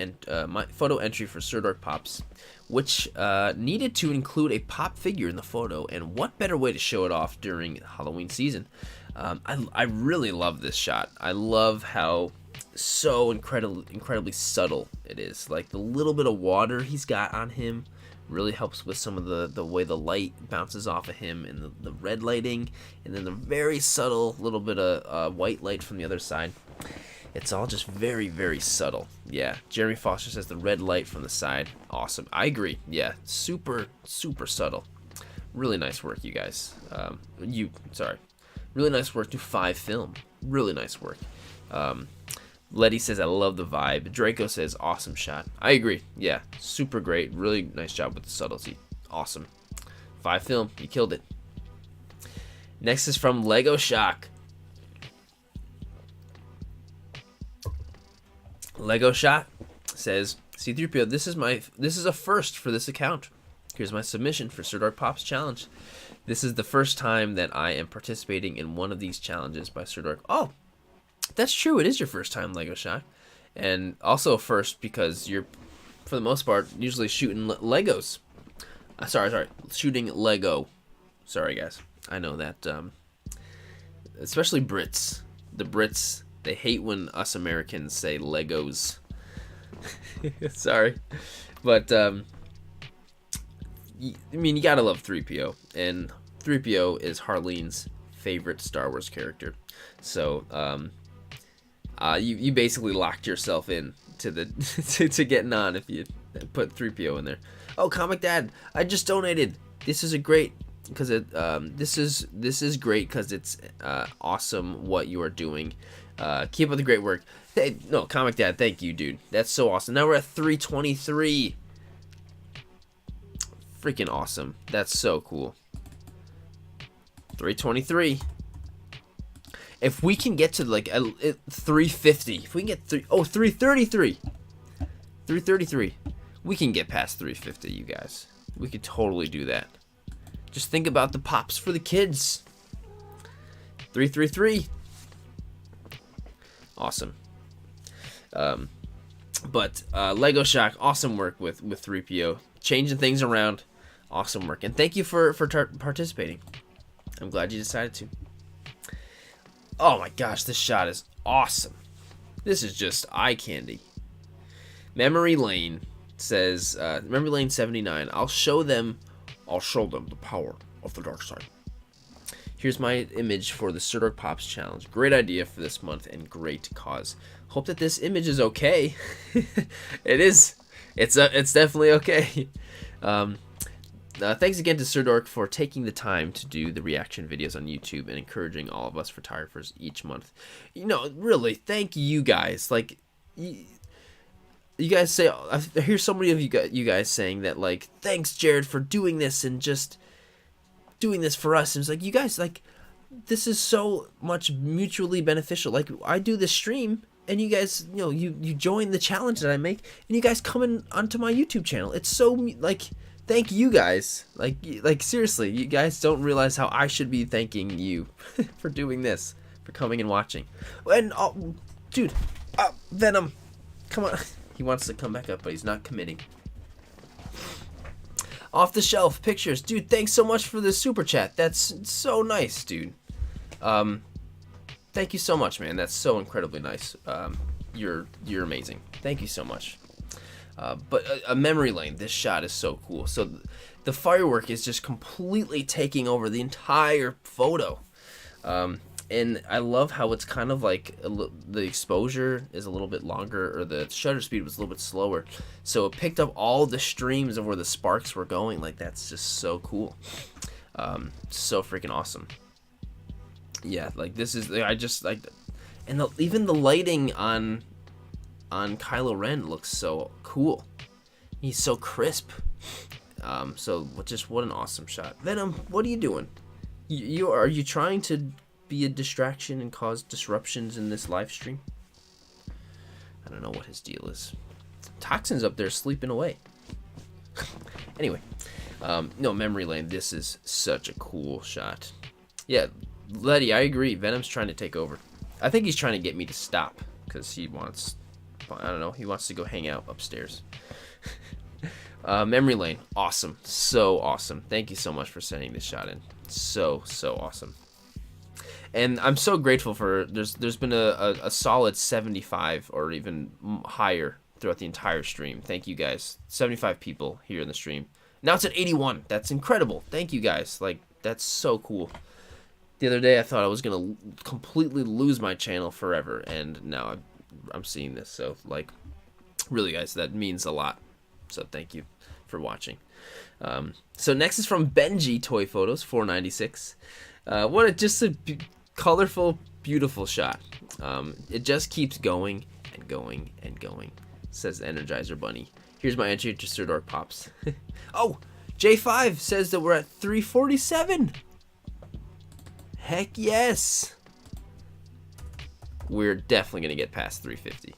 my photo entry for Sirdork Pops, which needed to include a pop figure in the photo, and what better way to show it off during Halloween season? I really love this shot. I love how so incredibly subtle it is. Like the little bit of water he's got on him really helps with some of the way the light bounces off of him, and the red lighting, and then the very subtle little bit of white light from the other side. It's all just very, very subtle. Yeah, Jeremy Foster says the red light from the side. Awesome. I agree. Yeah, super, super subtle. Really nice work, you guys. Really nice work to 5 Film. Really nice work. Letty says, I love the vibe. Draco says, awesome shot. I agree. Yeah, super great. Really nice job with the subtlety. Awesome. 5 Film, you killed it. Next is from Lego Shock. Lego Shot says, C3PO, this is a first for this account. Here's my submission for Sirdork Pops Challenge. This is the first time that I am participating in one of these challenges by Sirdork. Oh, that's true. It is your first time, Lego Shot. And also first because you're, for the most part, usually shooting Legos. Sorry. Shooting Lego. Sorry, guys. I know that, especially Brits. The Brits, they hate when us Americans say Legos. Sorry. But, I mean, you gotta love 3PO. And 3PO is Harleen's favorite Star Wars character. So, you basically locked yourself in to the to getting on if you put 3PO in there. Oh, Comic Dad, I just donated. This is a great because it this is great because it's awesome what you are doing. Keep up the great work. Hey, no, Comic Dad, thank you, dude. That's so awesome. Now we're at 323. Freaking awesome. That's so cool. 323. If we can get to like 350, if we can get 333. 333. We can get past 350, you guys. We could totally do that. Just think about the pops for the kids. 333. Awesome. But Lego Shock, awesome work with 3PO. Changing things around. Awesome work. And thank you for participating. I'm glad you decided to. Oh my gosh, this shot is awesome. This is just eye candy. Memory Lane says, Memory Lane 79, I'll show them the power of the dark side. Here's my image for the Sirdork Pops Challenge. Great idea for this month and great cause. Hope that this image is okay. It is. It's definitely okay. Thanks again to Sirdork for taking the time to do the reaction videos on YouTube and encouraging all of us photographers each month. You know, really, thank you guys. Like, you guys say, I hear so many of you guys saying that, like, thanks, Jared, for doing this and just doing this for us. And it's like, you guys, like, this is so much mutually beneficial. Like, I do this stream, and you guys, you know, you join the challenge that I make, and you guys come in onto my YouTube channel. It's so, like, thank you guys. Like seriously, you guys don't realize how I should be thanking you for doing this. for coming and watching. And, oh, dude, Venom, come on. He wants to come back up, but he's not committing. Off the shelf pictures, dude. Thanks so much for the super chat. That's so nice, dude. Thank you so much, man. That's so incredibly nice. You're amazing. Thank you so much. But a memory lane. This shot is so cool. So the firework is just completely taking over the entire photo. And I love how it's kind of like the exposure is a little bit longer, or the shutter speed was a little bit slower. So it picked up all the streams of where the sparks were going. Like, that's just so cool. So freaking awesome. Yeah, like this is, I just like, and even the lighting on Kylo Ren looks so cool. He's so crisp. So just what an awesome shot. Venom, what are you doing? Are you trying to be a distraction and cause disruptions in this live stream? I don't know what his deal is. Toxin's up there sleeping away. Anyway, no, memory lane. This is such a cool shot. Yeah, Letty, I agree. Venom's trying to take over. I think he's trying to get me to stop because he wants, I don't know, he wants to go hang out upstairs. Memory lane, awesome, so awesome. Thank you so much for sending this shot in. So awesome. And I'm so grateful for, there's been a solid 75 or even higher throughout the entire stream. Thank you guys. 75 people here in the stream. Now it's at 81. That's incredible. Thank you guys. Like, that's so cool. The other day I thought I was going to completely lose my channel forever, and now I'm seeing this. So, like, really guys, that means a lot. So thank you for watching. So next is from Benji Toy Photos 496. Just a colorful, beautiful shot. It just keeps going and going and going, says the Energizer Bunny. Here's my entry to Sirdork Pops. Oh, J5 says that we're at 347. Heck yes. We're definitely going to get past 350.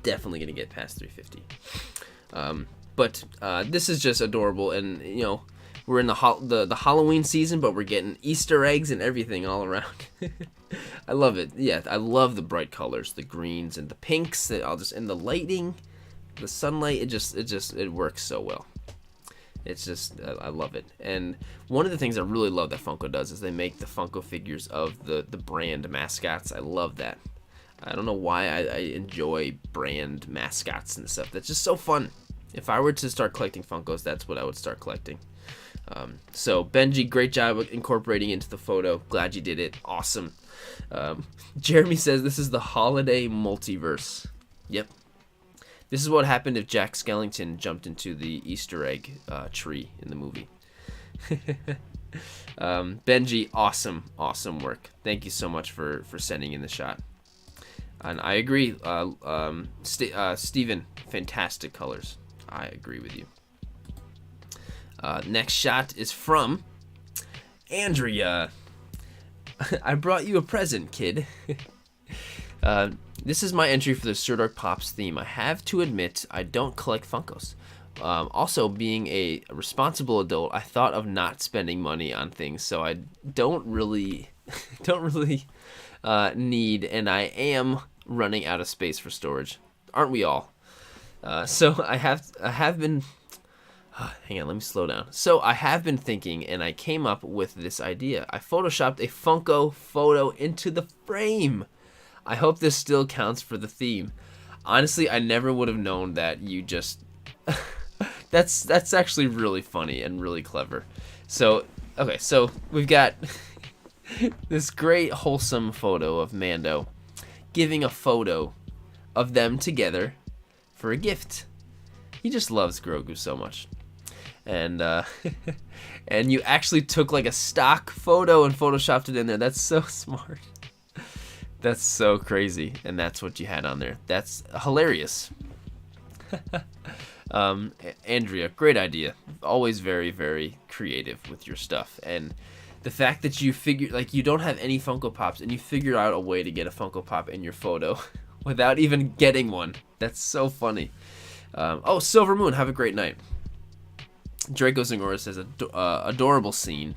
Definitely going to get past 350. But this is just adorable, and you know, we're in the Halloween season, but we're getting Easter eggs and everything all around. I love it. Yeah, I love the bright colors, the greens and the pinks, and the lighting, the sunlight. It works so well. It's just, I love it. And one of the things I really love that Funko does is they make the Funko figures of the brand mascots. I love that. I don't know why I enjoy brand mascots and stuff. That's just so fun. If I were to start collecting Funkos, that's what I would start collecting. So Benji, great job incorporating into the photo. Glad you did it. Awesome. Jeremy says this is the holiday multiverse. Yep. This is what happened if Jack Skellington jumped into the Easter egg tree in the movie. Benji, awesome work. Thank you so much for sending in the shot. And I agree. Steven, fantastic colors. I agree with you. Next shot is from Andrea. I brought you a present, kid. This is my entry for the Sirdork Pops theme. I have to admit, I don't collect Funkos. Also, being a responsible adult, I thought of not spending money on things, so I don't really need, and I am running out of space for storage. Aren't we all? So I have been. Hang on, let me slow down. So I have been thinking, and I came up with this idea. I photoshopped a Funko photo into the frame. I hope this still counts for the theme. Honestly, I never would have known that you just... that's actually really funny and really clever. So, okay, so we've got this great wholesome photo of Mando giving a photo of them together for a gift. He just loves Grogu so much. And and you actually took like a stock photo and photoshopped it in there. That's so smart. That's so crazy. And that's what you had on there. That's hilarious. Andrea, great idea. Always very, very creative with your stuff. And the fact that you figure, like, you don't have any Funko Pops and you figure out a way to get a Funko Pop in your photo without even getting one. That's so funny. Oh, Silver Moon, have a great night. Draco Zingora says, adorable scene.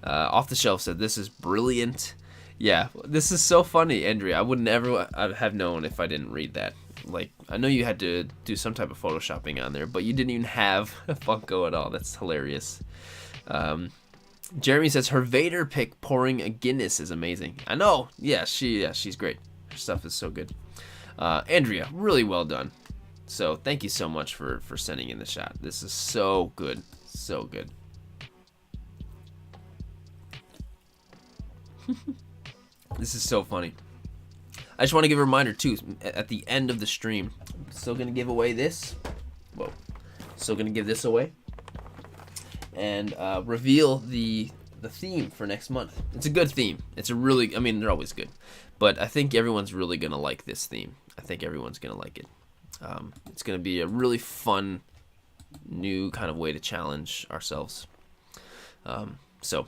Off the Shelf said, this is brilliant. Yeah, this is so funny, Andrea. I would never have known if I didn't read that. Like, I know you had to do some type of photoshopping on there, but you didn't even have a Funko at all. That's hilarious. Jeremy says her Vader pick pouring a Guinness is amazing. I know. Yeah, she's great. Her stuff is so good. Andrea, really well done. So thank you so much for sending in the shot. This is so good. So good. This is so funny. I just want to give a reminder too, at the end of the stream, I'm still going to give away this. Whoa. Still going to give this away. And reveal the theme for next month. It's a good theme. It's a really, I mean, they're always good. But I think everyone's really going to like this theme. I think everyone's going to like it. It's going to be a really fun, new kind of way to challenge ourselves. So,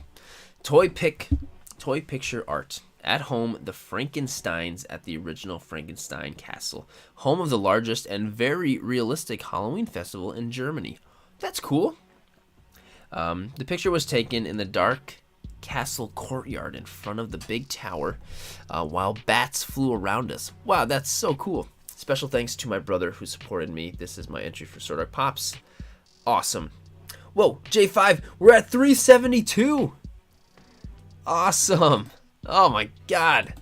toy picture art. At home, the Frankensteins at the original Frankenstein Castle, home of the largest and very realistic Halloween festival in Germany. That's cool. The picture was taken in the dark castle courtyard in front of the big tower while bats flew around us. Wow, that's so cool. Special thanks to my brother who supported me. This is my entry for Sirdork Pops. Awesome. Whoa, J5, we're at 372. Awesome. Oh my god.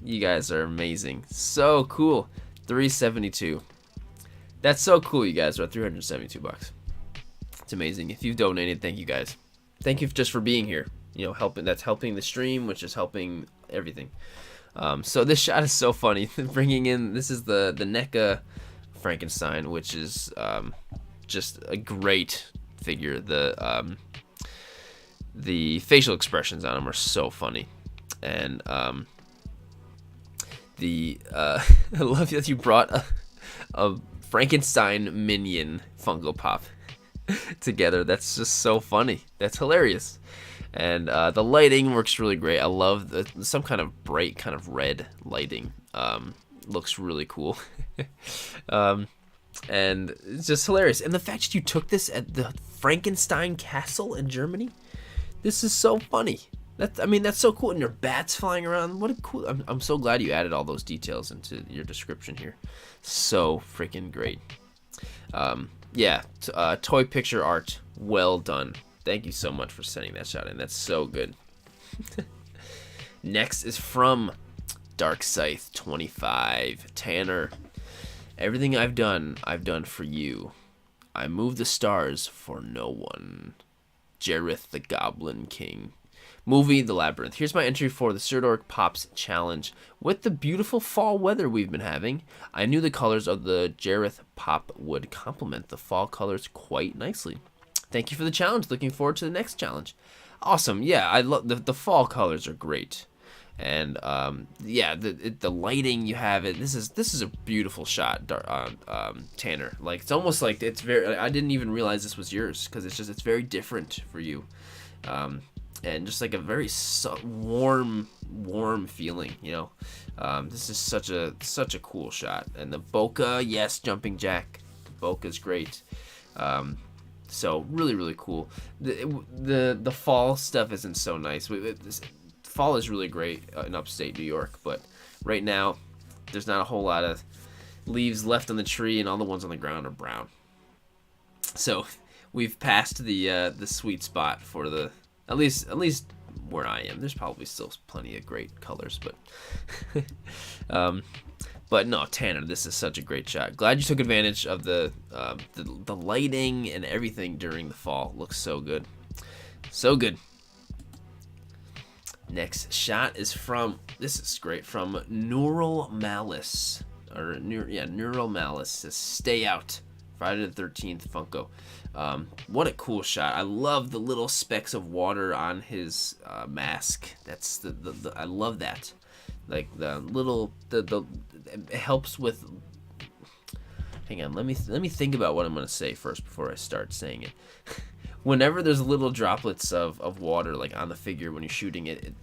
You guys are amazing. So cool. 372. That's so cool, you guys. We're at 372 bucks. It's amazing. If you've donated, thank you guys. Thank you just for being here. You know, that's helping the stream, which is helping everything. So this shot is so funny. Bringing in, this is the NECA Frankenstein, which is just a great figure. The facial expressions on him are so funny, and I love that you brought a Frankenstein minion Funko Pop together. That's just so funny. That's hilarious, and the lighting works really great. I love some kind of bright kind of red lighting. Looks really cool. And it's just hilarious. And the fact that you took this at the Frankenstein Castle in Germany. This is so funny. That's so cool. And your bats flying around. What a cool. I'm so glad you added all those details into your description here. So freaking great. Yeah. Toy picture art. Well done. Thank you so much for sending that shot in. That's so good. Next is from Dark Scythe 25. Tanner. Everything I've done for you. I move the stars for no one. Jareth the Goblin King. Movie The Labyrinth. Here's my entry for the Sirdork Pops Challenge. With the beautiful fall weather we've been having, I knew the colors of the Jareth Pop would complement the fall colors quite nicely. Thank you for the challenge. Looking forward to the next challenge. Awesome. Yeah, I love the fall colors are great. And yeah, the lighting you have it. This is a beautiful shot, Tanner. Like it's almost like it's very. I didn't even realize this was yours because it's very different for you, and just like a very warm feeling. You know, this is such a cool shot. And the bokeh, yes, jumping jack. The bokeh is great. So really cool. The fall stuff isn't so nice. Fall is really great in upstate New York, but right now there's not a whole lot of leaves left on the tree, and all the ones on the ground are brown. So we've passed the sweet spot for the at least where I am. There's probably still plenty of great colors, but no, Tanner, this is such a great shot. Glad you took advantage of the lighting and everything during the fall. Looks so good, so good. Next shot is from, this is great, from Neural Malice. Neural Malice says, stay out. Friday the 13th Funko. What a cool shot. I love the little specks of water on his mask. That's I love that. Like the little, it helps with, hang on, let me think about what I'm going to say first before I start saying it. Whenever there's little droplets of water like on the figure when you're shooting it,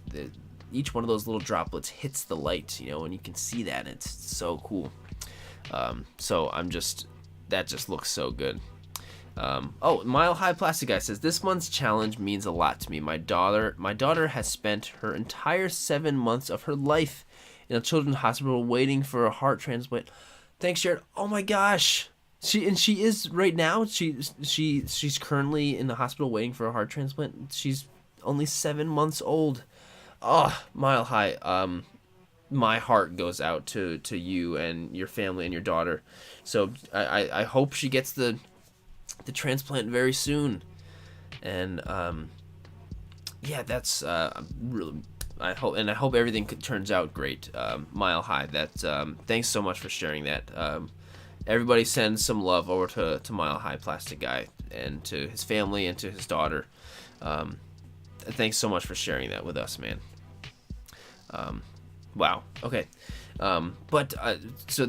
each one of those little droplets hits the light, you know, and you can see that. It's so cool. So that just looks so good. Oh, Mile High Plastic Guy says, this month's challenge means a lot to me. My daughter has spent her entire 7 months of her life in a children's hospital waiting for a heart transplant. Thanks, Jared. Oh my gosh. She is right now. She's currently in the hospital waiting for a heart transplant. She's only 7 months old. Oh, Mile High. My heart goes out to you and your family and your daughter. So I hope she gets the transplant very soon. And yeah, that's really. I hope everything turns out great. Mile High. Thanks so much for sharing that. Everybody send some love over to Mile High Plastic Guy and to his family and to his daughter. Thanks so much for sharing that with us, man. Wow. Okay. So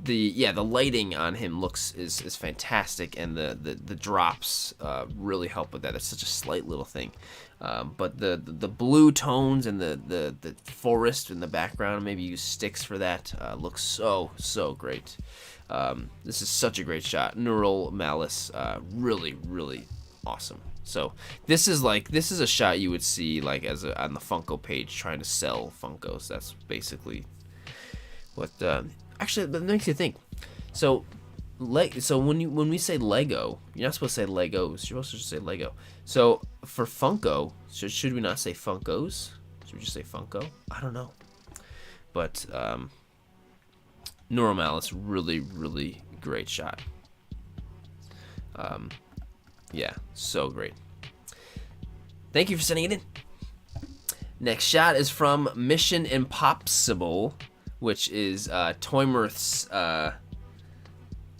the lighting on him is fantastic, and the drops really help with that. It's such a slight little thing. But the blue tones and the forest in the background, maybe use sticks for that, looks so great. This is such a great shot. Neural Malice, really awesome. So this is a shot you would see like on the Funko page trying to sell Funkos. That's basically what. Actually, that makes you think. So when we say Lego, you're not supposed to say Legos. You're supposed to just say Lego. So for Funko, should we not say Funkos? Should we just say Funko? I don't know. But Neural Malice, really great shot. Yeah, so great. Thank you for sending it in. Next shot is from Mission Impossible, which is Toymirth's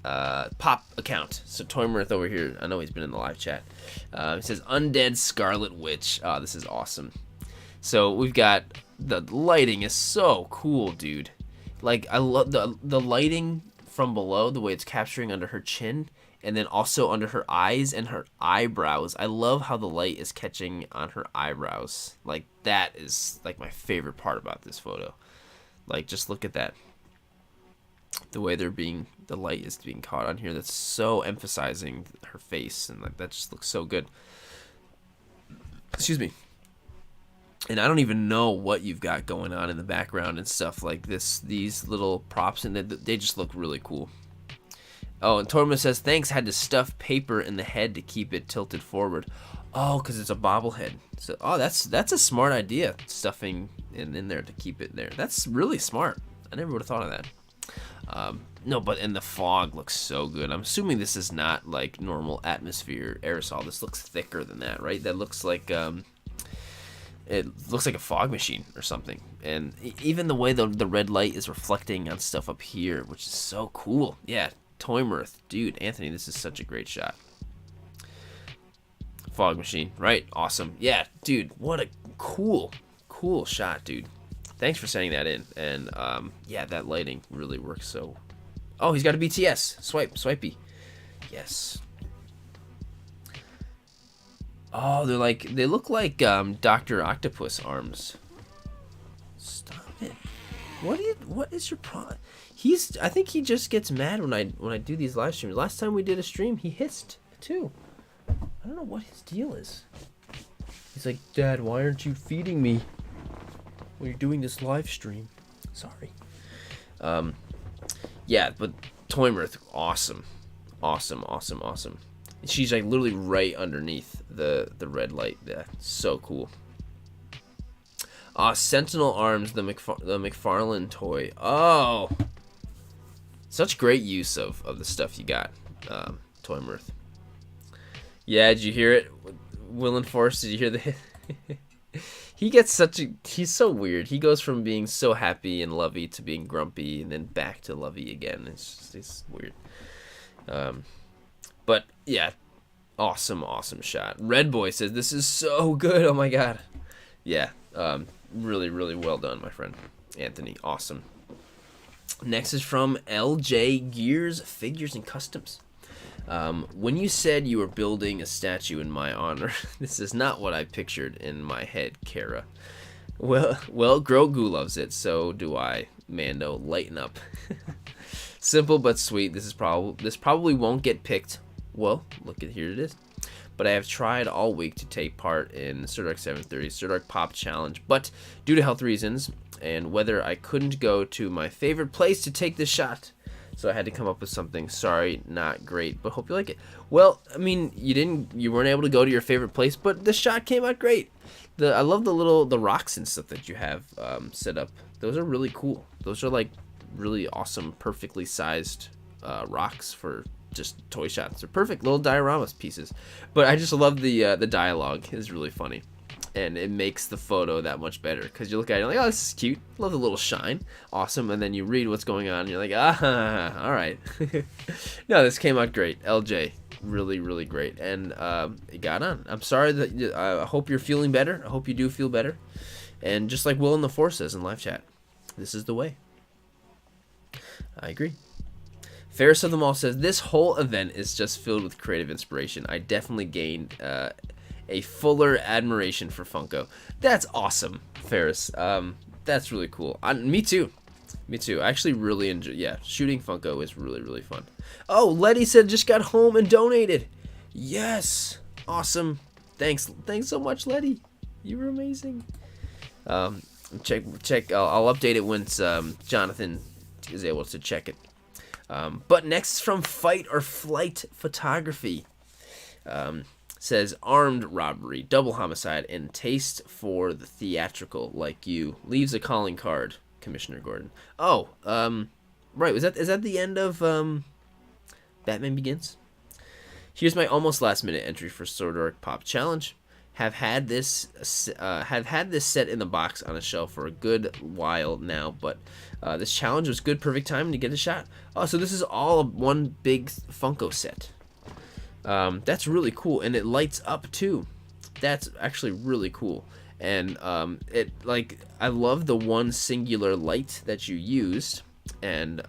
pop account. So Toymirth over here, I know he's been in the live chat. He says Undead Scarlet Witch. Oh, this is awesome. So we've got the lighting is so cool, dude. Like I love the lighting from below, the way it's capturing under her chin, and then also under her eyes and her eyebrows. I love how the light is catching on her eyebrows. Like that is like my favorite part about this photo. Like just look at that. The way the light is being caught on here, that's so emphasizing her face, and like that just looks so good. Excuse me. And I don't even know what you've got going on in the background and stuff like this. These little props, and they just look really cool. Oh, and Torma says, thanks, had to stuff paper in the head to keep it tilted forward. Oh, because it's a bobblehead. So, that's a smart idea, stuffing in there to keep it there. That's really smart. I never would have thought of that. No, and the fog looks so good. I'm assuming this is not like normal Atmosphere Aerosol. This looks thicker than that, right? That looks like it looks like a fog machine or something. And even the way the red light is reflecting on stuff up here, which is so cool. Yeah, Toymirth, dude, Anthony, this is such a great shot. Fog machine, right? Awesome. Yeah, dude, what a cool shot, dude. Thanks for sending that in. And yeah, that lighting really works so. Oh, he's got a BTS. Swipey. Yes. Oh, they look like Dr. Octopus arms. Stop it. What is your problem? I think he just gets mad when I do these live streams. Last time we did a stream, he hissed too. I don't know what his deal is. He's like, Dad, why aren't you feeding me when you're doing this live stream? Sorry. Yeah, but Toymirth, awesome. She's like literally right underneath the red light. Yeah, so cool. Sentinel Arms, the McFarlane toy. Oh, such great use of the stuff you got, Toymirth. Yeah, did you hear it? Will and Force, did you hear the? He's so weird. He goes from being so happy and lovey to being grumpy and then back to lovey again. It's weird. But yeah, awesome shot. Red Boy says, this is so good. Oh my God. Yeah, really well done, my friend Anthony. Awesome. Next is from LJ Gears Figures and Customs. When you said you were building a statue in my honor, this is not what I pictured in my head, Kara. Well, Grogu loves it, so do I. Mando, lighten up. Simple but sweet. This probably won't get picked. Well, look at here it is. But I have tried all week to take part in Sirdork 730 Sirdork Pop Challenge, but due to health reasons and whether I couldn't go to my favorite place to take this shot, so I had to come up with something. Sorry, not great, but hope you like it. Well, I mean, you weren't able to go to your favorite place, but the shot came out great. I love the rocks and stuff that you have set up. Those are really cool. Those are like really awesome, perfectly sized rocks for just toy shots. They're perfect little diorama pieces. But I just love the dialogue. It's really funny, and it makes the photo that much better because you look at it and you're like, oh, this is cute. Love the little shine, awesome. And then you read what's going on and you're like, ah, all right. No, this came out great. LJ, really, really great, and it got on. I'm sorry that I hope you're feeling better. I hope you do feel better. And just like Will in the Force says in live chat, this is the way. I agree. Ferris of them all says, this whole event is just filled with creative inspiration. I definitely gained a fuller admiration for Funko. That's awesome, Ferris. That's really cool. Me too. Me too. I actually really enjoy. Yeah, shooting Funko is really, really fun. Oh, Letty said just got home and donated. Yes, awesome. Thanks so much, Letty. You were amazing. Check. I'll update it once Jonathan is able to check it. But next from Fight or Flight Photography, says armed robbery, double homicide, and taste for the theatrical like you. Leaves a calling card, Commissioner Gordon. Oh, right. Is that the end of Batman Begins? Here's my almost last minute entry for Sirdork Pop Challenge. Have had this set in the box on a shelf for a good while now, but this challenge was good, perfect time to get a shot. Oh, so this is all one big Funko set. That's really cool, and it lights up too. That's actually really cool, and I love the one singular light that you used, and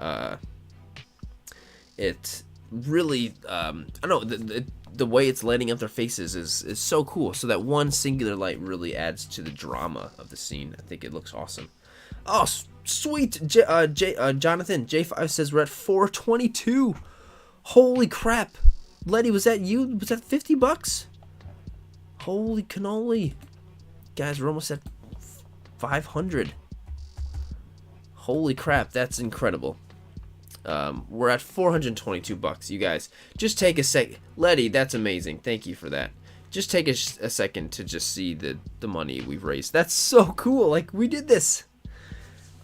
it really I don't know, the way it's lighting up their faces is so cool. So that one singular light really adds to the drama of the scene. I think it looks awesome. Oh, sweet. Jonathan J5 says we're at 422. Holy crap. Letty, was that you? Was that $50? Holy cannoli. Guys, we're almost at 500. Holy crap, that's incredible. We're at $422. You guys, just take a sec. Letty, that's amazing. Thank you for that. Just take a second to just see the money we've raised. That's so cool. Like, we did this.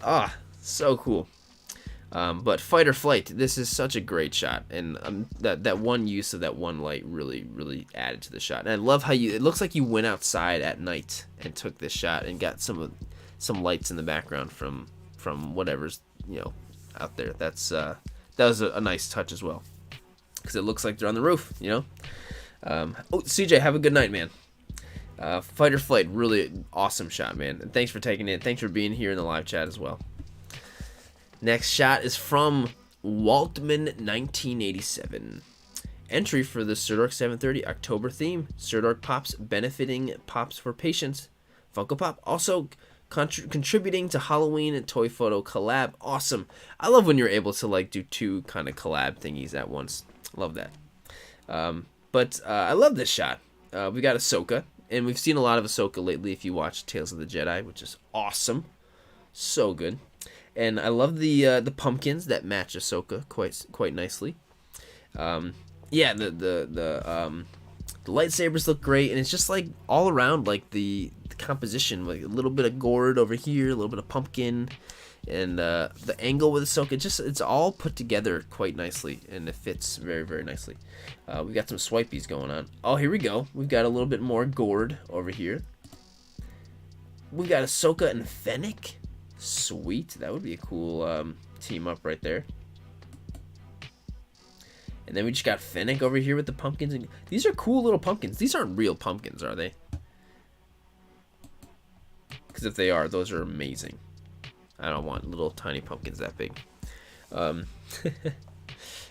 Ah, so cool. But Fight or Flight, this is such a great shot, and that one use of that one light really added to the shot. And I love how it looks like you went outside at night and took this shot and got some lights in the background from whatever's out there. That was a nice touch as well, because it looks like they're on the roof. CJ, have a good night, man. Fight or Flight, really awesome shot, man. And thanks for taking it. Thanks for being here in the live chat as well. Next shot is from Waltman 1987. Entry for the Sirdork 730 October theme. Sirdork Pops benefiting Pops for Patients. Funko Pop also contributing to Halloween toy photo collab. Awesome. I love when you're able to do two kind of collab thingies at once. Love that. But I love this shot. We got Ahsoka, and we've seen a lot of Ahsoka lately if you watch Tales of the Jedi, which is awesome. So good. And I love the pumpkins that match Ahsoka quite nicely. The lightsabers look great, and it's just like all around the composition, like a little bit of gourd over here, a little bit of pumpkin, and the angle with Ahsoka. It's all put together quite nicely, and it fits very, very nicely. We got some swipies going on. Oh, here we go. We've got a little bit more gourd over here. We got Ahsoka and Fennec. Sweet. That would be a cool team up right there. And then we just got Fennec over here with the pumpkins. And these are cool little pumpkins. These aren't real pumpkins, are they? Because if they are, those are amazing. I don't want little tiny pumpkins that big.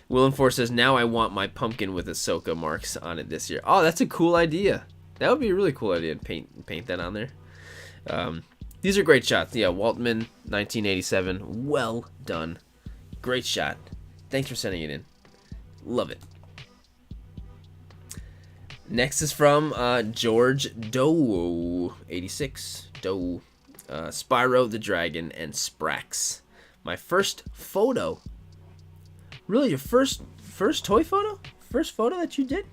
Willem Force says, now I want my pumpkin with Ahsoka marks on it this year. Oh, that's a cool idea. That would be a really cool idea to paint that on there. These are great shots. Yeah, Waltman 1987. Well done. Great shot. Thanks for sending it in. Love it. Next is from George Doe 86. Doe. Spyro the Dragon and Sprax. My first photo. Really, your first toy photo? First photo that you did?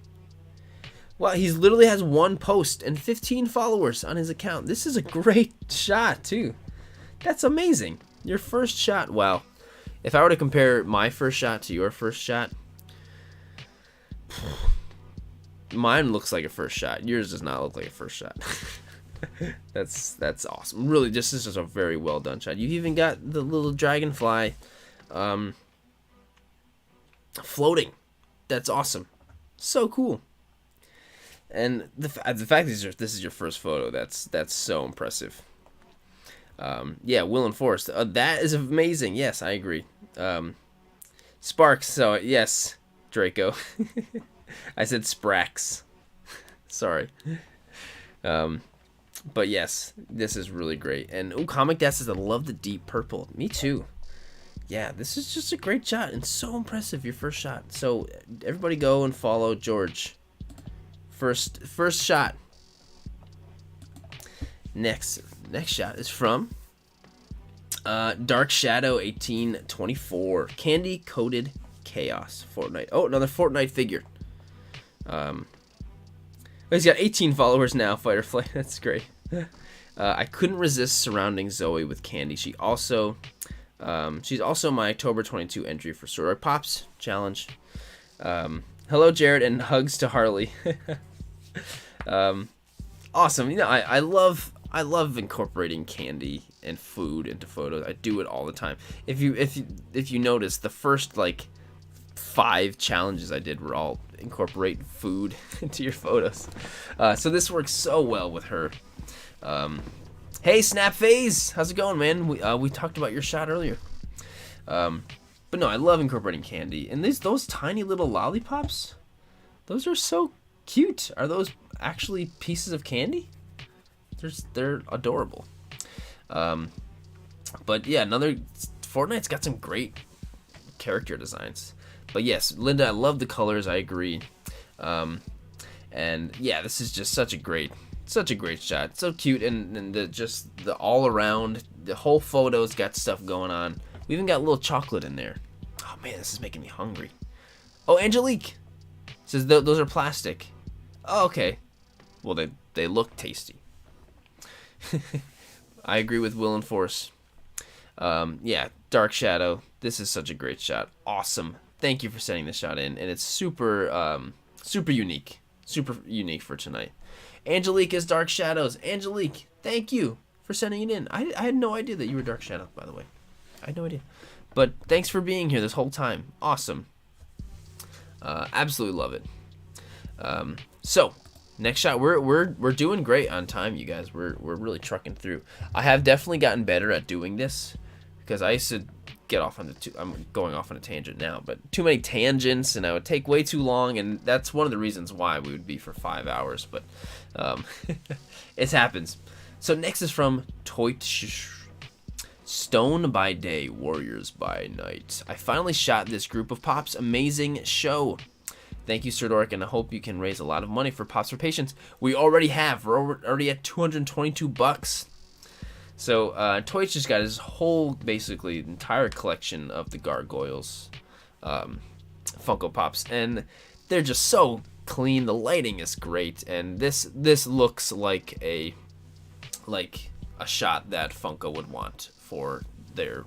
Wow, he literally has 1 post and 15 followers on his account. This is a great shot, too. That's amazing. Your first shot. Wow. If I were to compare my first shot to your first shot, mine looks like a first shot. Yours does not look like a first shot. That's awesome. Really, this is just a very well done shot. You've even got the little dragonfly floating. That's awesome. So cool. And the fact that this is your first photo, that's so impressive. Yeah, Will and Forrest. That is amazing. Yes, I agree. Sparks. So yes, Draco. I said Sprax. Sorry. But yes, this is really great. And Comic Dad says I love the deep purple. Me too. Yeah, this is just a great shot and so impressive. Your first shot. So everybody go and follow George. First shot. Next shot is from Dark Shadow 1824. Candy Coated Chaos Fortnite. Oh, another Fortnite figure. He's got 18 followers now. Fighterfly. That's great. I couldn't resist surrounding Zoe with candy. She's also my October 22 entry for Sirdork Pops challenge. Hello, Jared, and hugs to Harley. Awesome. You know, I love incorporating candy and food into photos. I do it all the time. If you notice, the first like 5 challenges I did were all incorporate food into your photos. So this works so well with her. Hey, Snap Phase, how's it going, man? We talked about your shot earlier. But no, I love incorporating candy. And those tiny little lollipops, those are so cute. Are those actually pieces of candy? They're adorable. But yeah, Fortnite's got some great character designs. But yes, Linda, I love the colors. I agree. And yeah, this is just such a great shot. So cute, and the all around, the whole photo's got stuff going on. We even got a little chocolate in there. Oh man, this is making me hungry. Oh, Angelique says those are plastic. Oh, okay. Well, they look tasty. I agree with Will and Force. Yeah, Dark Shadow. This is such a great shot. Awesome. Thank you for sending this shot in, and it's super unique. Super unique for tonight. Angelique is Dark Shadows. Angelique, thank you for sending it in. I had no idea that you were Dark Shadow, by the way. I had no idea. But thanks for being here this whole time. Awesome. Absolutely love it. So, next shot. We're doing great on time, you guys. We're really trucking through. I have definitely gotten better at doing this because I used to get off on I'm going off on a tangent now, but too many tangents and I would take way too long, and that's one of the reasons why we would be for 5 hours, but it happens. So next is from Stone by Day, Warriors by Night. I finally shot this group of Pops. Amazing show. Thank you, Sirdork, and I hope you can raise a lot of money for Pops for Patients. We already have. We're already at $222. So, Toych just got his whole, basically, entire collection of the Gargoyles Funko Pops, and they're just so clean. The lighting is great, and this looks like a shot that Funko would want for their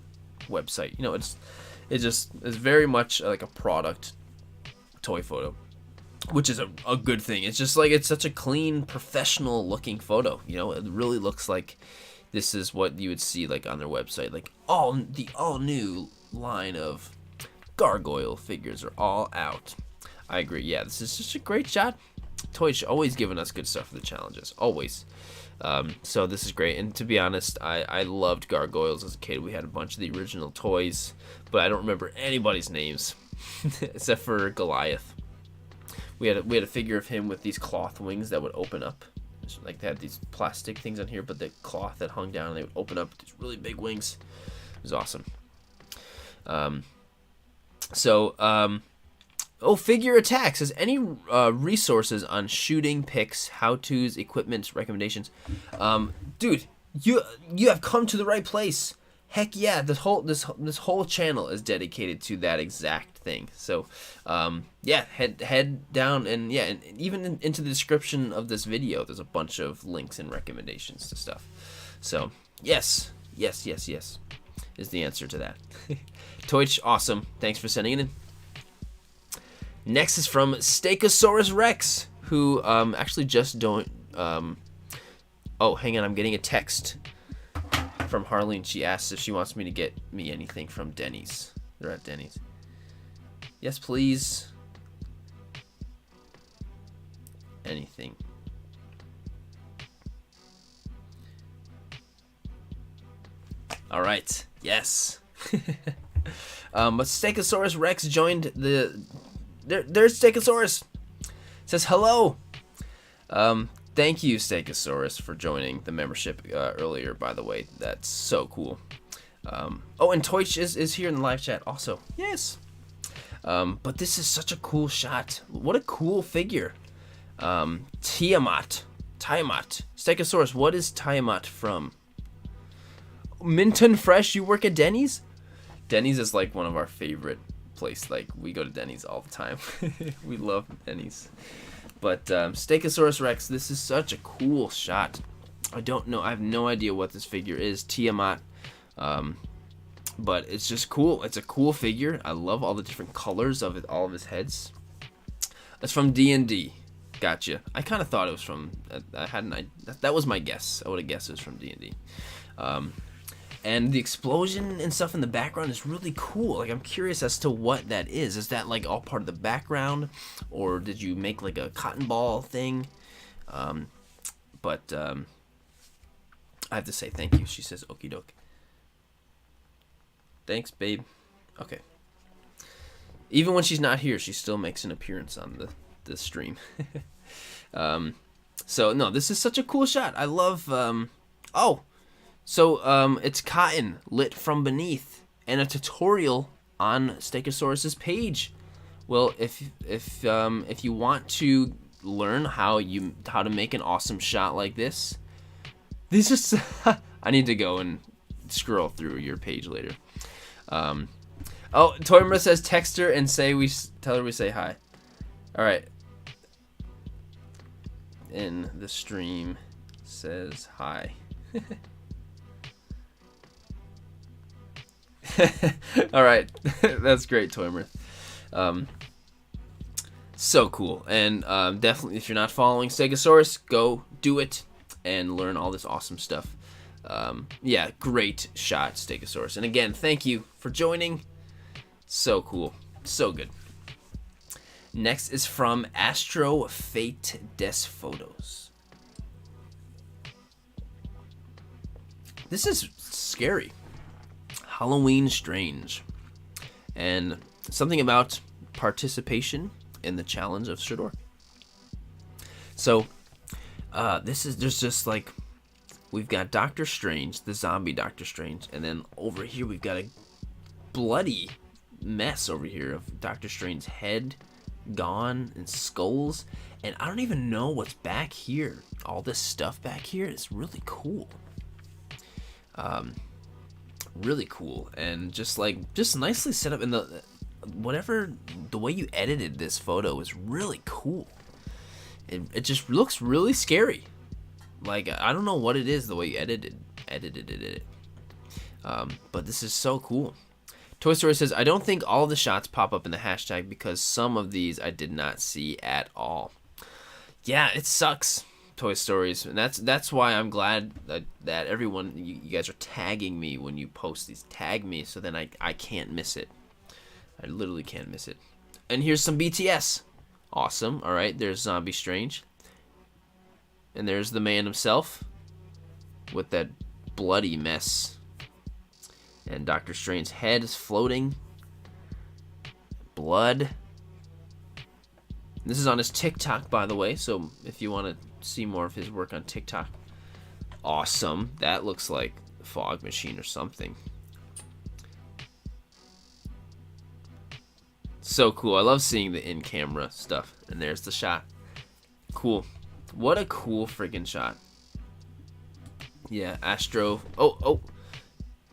website. You know, it's very much like a product toy photo, which is a good thing. It's just like, it's such a clean, professional looking photo. You know, it really looks like this is what you would see like on their website. Like the all new line of gargoyle figures are all out. I agree. Yeah, this is just a great shot. Toych always giving us good stuff for the challenges. Always. So this is great. And to be honest, I loved gargoyles as a kid. We had a bunch of the original toys, but I don't remember anybody's names except for Goliath. We had a figure of him with these cloth wings that would open up. Like, they had these plastic things on here, but the cloth that hung down, and they would open up these really big wings. It was awesome. So, oh, figure attacks. Has any resources on shooting, picks, how-tos, equipment, recommendations? Dude, you have come to the right place. Heck yeah, this whole channel is dedicated to that exact thing. So, yeah, head down and yeah, and even into the description of this video, there's a bunch of links and recommendations to stuff. So, yes, is the answer to that. Toich, awesome. Thanks for sending it in. Next is from Stegosaurus Rex, who actually just don't. Oh, hang on, I'm getting a text from Harleen. She asks if she wants me to get me anything from Denny's. They're at Denny's. Yes, please. Anything. All right. Yes. But Stegosaurus Rex joined the. There's Stegosaurus. Says hello. Thank you, Stegosaurus, for joining the membership earlier. By the way, that's so cool. Oh, and Toich is here in the live chat also. Yes. But this is such a cool shot. What a cool figure. Tiamat. Stegosaurus, what is Tiamat from? Minton Fresh, you work at Denny's? Denny's is like one of our favorite places. Like, we go to Denny's all the time. We love Denny's. But Stegosaurus Rex, this is such a cool shot. I don't know. I have no idea what this figure is. Tiamat. But it's just cool. It's a cool figure. I love all the different colors of it, all of his heads. It's from D&D. Gotcha. I kind of thought it was from. That was my guess. I would have guessed it was from D&D. And the explosion and stuff in the background is really cool. Like, I'm curious as to what that is. Is that like all part of the background, or did you make like a cotton ball thing? But I have to say thank you. She says okie doke. Thanks, babe. Okay. Even when she's not here, she still makes an appearance on the stream. So no, this is such a cool shot. I love. So it's cotton lit from beneath, and a tutorial on Stegosaurus's page. Well, if you want to learn how to make an awesome shot like this is I need to go and scroll through your page later. Oh, Toyma says text her and tell her we say hi. All right. In the stream says hi. All right. That's great, Toymer. So cool. And definitely, if you're not following Stegosaurus, go do it and learn all this awesome stuff. Yeah, great shot, Stegosaurus. And again, thank you for joining. So cool. So good. Next is from Astro Fate Des Photos. This is scary. Halloween Strange. And something about participation in the challenge of Sirdork. So, there's just like, we've got Doctor Strange, the zombie Doctor Strange, and then over here we've got a bloody mess over here of Doctor Strange's head gone and skulls, and I don't even know what's back here. All this stuff back here is really cool. Really cool, and just nicely set up. In the way you edited this photo is really cool. It just looks really scary. Like, I don't know what it is, the way you edited it. But this is so cool. Toy Story says, I don't think all the shots pop up in the hashtag because some of these I did not see at all. Yeah, it sucks, Toy Stories. And that's why I'm glad that everyone, you guys are tagging me when you post these. Tag me so then I can't miss it. I literally can't miss it. And here's some BTS. Awesome. All right, there's Zombie Strange. And there's the man himself with that bloody mess. And Doctor Strange's head is floating. Blood. This is on his TikTok, by the way, so if you want to see more of his work on TikTok. Awesome. That looks like a fog machine or something. so cool. I love seeing the in-camera stuff. And there's the shot. Cool. What a cool freaking shot. Yeah, Astro. Oh.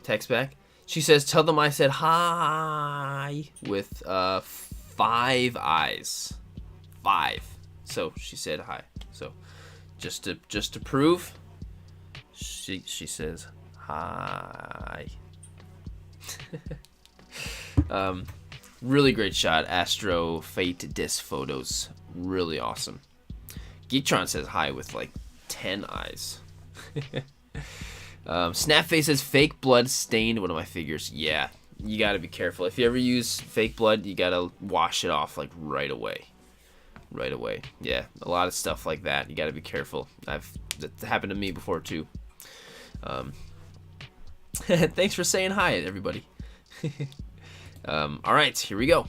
Text back. She says, tell them I said hi with 5 eyes. 5. So she said hi. So just to prove, she says hi. Really great shot. Astro Fate Disc photos. Really awesome. Geektron says hi with like 10 eyes. Snapface says fake blood stained one of my figures. Yeah, you gotta be careful. If you ever use fake blood, you gotta wash it off like right away. Right away. Yeah, a lot of stuff like that. You gotta be careful. That happened to me before too. Thanks for saying hi, everybody. All right, here we go.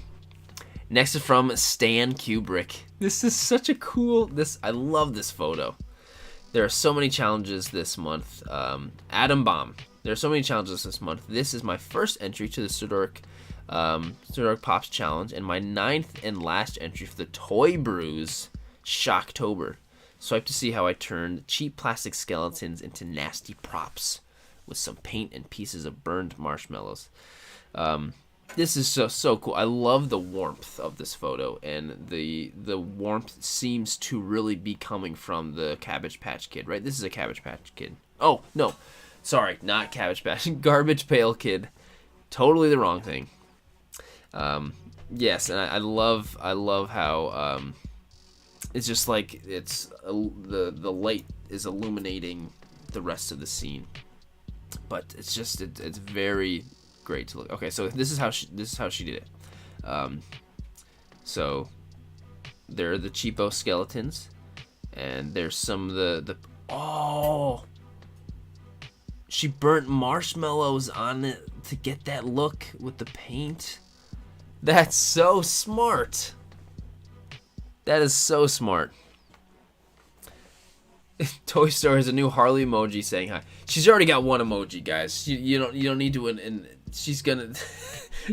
Next is from Stan Kubrick. This is such a cool. I love this photo. There are so many challenges this month. Atom Bomb. There are so many challenges this month. This is my first entry to the Sirdork Pops Challenge, and my 9th and last entry for the Toy Brews Shocktober. Swipe to see how I turned cheap plastic skeletons into nasty props with some paint and pieces of burned marshmallows. This is so cool. I love the warmth of this photo, and the warmth seems to really be coming from the Cabbage Patch Kid, right? This is a Cabbage Patch Kid. Oh, no. Sorry, not Cabbage Patch. Garbage Pail Kid. Totally the wrong thing. Yes, and I love how it's just like the light is illuminating the rest of the scene. But it's just it's very great to look. Okay, so this is how she did it. So there are the cheapo skeletons, and there's some of the oh, she burnt marshmallows on it to get that look with the paint. That's so smart. That is so smart. Toy Store has a new Harley emoji saying hi. She's already got one emoji, guys. You don't need to. And she's gonna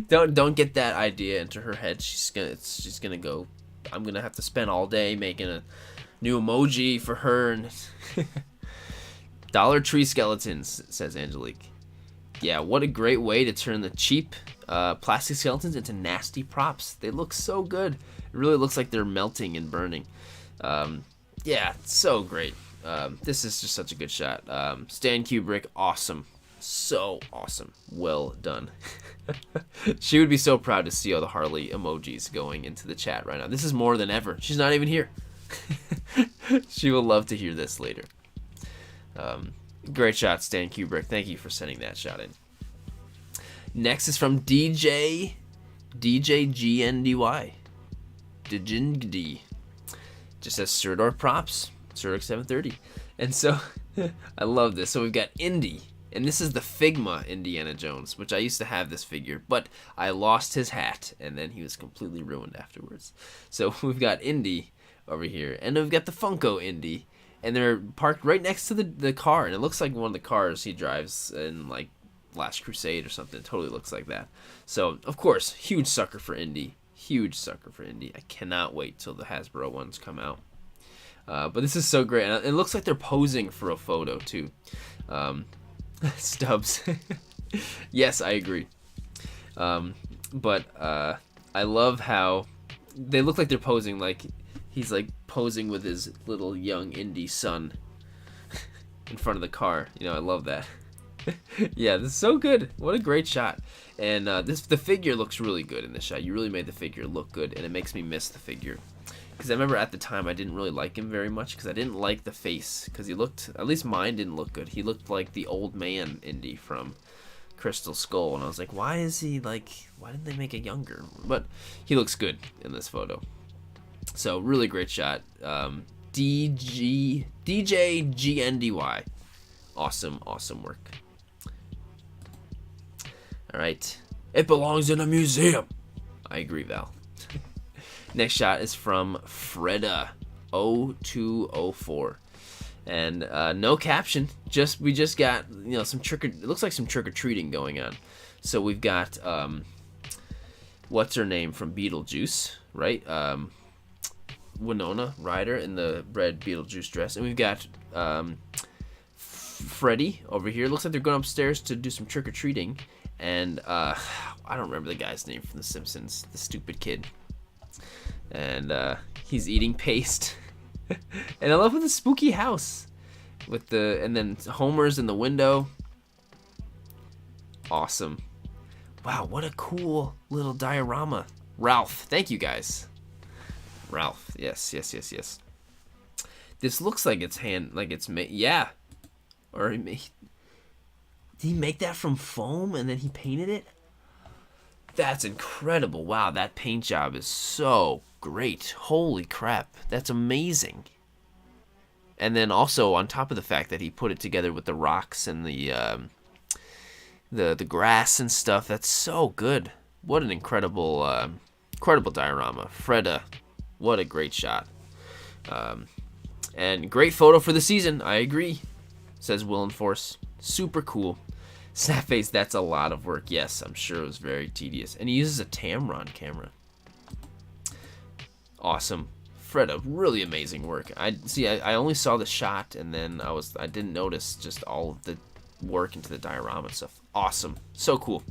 don't get that idea into her head. She's gonna go. I'm gonna have to spend all day making a new emoji for her. And Dollar Tree skeletons, says Angelique. Yeah, what a great way to turn the cheap plastic skeletons into nasty props. They look so good. It really looks like they're melting and burning. Yeah, so great. This is just such a good shot. Stan Kubrick, awesome. So awesome. Well done. She would be so proud to see all the Harley emojis going into the chat right now. This is more than ever. She's not even here. She will love to hear this later. Great shot, Stan Kubrick. Thank you for sending that shot in. Next is from DJ GNDY. Djingd. Just says Sirdork props. Sirdork 730. And so, I love this. So we've got Indy. And this is the Figma Indiana Jones, which I used to have this figure, but I lost his hat, and then he was completely ruined afterwards. So we've got Indy over here, and we've got the Funko Indy, and they're parked right next to the car, and it looks like one of the cars he drives in, like, Last Crusade or something. It totally looks like that. So, of course, huge sucker for Indy. Huge sucker for Indy. I cannot wait till the Hasbro ones come out. But this is so great. And it looks like they're posing for a photo, too. Stubbs. Yes, I agree. But I love how they look like they're posing, like he's like posing with his little young Indy son in front of the car. You know, I love that. Yeah, this is so good. What a great shot. And the figure looks really good in this shot. You really made the figure look good, and it makes me miss the figure. Because I remember at the time I didn't really like him very much, because I didn't like the face. Because he looked, at least mine didn't look good. He looked like the old man Indy from Crystal Skull. And I was like, why didn't they make it younger? But he looks good in this photo. So, really great shot. DJ GNDY. Awesome, awesome work. Alright. It belongs in a museum. I agree, Val. Next shot is from Freda 0204. And no caption. We just got, you know, it looks like some trick or treating going on. So we've got what's her name from Beetlejuice, right? Winona Ryder in the red Beetlejuice dress, and we've got Freddy over here. Looks like they're going upstairs to do some trick or treating, and I don't remember the guy's name from The Simpsons, the stupid kid, and he's eating paste. And I love the spooky house with and then Homer's in the window. Awesome. Wow, what a cool little diorama. Ralph, thank you guys. Ralph, yes. This looks like it's made, yeah. Or did he make that from foam and then he painted it? That's incredible. Wow, that paint job is so great. Holy crap, that's amazing. And then also on top of the fact that he put it together with the rocks and the grass and stuff, that's so good. What an incredible diorama. Freda, what a great shot. And great photo for the season, I agree, says Will and Force. Super cool. Snapface, that's a lot of work. Yes, I'm sure it was very tedious. And he uses a Tamron camera. Awesome. Freda, really amazing work. I only saw the shot, and then I didn't notice just all of the work into the diorama and stuff. Awesome. So cool.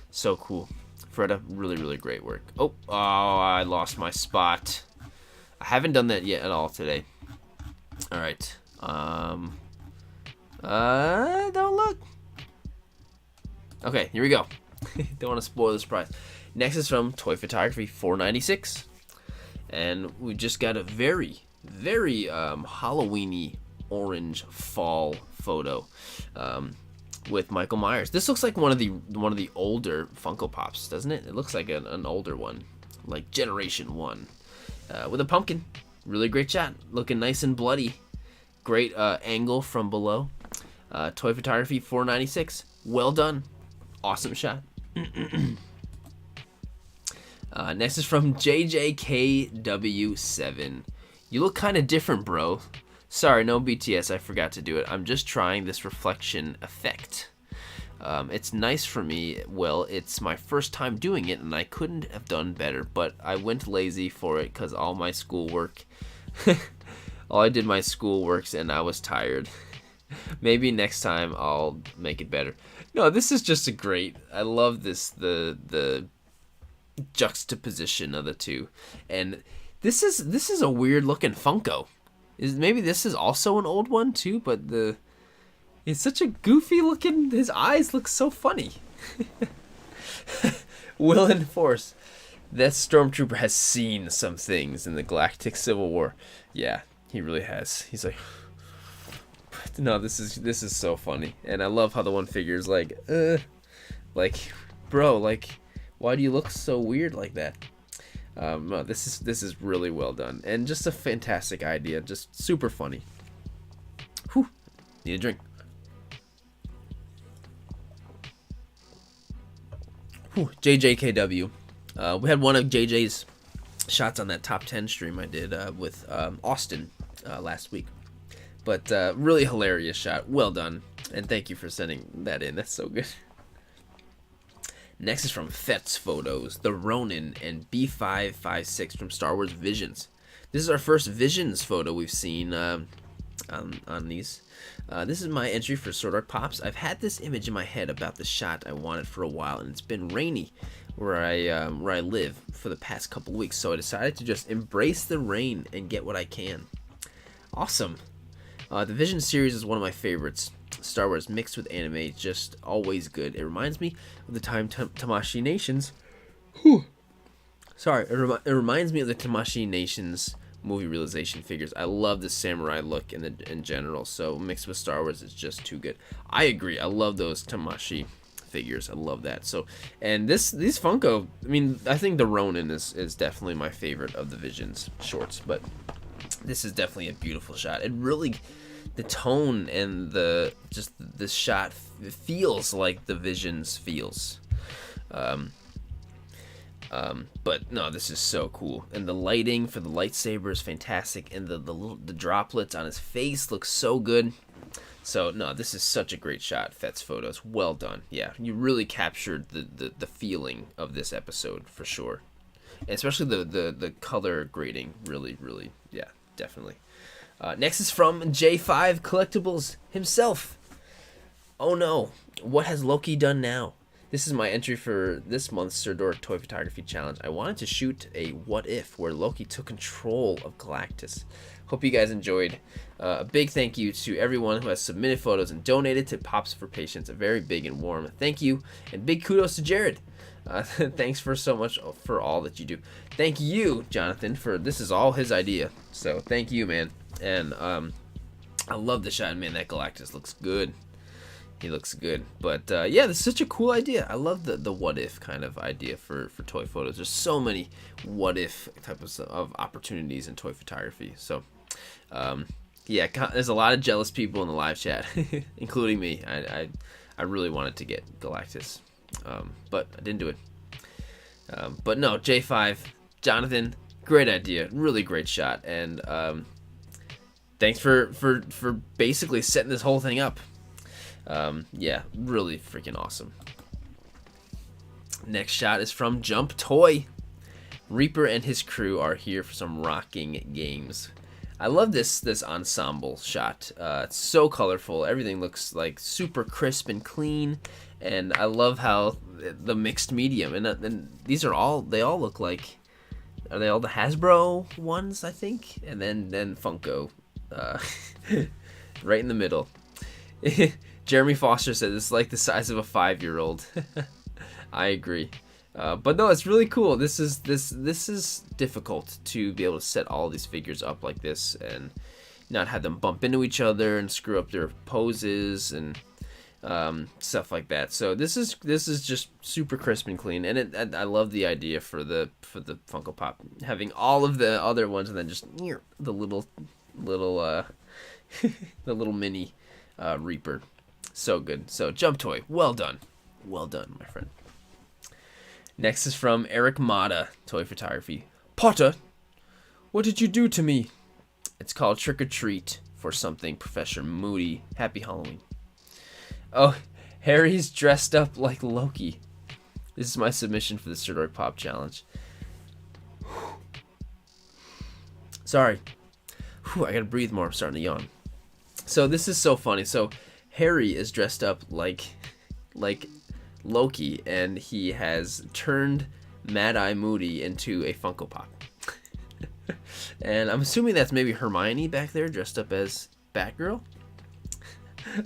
So cool. Freda, really great work. Oh, I lost my spot. I haven't done that yet at all today. All right. Don't look. Okay, here we go. Don't want to spoil the surprise. Next is from Toy Photography 496. And we just got a very Halloween-y orange fall photo with Michael Myers. This looks like one of the older Funko Pops, doesn't it? It looks like an older one, like Generation 1, with a pumpkin. Really great shot, looking nice and bloody. Great angle from below. Toy Photography 496. Well done. Awesome shot. Next is from JJKW7. You look kind of different, bro. Sorry, no BTS, I forgot to do it. I'm just trying this reflection effect. It's nice for me. Well, it's my first time doing it, and I couldn't have done better, but I went lazy for it because all my schoolwork... all I did my schoolworks, and I was tired. Maybe next time I'll make it better. No, this is just a great... I love this, the juxtaposition of the two. And this is a weird looking Funko. Maybe this is also an old one too, but it's such a goofy looking, his eyes look so funny. Will and Force. That Stormtrooper has seen some things in the Galactic Civil War. Yeah, he really has. He's like, no, this is so funny. And I love how the one figure is like, bro, like, why do you look so weird like that? No, this is really well done, and just a fantastic idea, just super funny. Whew, need a drink. Whew, JJKW. We had one of JJ's shots on that top 10 stream I did with Austin last week. But really hilarious shot. Well done, and thank you for sending that in. That's so good. Next is from Fetz Photos, the Ronin and B556 from Star Wars Visions. This is our first Visions photo we've seen on these. This is my entry for Sirdork Pops. I've had this image in my head about the shot I wanted for a while, and it's been rainy where I live for the past couple weeks, so I decided to just embrace the rain and get what I can. Awesome. The Vision series is one of my favorites. Star Wars mixed with anime, just always good. It reminds me of the time Tamashii Nations. Sorry, it reminds me of the Tamashii Nations movie realization figures. I love the samurai look in general, so mixed with Star Wars is just too good. I agree. I love those Tamashii figures. I love that. So, and these Funko, I mean, I think the Ronin is definitely my favorite of the Visions shorts, but this is definitely a beautiful shot. It really, the tone and the shot, it feels like the Visions feels. But no, this is so cool, and the lighting for the lightsaber is fantastic, and the droplets on his face look so good. So no, this is such a great shot. Fett's photos, well done. Yeah, you really captured the feeling of this episode for sure, and especially the color grading. Really, really, yeah, definitely. Next is from J5 Collectibles himself. Oh no, what has Loki done now? This is my entry for this month's Sirdork Toy Photography Challenge. I wanted to shoot a what if where Loki took control of Galactus. Hope you guys enjoyed. A big thank you to everyone who has submitted photos and donated to Pops for Patients. A very big and warm thank you, and big kudos to Jared. Thanks for so much for all that you do. Thank you, Jonathan, for this is all his idea. So thank you, man. And I love the shot, man. That Galactus looks good. He looks good. But yeah, this is such a cool idea. I love the what if kind of idea for toy photos. There's so many what if type of opportunities in toy photography. So yeah, there's a lot of jealous people in the live chat, including me. I really wanted to get Galactus, but I didn't do it. But no, J5, Jonathan, great idea, really great shot, and thanks for basically setting this whole thing up. Yeah, really freaking awesome. Next shot is from Jump Toy. Reaper and his crew are here for some rocking games. I love this ensemble shot. It's so colorful. Everything looks like super crisp and clean, and I love how the mixed medium. And these are all, they all look like, are they all the Hasbro ones? I think, and then Funko, right in the middle. Jeremy Foster said it's like the size of a 5-year-old. I agree. But no, it's really cool. This is difficult to be able to set all these figures up like this and not have them bump into each other and screw up their poses and stuff like that. So this is just super crisp and clean, and I love the idea for the Funko Pop having all of the other ones and then just the little the little mini Reaper. So good. So Jump Toy, well done, my friend. Next is from Eric Mata, Toy Photography. Potter, what did you do to me? It's called Trick or Treat for something, Professor Moody. Happy Halloween. Oh, Harry's dressed up like Loki. This is my submission for the Sirdork Pop Challenge. Sorry. I gotta breathe more. I'm starting to yawn. So this is so funny. So Harry is dressed up like Loki, and he has turned Mad Eye Moody into a Funko Pop. And I'm assuming that's maybe Hermione back there dressed up as Batgirl.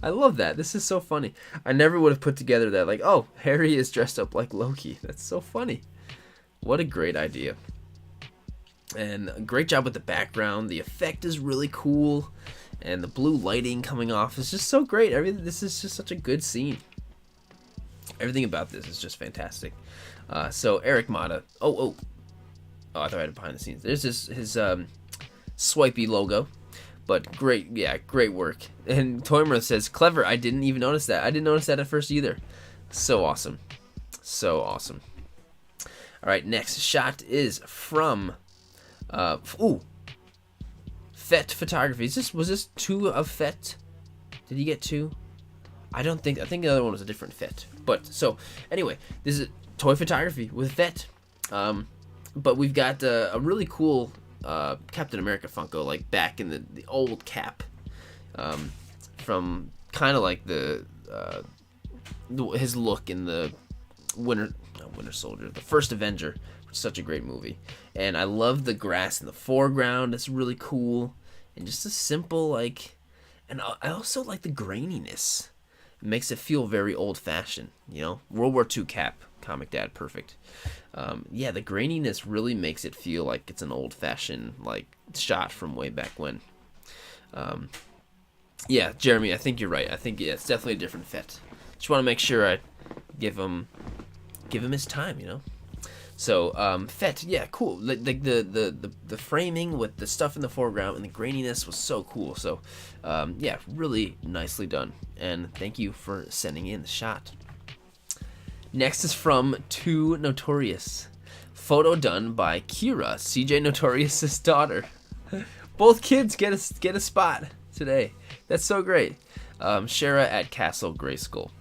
I love that. This is so funny. I never would have put together that, like, oh, Harry is dressed up like Loki. That's so funny. What a great idea. And a great job with the background. The effect is really cool. And the blue lighting coming off is just so great. This is just such a good scene. Everything about this is just fantastic. So Eric Mata. Oh, I thought I had it behind the scenes. There's his swipey logo. But great work. And Toymer says, clever, I didn't even notice that. I didn't notice that at first either. So awesome. So awesome. Alright, next shot is from Fett Photography. Was this 2 of Fett? Did he get 2? I think the other one was a different Fett. But so anyway, this is Toy Photography with Fett. But we've got a really cool Captain America Funko, like back in the old Cap, from kind of like his look in the Winter Soldier, the first Avenger, which is such a great movie. And I love the grass in the foreground. It's really cool, and just a simple like, and I also like the graininess. It makes it feel very old-fashioned, you know, World War II Cap. Comic Dad, perfect. Yeah, the graininess really makes it feel like it's an old-fashioned like shot from way back when. Yeah, Jeremy, I think you're right. I think it's definitely a different Fett. Just want to make sure I give him his time, you know. So Fett, yeah, cool. Like the framing with the stuff in the foreground and the graininess was so cool. So yeah, really nicely done. And thank you for sending in the shot. Next is from Too Notorious. Photo done by Kira, CJ Notorious's daughter. Both kids get a spot today. That's so great. Shara at Castle Grayskull.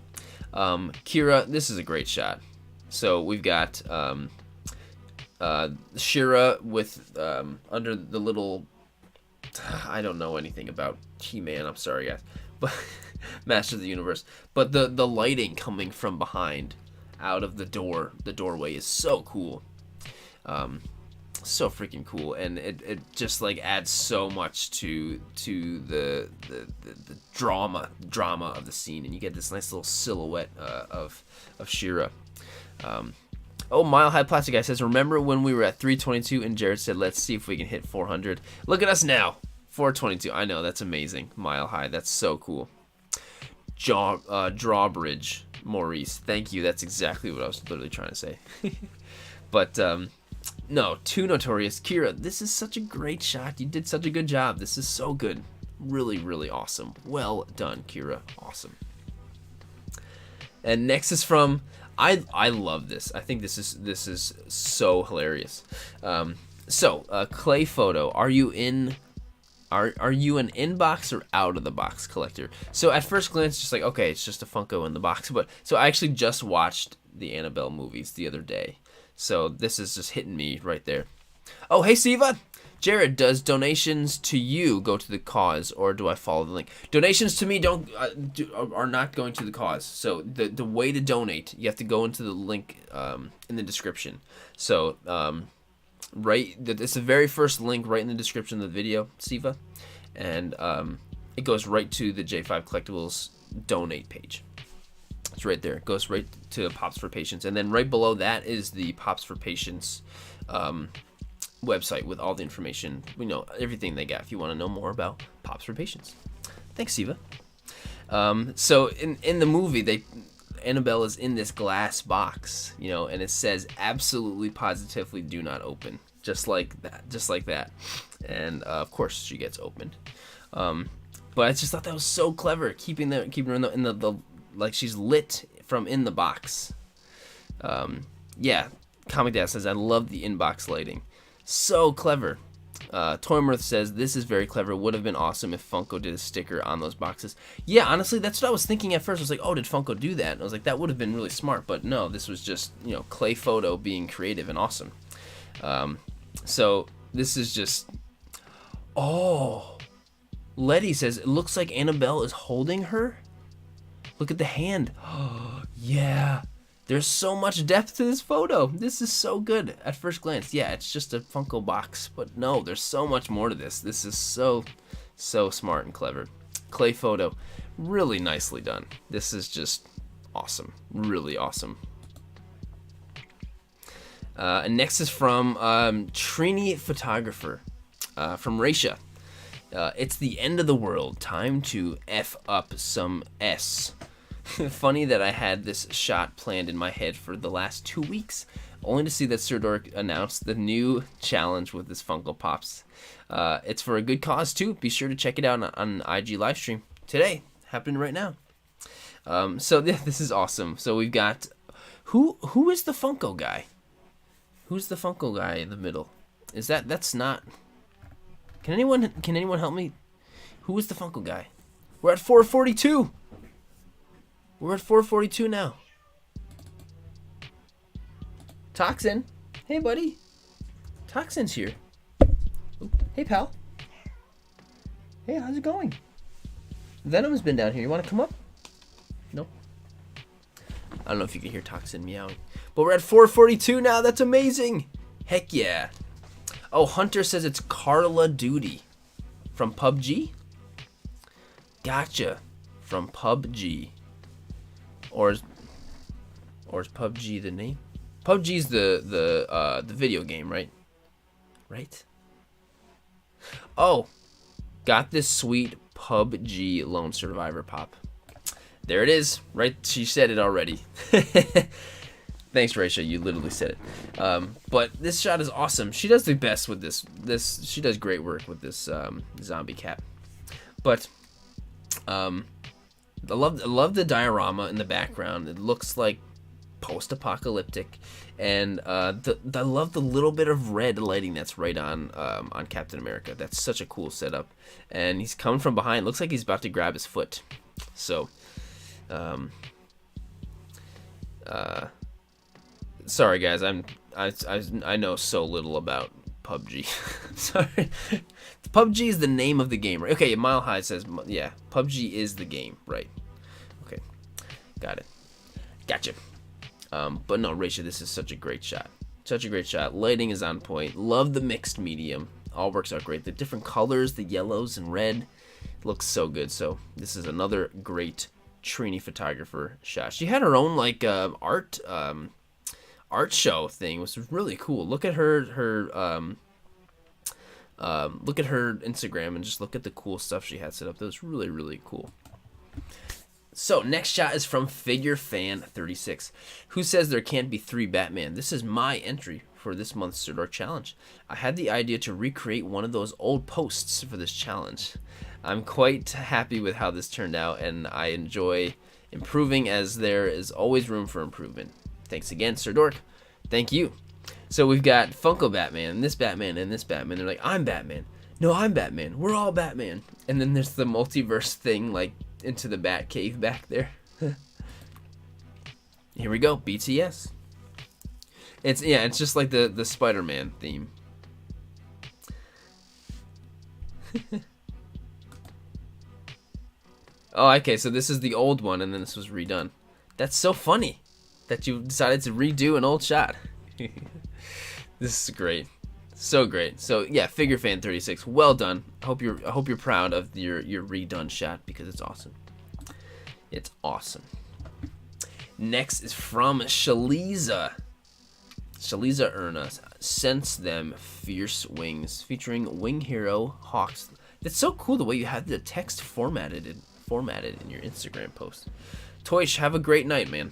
Kira, this is a great shot. So we've got Shira with under the little. I don't know anything about He-Man. I'm sorry, guys, but Master of the Universe. But the lighting coming from behind, out of the doorway is so cool. So freaking cool, and it just like adds so much to the drama of the scene, and you get this nice little silhouette of Shira. Oh, Mile High Plastic Guy says, remember when we were at 322 and Jared said, let's see if we can hit 400. Look at us now, 422. I know, that's amazing. Mile High, that's so cool. Drawbridge, Maurice, thank you. That's exactly what I was literally trying to say. But no, too notorious. Kira, this is such a great shot. You did such a good job. This is so good. Really, really awesome. Well done, Kira. Awesome. And next is from I love this. I think this is so hilarious. Clay Photo, are you an in-box or out-of-the-box collector? So at first glance, just like, okay, it's just a Funko in the box. But so I actually just watched the Annabelle movies the other day. So this is just hitting me right there. Oh, hey, Siva. Jared, does donations to you go to the cause, or do I follow the link? Donations to me are not going to the cause. So the way to donate, you have to go into the link in the description. So it's the very first link right in the description of the video, Siva, and it goes right to the J5 Collectibles donate page. It's right there. It goes right to Pops for Patients, and then right below that is the Pops for Patients website with all the information, everything they got if you want to know more about Pops for Patients. Thanks, Siva. So in the movie, Annabelle is in this glass box, and it says absolutely positively do not open, just like that, and of course she gets opened. But I just thought that was so clever, keeping her in the like she's lit from in the box. Yeah, Comic Dad says I love the in-box lighting. So clever. Toymirth says, this is very clever. Would have been awesome if Funko did a sticker on those boxes. Yeah, honestly, that's what I was thinking at first. I was like, oh, did Funko do that? And I was like, that would have been really smart. But no, this was just, Clay Photo being creative and awesome. So this is just... Oh! Letty says, it looks like Annabelle is holding her. Look at the hand. Oh, yeah. There's so much depth to this photo. This is so good at first glance. Yeah, it's just a Funko box, but no, there's so much more to this. This is so smart and clever. Clay Photo, really nicely done. This is just awesome, really awesome. And next is from Trini Photographer, from Raisha. It's the end of the world. Time to F up some S. Funny that I had this shot planned in my head for the last 2 weeks, only to see that Sirdork announced the new challenge with this Funko Pops. It's for a good cause too. Be sure to check it out on IG livestream today, happening right now. So this is awesome. So we've got who is the Funko guy? Who's the Funko guy in the middle? That's not? Can anyone help me? Who is the Funko guy? We're at 442. We're at 442 now. Toxin. Hey, buddy. Toxin's here. Ooh. Hey, pal. Hey, how's it going? Venom's been down here. You want to come up? Nope. I don't know if you can hear Toxin meowing. But we're at 442 now. That's amazing. Heck yeah. Oh, Hunter says it's Carla Duty from PUBG. Gotcha. From PUBG. Or is PUBG the name? PUBG's the video game, right? Right? Oh, got this sweet PUBG Lone Survivor pop. There it is. Right, she said it already. Thanks, Raisha. You literally said it. But this shot is awesome. She does the best with this. She does great work with this zombie cat. But I love the diorama in the background. It looks like post-apocalyptic, and I love the little bit of red lighting that's right on Captain America. That's such a cool setup. And he's coming from behind. Looks like he's about to grab his foot. So, sorry guys, I know so little about PUBG. Sorry. PUBG is the name of the game, right? Okay, Mile High says, yeah, PUBG is the game, right? Okay, got it. Gotcha. But no, Raisha, this is such a great shot. Such a great shot. Lighting is on point. Love the mixed medium. All works out great. The different colors, the yellows and red, looks so good. So this is another great Trini photographer shot. She had her own like art show thing, which was really cool. Look at her look at her Instagram and just look at the cool stuff she had set up. That was really, really cool. So next shot is from FigureFan36, who says there can't be 3 Batman. This is my entry for this month's Sirdork challenge. I had the idea to recreate one of those old posts for this challenge. I'm quite happy with how this turned out, and I enjoy improving, as there is always room for improvement. Thanks again, Sirdork. Thank you. So we've got Funko Batman, and this Batman, and this Batman. They're like, I'm Batman. No, I'm Batman. We're all Batman. And then there's the multiverse thing, like, into the Bat Cave back there. Here we go, BTS. It's just like the Spider-Man theme. Oh, okay, so this is the old one, and then this was redone. That's so funny that you decided to redo an old shot. This is great. So great. So yeah, FigureFan36, well done. I hope you're proud of your redone shot, because it's awesome. It's awesome. Next is from Shaliza. Shaliza Erna. Sense Them Fierce Wings, featuring Wing Hero Hawks. That's so cool the way you have the text formatted in your Instagram post. Toish, have a great night, man.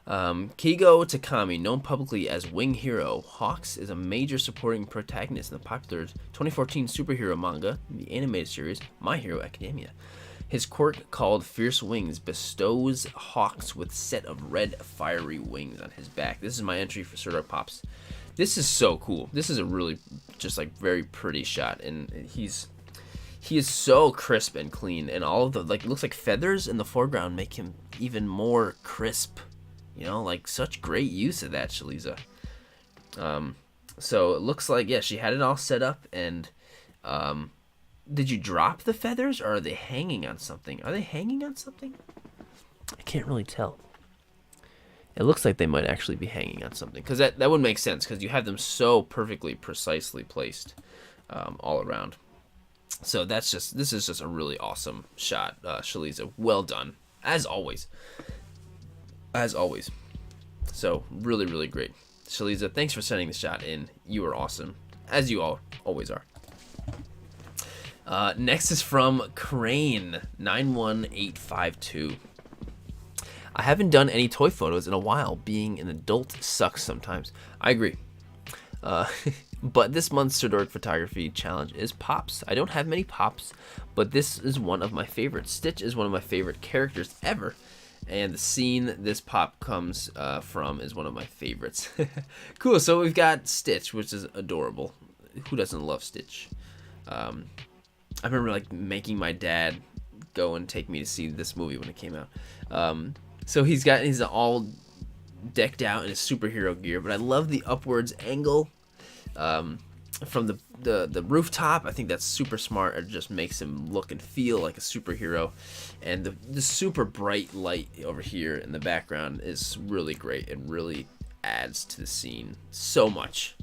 Kigo Takami, known publicly as Wing Hero Hawks, is a major supporting protagonist in the popular 2014 superhero manga, the animated series My Hero Academia. His quirk, called Fierce Wings, bestows Hawks with a set of red fiery wings on his back. This is my entry for Sirdork Pops. This is so cool. This is a really just like very pretty shot, and he is so crisp and clean, and all of the like, it looks like feathers in the foreground make him even more crisp. You know, like, such great use of that, Shaliza. So it looks like, yeah, she had it all set up, and did you drop the feathers, or are they hanging on something? Are they hanging on something? I can't really tell. It looks like they might actually be hanging on something, because that would make sense, because you have them so perfectly, precisely placed all around. So this is just a really awesome shot, Shaliza. Well done, as always. As always. So, really, really great. Shaliza, thanks for sending the shot in. You are awesome, as you all always are. Next is from Crane91852. I haven't done any toy photos in a while. Being an adult sucks sometimes. I agree. But this month's Sirdork photography challenge is Pops. I don't have many Pops, but this is one of my favorites. Stitch is one of my favorite characters ever. And the scene this pop comes from is one of my favorites. Cool, so we've got Stitch, which is adorable. Who doesn't love Stitch? I remember like making my dad go and take me to see this movie when it came out. So he's all decked out in his superhero gear, but I love the upwards angle from the rooftop. I think that's super smart. It just makes him look and feel like a superhero, and the super bright light over here in the background is really great. It really adds to the scene so much,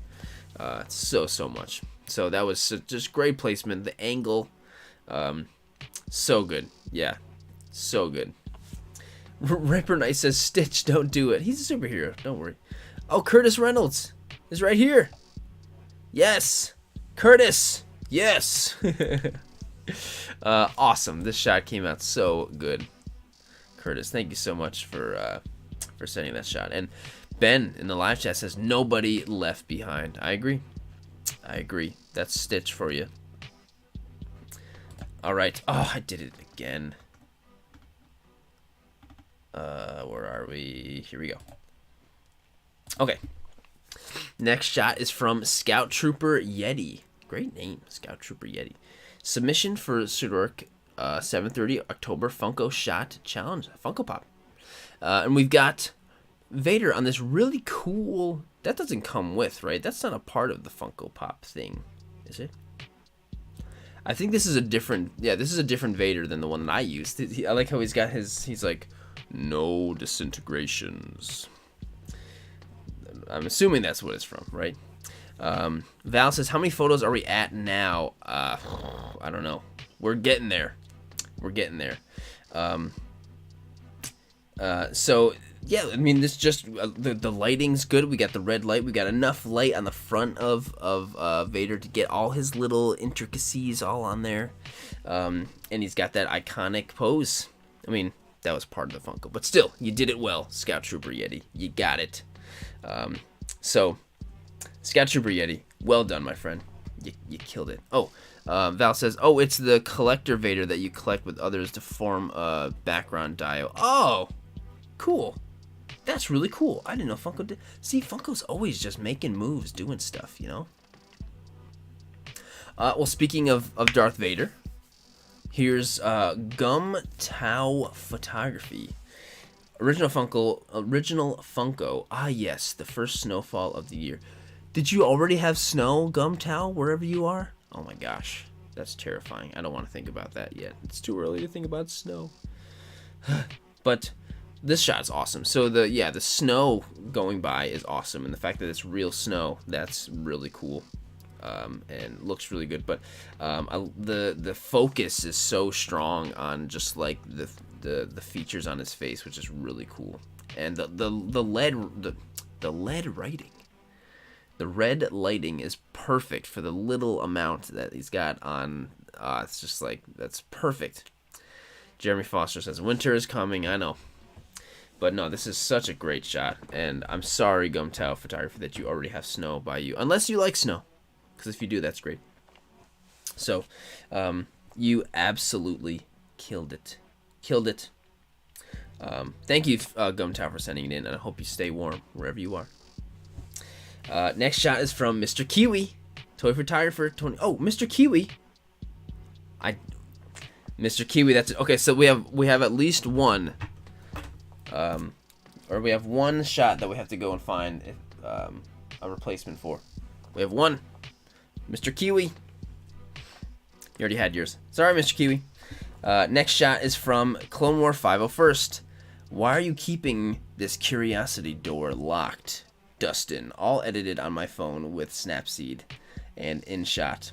so much. So that was just great placement. The angle, so good. Yeah, so good. Ripper Knight says, Stitch, don't do it. He's a superhero, don't worry. Oh, Curtis Reynolds is right here. Yes, Curtis. Yes. Awesome. This shot came out so good. Curtis, thank you so much for sending that shot. And Ben in the live chat says, nobody left behind. I agree. That's Stitch for you. All right. Oh, I did it again. Where are we? Here we go. Okay. Next shot is from Scout Trooper Yeti. Great name, Scout Trooper Yeti. Submission for Sirdork 7:30 October Funko Shot Challenge Funko Pop. And we've got Vader on this really cool... That doesn't come with, right? That's not a part of the Funko Pop thing, is it? I think this is a different... Yeah, this is a different Vader than the one that I used. I like how he's got his... He's like, no disintegrations. I'm assuming that's what it's from, right? Val says, how many photos are we at now? I don't know. We're getting there. We're getting there. So, yeah, I mean, this just... the lighting's good. We got the red light. We got enough light on the front of Vader to get all his little intricacies all on there. And he's got that iconic pose. I mean, that was part of the Funko. But still, you did it well, Scout Trooper Yeti. You got it. So, Scout Trooper Yeti, well done, my friend. You killed it. Oh, Val says, oh, it's the collector Vader that you collect with others to form a background dio. Oh, cool. That's really cool. I didn't know Funko did. See, Funko's always just making moves, doing stuff, you know? Well, speaking of Darth Vader, here's Gum Tao Photography. Original Funko. Ah, yes, the first snowfall of the year. Did you already have snow, Gum Tao, wherever you are? Oh my gosh, that's terrifying. I don't want to think about that yet. It's too early to think about snow. But this shot's awesome. So the snow going by is awesome, and the fact that it's real snow, that's really cool. And looks really good. But the focus is so strong on just like the features on his face, which is really cool. And the lead writing. The red lighting is perfect for the little amount that he's got on. It's just like, that's perfect. Jeremy Foster says, winter is coming, I know. But no, this is such a great shot. And I'm sorry, Gum Tao Photography, that you already have snow by you. Unless you like snow. Because if you do, that's great. So, you absolutely killed it. Killed it. Thank you, Gum Tao, for sending it in. And I hope you stay warm wherever you are. Next shot is from Mr. Kiwi, toy photographer Tony. Oh, Mr. Kiwi. Mr. Kiwi. That's it. Okay. So we have at least one, or we have one shot that we have to go and find a replacement for. We have one, Mr. Kiwi. You already had yours. Sorry, Mr. Kiwi. Next shot is from Clone War 501st. Why are you keeping this curiosity door locked? Dustin, all edited on my phone with Snapseed and InShot.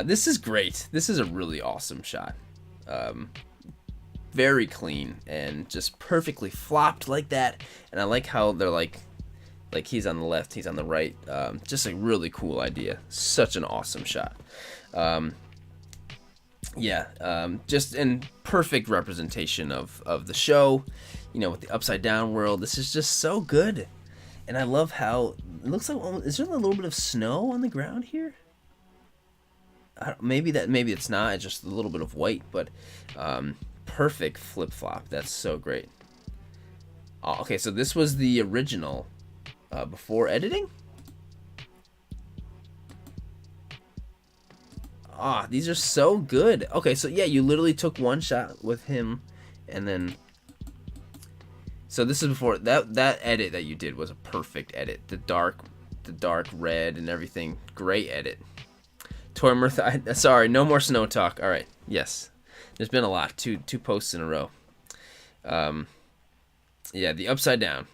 This is great. This is a really awesome shot. Very clean and just perfectly flopped like that. And I like how they're like he's on the left, he's on the right. Just a really cool idea. Such an awesome shot. Just in perfect representation of the show. You know, with the upside down world. This is just so good. And I love how it looks like. Is there a little bit of snow on the ground here? Maybe it's not. It's just a little bit of white, but perfect flip flop. That's so great. Oh, okay, so this was the original before editing. These are so good. Okay, so yeah, you literally took one shot with him, and then. So this is before that edit that you did was a perfect edit. The dark red and everything, great edit. Toy Mirth, sorry, no more snow talk. All right, yes, there's been a lot. Two posts in a row. Yeah, the upside down.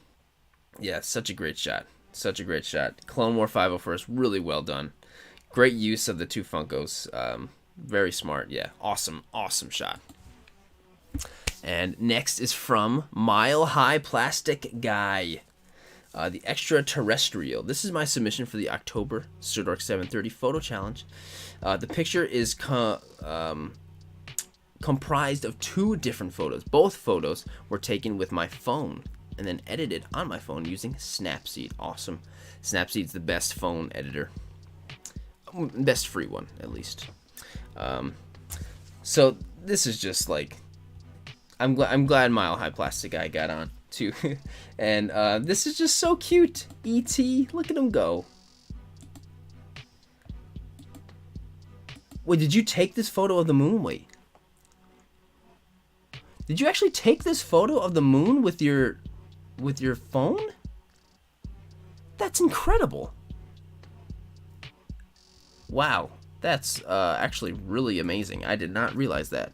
Yeah, such a great shot. Such a great shot. Clone War 501st, really well done. Great use of the two Funkos. Very smart. Yeah, awesome shot. And next is from Mile High Plastic Guy, the Extraterrestrial. This is my submission for the October Sirdork 730 photo challenge. The picture is comprised of two different photos. Both photos were taken with my phone and then edited on my phone using Snapseed. Awesome. Snapseed's the best phone editor. Best free one, at least. So this is just like... I'm glad Mile High Plastic Guy got on too. And this is just so cute. E.T., look at him go. Wait, did you take this photo of the moon? Wait. Did you actually take this photo of the moon with your phone? That's incredible. Wow. That's actually really amazing. I did not realize that.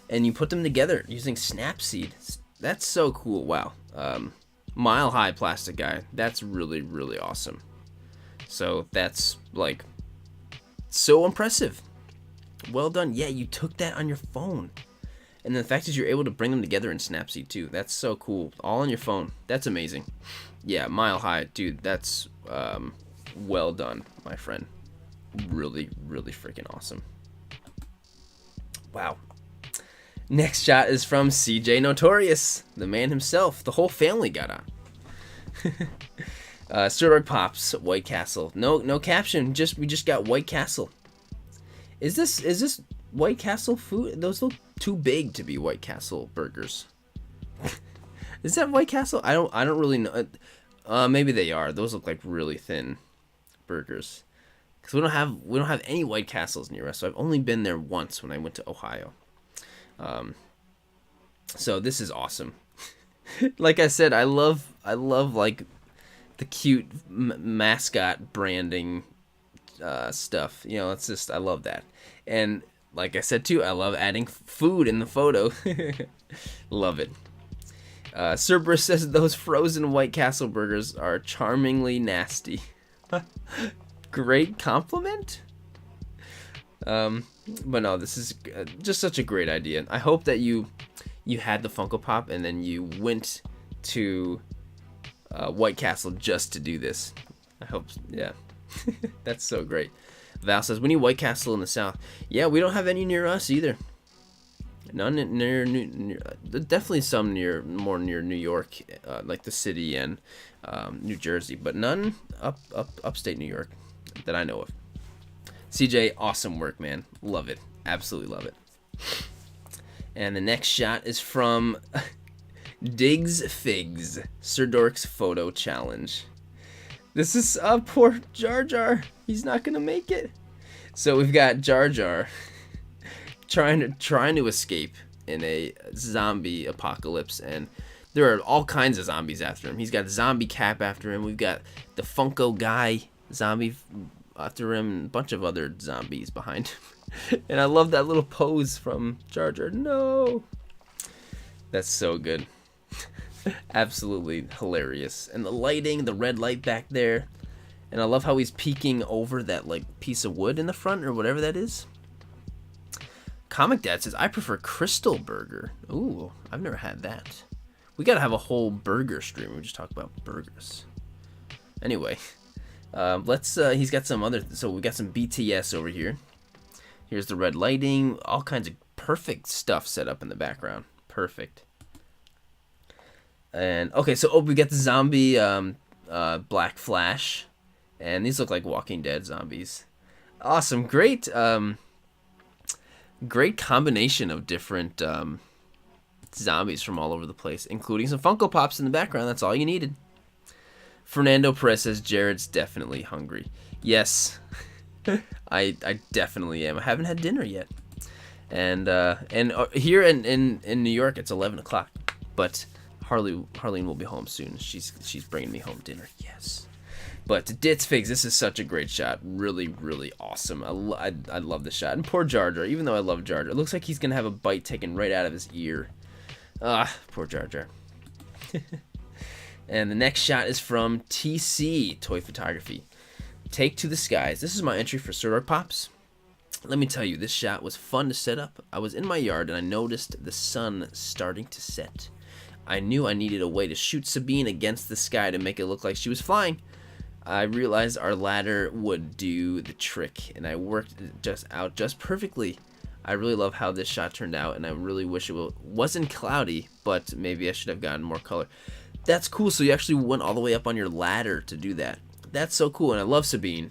And you put them together using Snapseed. That's so cool. Wow. Mile High Plastic Guy. That's really, really awesome. So that's like so impressive. Well done. Yeah, you took that on your phone. And the fact is you're able to bring them together in Snapseed too. That's so cool. All on your phone. That's amazing. Yeah, Mile High. Dude, that's well done, my friend. Really, really freaking awesome. Wow. Next shot is from CJ Notorious, the man himself. The whole family got on. Sirdork Pops, White Castle. No caption. We just got White Castle. Is this White Castle food? Those look too big to be White Castle burgers. Is that White Castle? I don't really know. Maybe they are. Those look like really thin burgers. Because we don't have any White Castles near us. So I've only been there once when I went to Ohio. So this is awesome. Like I said, I love like the cute mascot branding stuff. You know, it's just, I love that. And like I said too, I love adding food in the photo. Love it. Cerberus says those frozen White Castle burgers are charmingly nasty. Great compliment. But no, this is just such a great idea. I hope that you had the Funko Pop and then you went to White Castle just to do this. I hope, yeah. That's so great. Val says, we need White Castle in the south. Yeah, we don't have any near us either. None near definitely some more near New York, like the city and New Jersey, but none upstate New York that I know of. CJ, awesome work, man. Love it. Absolutely love it. And the next shot is from Diggs Figs, Sirdork's photo challenge. This is poor Jar Jar. He's not gonna make it. So we've got Jar Jar trying to escape in a zombie apocalypse, and there are all kinds of zombies after him. He's got Zombie Cap after him. We've got the Funko Guy zombie after him, and a bunch of other zombies behind him. And I love that little pose from Jar Jar. No, that's so good. Absolutely hilarious. And the lighting, the red light back there, and I love how he's peeking over that like piece of wood in the front or whatever that is. Comic Dad says, I prefer Crystal Burger. Ooh, I've never had that. We gotta have a whole burger stream. We just talk about burgers. Anyway, let's. He's got some other. So we got some BTS over here. Here's the red lighting. All kinds of perfect stuff set up in the background. Perfect. And okay, so we got the zombie Black Flash, and these look like Walking Dead zombies. Awesome, great. Great combination of different zombies from all over the place, including some Funko Pops in the background. That's all you needed. Fernando Perez says, Jared's definitely hungry. Yes, I definitely am. I haven't had dinner yet. And here in New York, it's 11 o'clock. But Harleen will be home soon. She's bringing me home dinner. Yes. But Ditz Figs, this is such a great shot. Really, really awesome. I love this shot. And poor Jar Jar, even though I love Jar Jar, it looks like he's going to have a bite taken right out of his ear. Poor Jar Jar. And the next shot is from TC Toy Photography. Take to the Skies. This is my entry for Sirdork Pops. Let me tell you, this shot was fun to set up. I was in my yard and I noticed the sun starting to set. I knew I needed a way to shoot Sabine against the sky to make it look like she was flying. I realized our ladder would do the trick, and I worked it out just perfectly. I really love how this shot turned out, and I really wish it wasn't cloudy, but maybe I should have gotten more color. That's cool, so you actually went all the way up on your ladder to do that. That's so cool, and I love Sabine.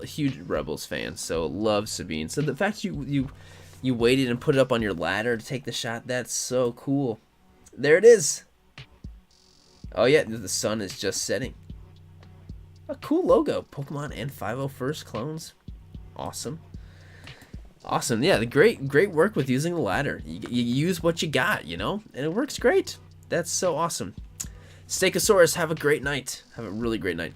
Huge Rebels fan, so love Sabine. So the fact you waited and put it up on your ladder to take the shot, that's so cool. There it is. Oh yeah, the sun is just setting. A cool logo. Pokemon and 501st clones. Awesome. Awesome. Yeah, the great work with using the ladder. You use what you got, you know, and it works great. That's so awesome. Stegosaurus, have a great night. Have a really great night.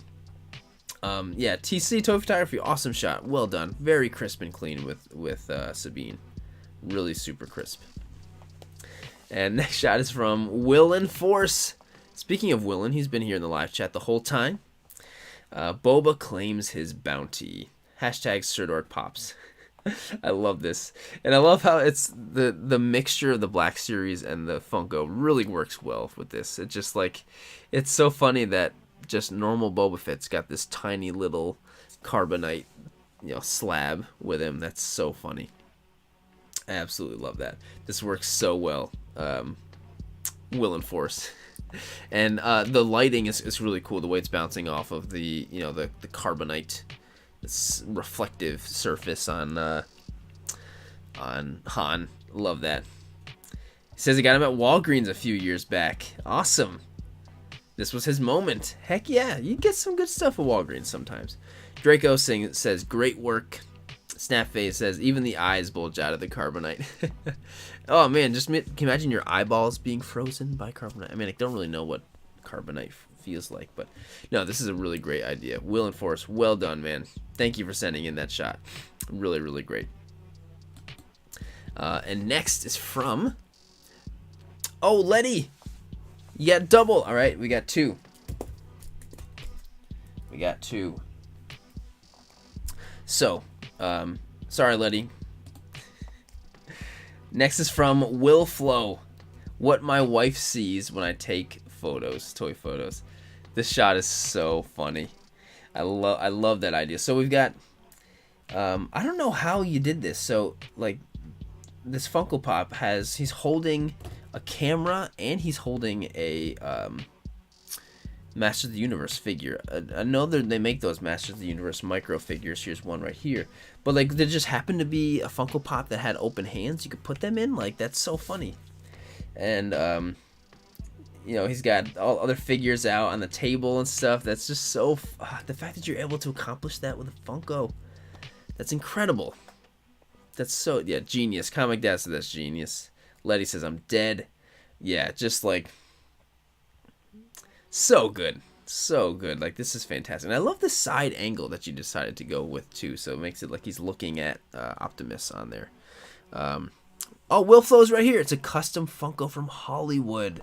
Yeah, TC Toy Photography, awesome shot. Well done. Very crisp and clean with Sabine. Really super crisp. And next shot is from Willin Force. Speaking of Willin, he's been here in the live chat the whole time. Boba claims his bounty. Hashtag Sirdork pops. I love this. And I love how it's the mixture of the Black Series and the Funko really works well with this. It's just like, it's so funny that just normal Boba Fett's got this tiny little carbonite, you know, slab with him. That's so funny. I absolutely love that. This works so well. Will and Force. And the lighting is really cool. The way it's bouncing off of the, you know, the carbonite, this reflective surface on Han. Love that. He says he got him at Walgreens a few years back. Awesome. This was his moment. Heck yeah, you get some good stuff at Walgreens sometimes. Draco says, great work. Snapface says, even the eyes bulge out of the carbonite. Oh man, just can you imagine your eyeballs being frozen by carbonite? I mean, I don't really know what carbonite feels like, but no, this is a really great idea. Will and Force, well done, man. Thank you for sending in that shot. Really, really great. And next is from... Oh, Letty! You got double. All right, we got two. We got two. So, sorry, Letty. Next is from Will Flow. What my wife sees when I take photos, toy photos. This shot is so funny. I love that idea. So we've got, I don't know how you did this. So like, this Funko Pop he's holding a camera and he's holding a Masters of the Universe figure. I know that they make those Masters of the Universe micro figures. Here's one right here. But like, there just happened to be a Funko Pop that had open hands. You could put them in. Like, that's so funny. And you know, he's got all other figures out on the table and stuff. That's just so the fact that you're able to accomplish that with a Funko, that's incredible. That's so, yeah, genius. Comic Dad says that's genius. Letty says I'm dead. Yeah, just like, so good. So good. Like, this is fantastic. And I love the side angle that you decided to go with, too. So it makes it like he's looking at Optimus on there. Oh, Will Flow's right here. It's a custom Funko from Hollywood.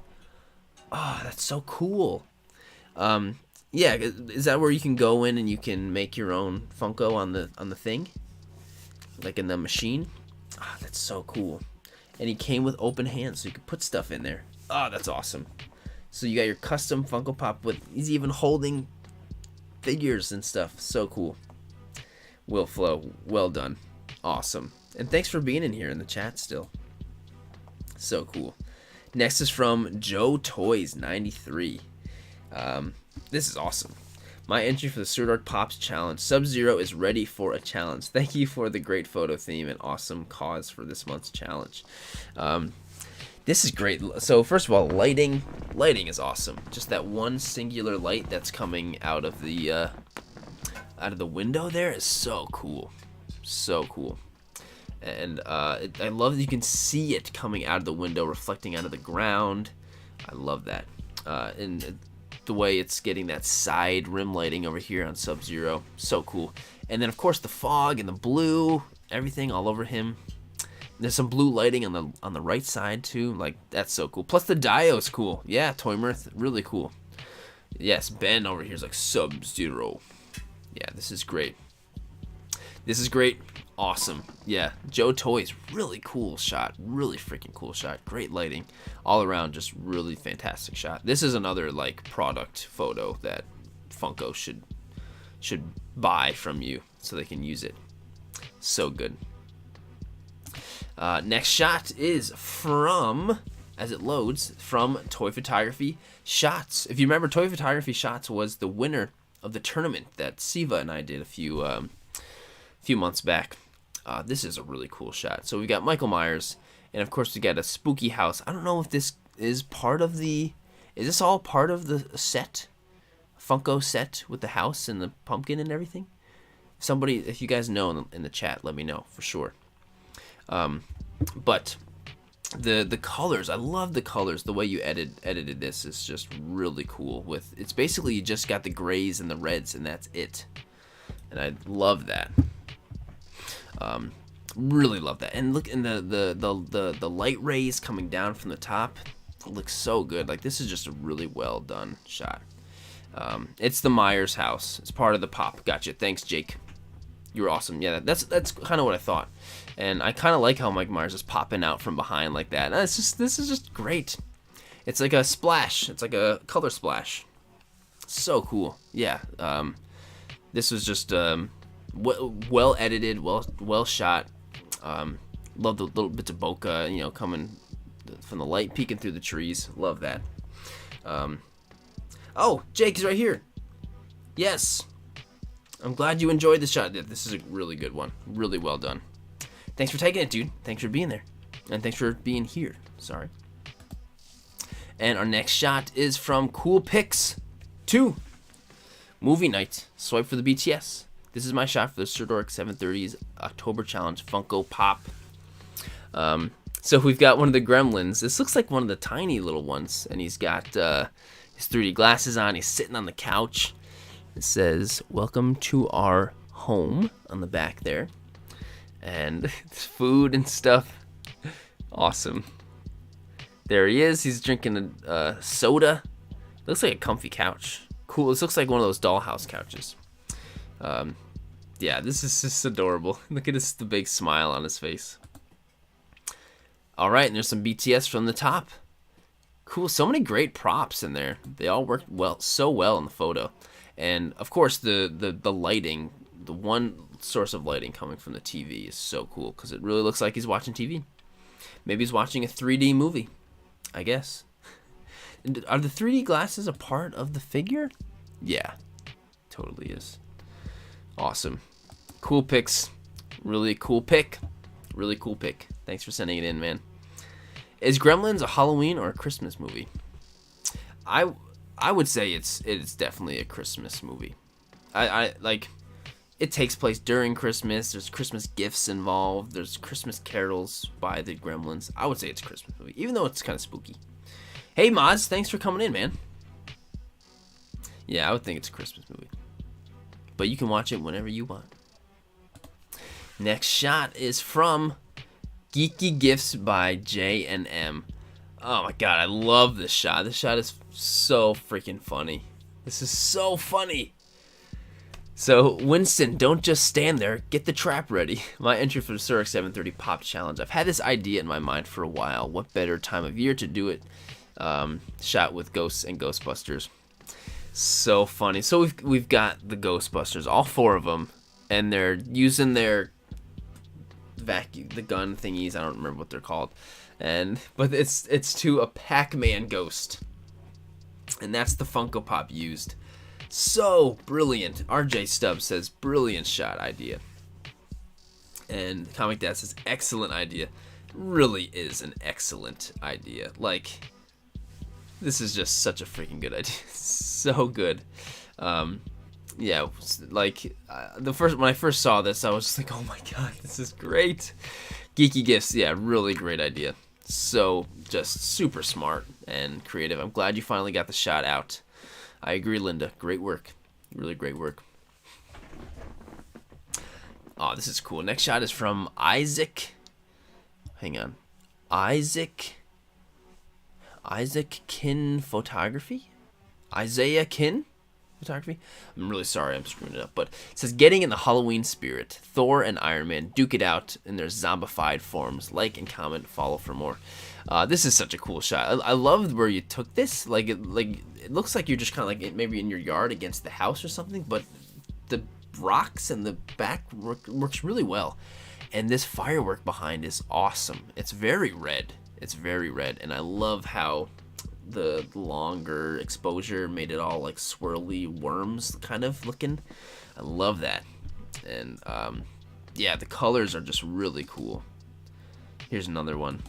Oh, that's so cool. Yeah, is that where you can go in and you can make your own Funko on the thing? Like in the machine? Ah, that's so cool. And he came with open hands, so you could put stuff in there. Oh, that's awesome. So you got your custom Funko Pop with, he's even holding figures and stuff. So cool. Will Flow, well done. Awesome. And thanks for being in here in the chat still. So cool. Next is from Joe Toys 93. This is awesome. My entry for the Sirdork Pops challenge. Sub-Zero is ready for a challenge. Thank you for the great photo theme and awesome cause for this month's challenge. This is great. So first of all, lighting is awesome. Just that one singular light that's coming out of the window there is so cool. So cool. And I love that you can see it coming out of the window, reflecting out of the ground. I love that. And the way it's getting that side rim lighting over here on Sub-Zero, so cool. And then of course the fog and the blue, everything all over him. There's some blue lighting on the right side too. Like, that's so cool. Plus the Dio's cool. Yeah, Toymirth, really cool. Yes, Ben over here is like Sub-Zero. Yeah, this is great. This is great. Awesome. Yeah, Joe Toys, really cool shot. Really freaking cool shot. Great lighting. All around, just really fantastic shot. This is another like product photo that Funko should buy from you so they can use it. So good. Next shot is from, as it loads, from Toy Photography Shots. If you remember, Toy Photography Shots was the winner of the tournament that Siva and I did a few months back. This is a really cool shot. So we got Michael Myers, and of course we got a spooky house. I don't know if this is part of the, is this all part of the set, Funko set with the house and the pumpkin and everything? Somebody, if you guys know in the chat, let me know for sure. But the colors, I love the colors. The way you edited this is just really cool. With it's basically you just got the grays and the reds, and that's it. And I love that. Really love that. And look, in the light rays coming down from the top, it looks so good. Like, this is just a really well done shot. It's the Myers house. It's part of the pop. Gotcha. Thanks, Jake. You're awesome. Yeah, that's kind of what I thought. And I kind of like how Mike Myers is popping out from behind like that. And this is just great. It's like a splash. It's like a color splash. So cool. Yeah. This was just well edited, well shot. Love the little bits of bokeh, coming from the light, peeking through the trees. Love that. Oh, Jake is right here. Yes. I'm glad you enjoyed the shot. This is a really good one. Really well done. Thanks for taking it, dude. Thanks for being there. And thanks for being here. Sorry. And our next shot is from Cool Pics 2. Movie night. Swipe for the BTS. This is my shot for the Sirdork 730's October Challenge Funko Pop. So we've got one of the gremlins. This looks like one of the tiny little ones. And he's got his 3D glasses on. He's sitting on the couch. It says, "Welcome to our home" on the back there. And food and stuff. Awesome. There he is. He's drinking a soda. Looks like a comfy couch. Cool. This looks like one of those dollhouse couches. Yeah, this is just adorable. Look at the big smile on his face. All right, and there's some BTS from the top. Cool. So many great props in there. They all worked so well in the photo. And of course, the lighting, the one source of lighting coming from the TV is so cool because it really looks like he's watching TV. Maybe he's watching a 3D movie, I guess. Are the 3D glasses a part of the figure? Yeah, totally is. Awesome. Cool pics. Really cool pic. Really cool pic. Thanks for sending it in, man. Is Gremlins a Halloween or a Christmas movie? I would say it's definitely a Christmas movie. I like, it takes place during Christmas. There's Christmas gifts involved. There's Christmas carols by the Gremlins. I would say it's a Christmas movie, even though it's kind of spooky. Hey, Mods, thanks for coming in, man. Yeah, I would think it's a Christmas movie. But you can watch it whenever you want. Next shot is from Geeky Gifts by J&M. Oh my god, I love this shot. This shot is so freaking funny. This is so funny. So, Winston, don't just stand there. Get the trap ready. My entry for the Sirdork 730 Pop Challenge. I've had this idea in my mind for a while. What better time of year to do it? Shot with ghosts and Ghostbusters. So funny. So we've got the Ghostbusters, all four of them, and they're using their the gun thingies. I don't remember what they're called. But it's to a Pac-Man ghost. And that's the Funko Pop used. So brilliant. RJ Stubbs says, brilliant shot idea. And Comic Dad says, excellent idea. Really is an excellent idea. Like, this is just such a freaking good idea. So good. Yeah, like, when I first saw this, I was just like, oh my god, this is great. Geeky Gifts, yeah, really great idea. So, just super smart and creative. I'm glad you finally got the shot out. I agree, Linda. Great work. Really great work. Oh, this is cool. Next shot is from Isaac. Hang on. Isaac Kin Photography? Isaiah Kin Photography? I'm really sorry I'm screwing it up, but it says, getting in the Halloween spirit. Thor and Iron Man duke it out in their zombified forms. Like and comment, follow for more. This is such a cool shot. I love where you took this. Like it looks like you're just kind of like maybe in your yard against the house or something, but the rocks and the back works really well. And this firework behind is awesome. It's very red. It's very red, and I love how the longer exposure made it all like swirly worms kind of looking. I love that. And yeah, the colors are just really cool. Here's another one.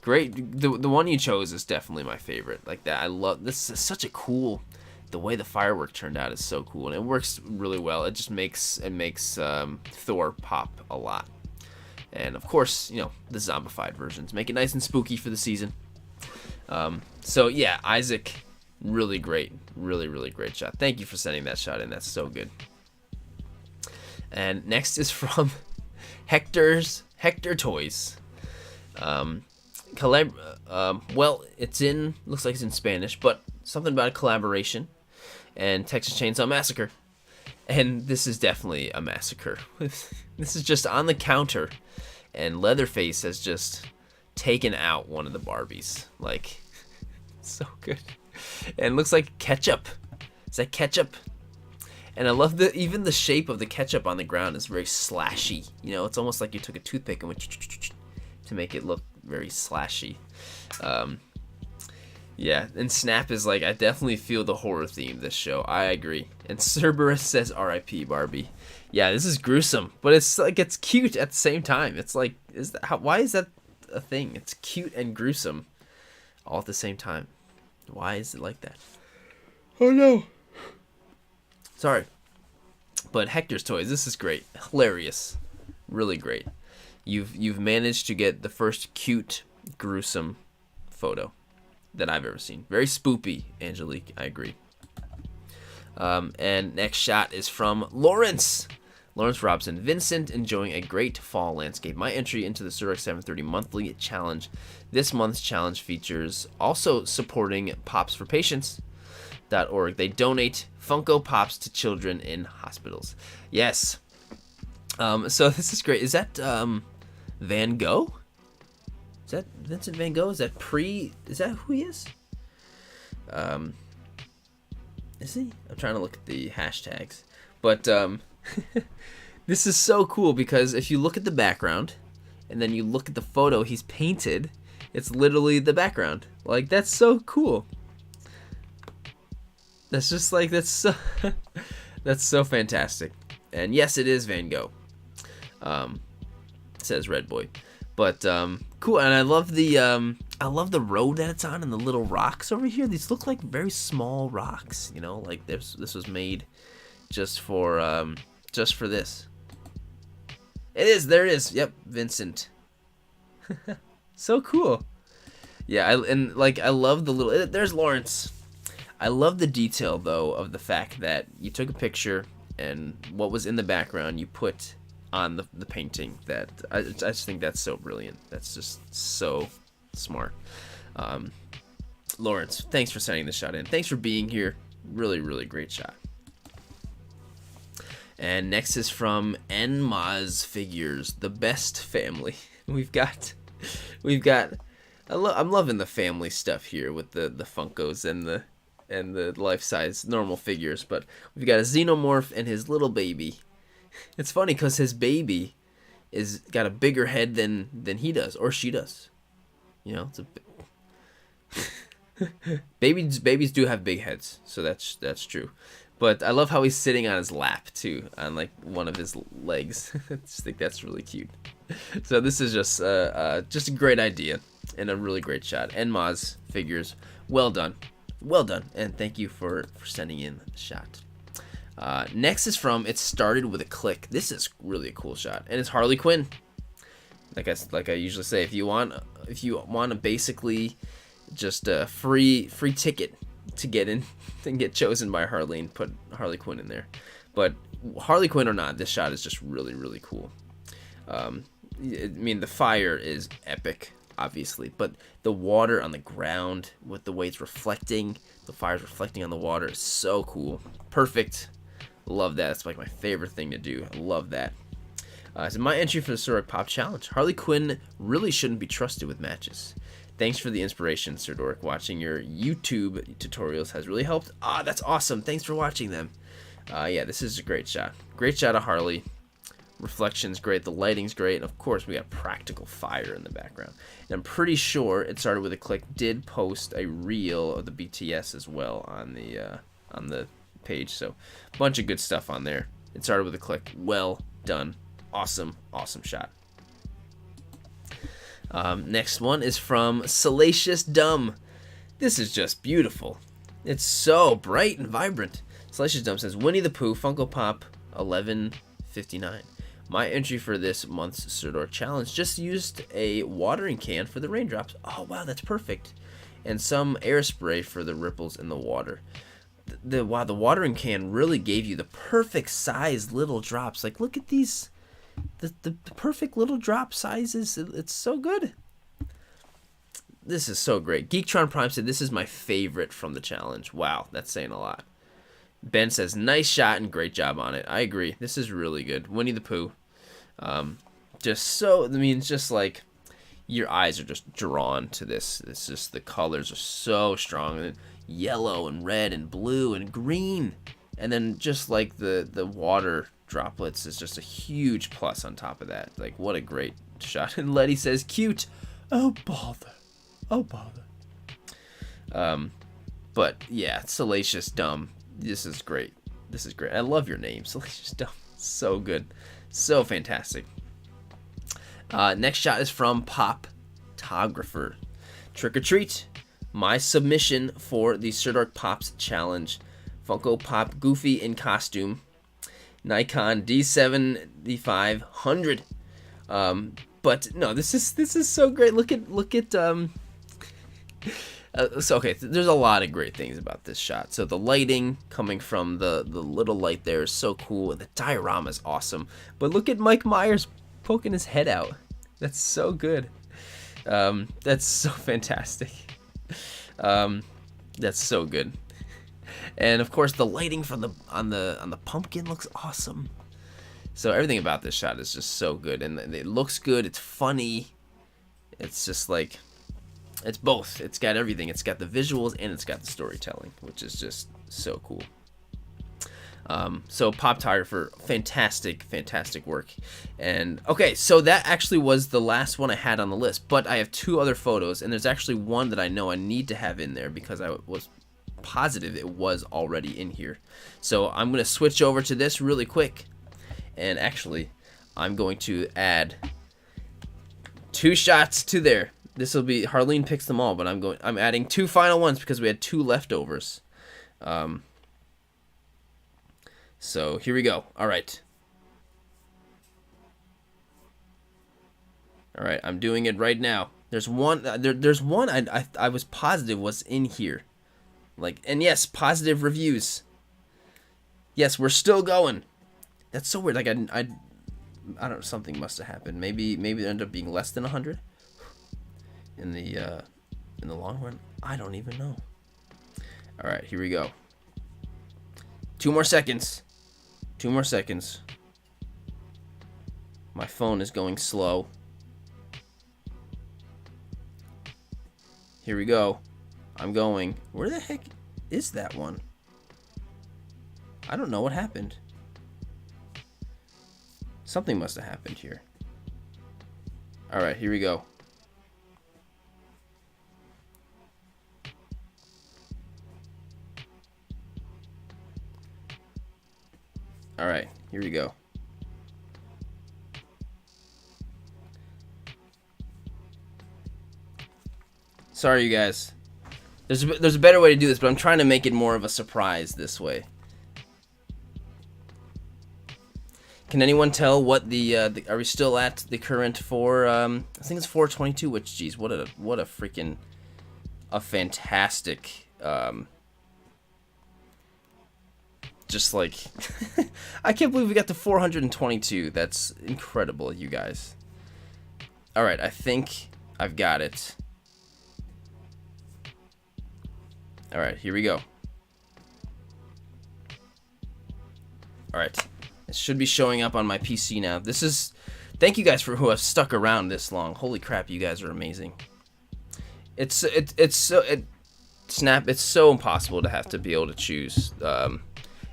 Great. The one you chose is definitely my favorite. Like that. I love this. Is such a cool. The way the firework turned out is so cool, and it works really well. It just makes Thor pop a lot. And of course, the zombified versions make it nice and spooky for the season. So yeah, Isaac, really great, really great shot. Thank you for sending that shot in. That's so good. And next is from Hector Toys. Well, looks like it's in Spanish, but something about a collaboration and Texas Chainsaw Massacre. And this is definitely a massacre. This is just on the counter, and Leatherface has just taken out one of the Barbies. Like, so good. And it looks like ketchup. Is that ketchup? And I love even the shape of the ketchup on the ground is very slashy. It's almost like you took a toothpick and went to make it look very slashy. Yeah, and Snap is like, I definitely feel the horror theme this show. I agree. And Cerberus says R.I.P. Barbie. Yeah, this is gruesome, but it's like, it's cute at the same time. It's like, why is that a thing? It's cute and gruesome all at the same time. Why is it like that? Oh no. Sorry. But Hector's Toys, this is great. Hilarious. Really great. You've managed to get the first cute, gruesome photo that I've ever seen. Very spoopy, Angelique. I agree. And next shot is from Lawrence Robson. Vincent enjoying a great fall landscape. My entry into the Sirdork 730 monthly challenge. This month's challenge features also supporting Pops for Patients.org. They donate Funko Pops to children in hospitals. Yes. So this is great. Is that Van Gogh? Is that Vincent Van Gogh? Is that who he is? Is he? I'm trying to look at the hashtags. But this is so cool because if you look at the background and then you look at the photo he's painted, it's literally the background. Like, that's so cool. That's just like, that's so fantastic. And yes, it is Van Gogh. Says Red Boy. But cool, and I love the road that it's on and the little rocks over here. These look like very small rocks, like this was made just for this. It is. There it is. Yep, Vincent. So cool. Yeah, I love the little. There's Lawrence. I love the detail though of the fact that you took a picture and what was in the background you put on the painting. That I just think that's so brilliant. That's just so smart. Lawrence, thanks for sending the shot in. Thanks for being here. Really great shot. And next is from Enmaz Figures, the best family. We've got I'm loving the family stuff here with the Funkos and the life-size normal figures, but we've got a xenomorph and his little baby. It's funny because his baby is got a bigger head than he does, or she does. It's babies do have big heads, so that's true. But I love how he's sitting on his lap too, on like one of his legs. I just think that's really cute. So this is just a great idea and a really great shot. Enmaz Figures, well done, and thank you for sending in the shot. Next is from It Started With a Click. This is really a cool shot, and it's Harley Quinn. Like I usually say, if you want to basically just a free ticket to get in and get chosen by Harley and put Harley Quinn in there. But Harley Quinn or not, this shot is just really cool. I mean, the fire is epic, obviously, but the water on the ground with the way it's reflecting, the fire's reflecting on the water is so cool. Perfect. Love that. It's like my favorite thing to do. I love that. So my entry for the Sirdork Pop Challenge. Harley Quinn really shouldn't be trusted with matches. Thanks for the inspiration, Sirdork. Watching your YouTube tutorials has really helped. That's awesome. Thanks for watching them. Yeah, this is a great shot. Great shot of Harley. Reflection's great. The lighting's great. And of course, we got practical fire in the background. And I'm pretty sure It Started With a Click did post a reel of the BTS as well on the page. So a bunch of good stuff on there. It Started With a Click. Well done. Awesome shot. Next one is from Salacious Dumb. This is just beautiful. It's so bright and vibrant. Salacious Dumb says, Winnie the Pooh, Funko Pop, 11.59. My entry for this month's Sirdork challenge just used a watering can for the raindrops. Oh wow, that's perfect. And some air spray for the ripples in the water. Wow, the watering can really gave you the perfect size little drops. Like, look at these, the perfect little drop sizes. It's so good. This is so great. Geektron Prime said this is my favorite from the challenge. Wow, that's saying a lot. Ben says nice shot and great job on it. I agree. This is really good. Winnie the Pooh. Just so, I mean, it's just like your eyes are just drawn to this. It's just the colors are so strong. And yellow and red and blue and green. And then just like the water droplets is just a huge plus on top of that. Like, what a great shot. And Letty says cute. Oh bother. Oh bother. But yeah, Salacious Dumb. This is great. This is great. I love your name, Salacious Dumb. So good. So fantastic. Next shot is from Poptographer. Trick or treat. My submission for the Sirdork Pops challenge. Funko Pop Goofy in costume. Nikon D7500. But no, this is so great. Look at so okay, there's a lot of great things about this shot. So the lighting coming from the little light there is so cool, and the diorama is awesome. But look at Mike Myers poking his head out. That's so good. That's so fantastic. That's so good. And of course, the lighting from on the pumpkin looks awesome. So everything about this shot is just so good, and it looks good. It's funny. It's just like, it's both. It's got everything. It's got the visuals and it's got the storytelling, which is just so cool. So Poptographer, fantastic work. And okay, so that actually was the last one I had on the list, but I have two other photos, and there's actually one that I know I need to have in there because I was positive it was already in here. So I'm going to switch over to this really quick, and actually I'm going to add two shots to there. This will be, Harleen picks them all, but I'm adding two final ones because we had two leftovers. So here we go. All right, I'm doing it right now. There's one. There's one I was positive was in here, like, and yes, positive reviews. Yes, we're still going. That's so weird. Like I don't know. Something must have happened. Maybe there ended up being less than 100 in the long run. I don't even know. All right, here we go. 2 more seconds. 2 more seconds. My phone is going slow. Here we go. I'm going. Where the heck is that one? I don't know what happened. Something must have happened here. All right, here we go. All right, here we go. Sorry, you guys. There's a better way to do this, but I'm trying to make it more of a surprise this way. Can anyone tell what the are we still at the current I think it's 422, which, geez, what a freaking fantastic just like I can't believe we got to 422. That's incredible, you guys. All right, I think I've got it. All right, here we go. All right, it should be showing up on my PC now. This is, thank you guys for who have stuck around this long. Holy crap, you guys are amazing. It's so impossible to have to be able to choose.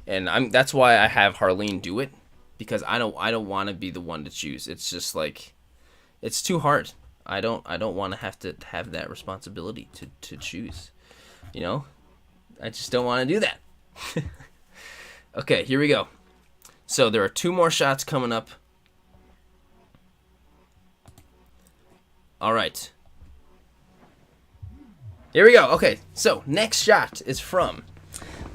And that's why I have Harleen do it, because I don't want to be the one to choose. It's just like, it's too hard. I don't want to have that responsibility to choose. You know, I just don't want to do that. Okay, here we go. So there are 2 more shots coming up. All right. Here we go. Okay, so next shot is from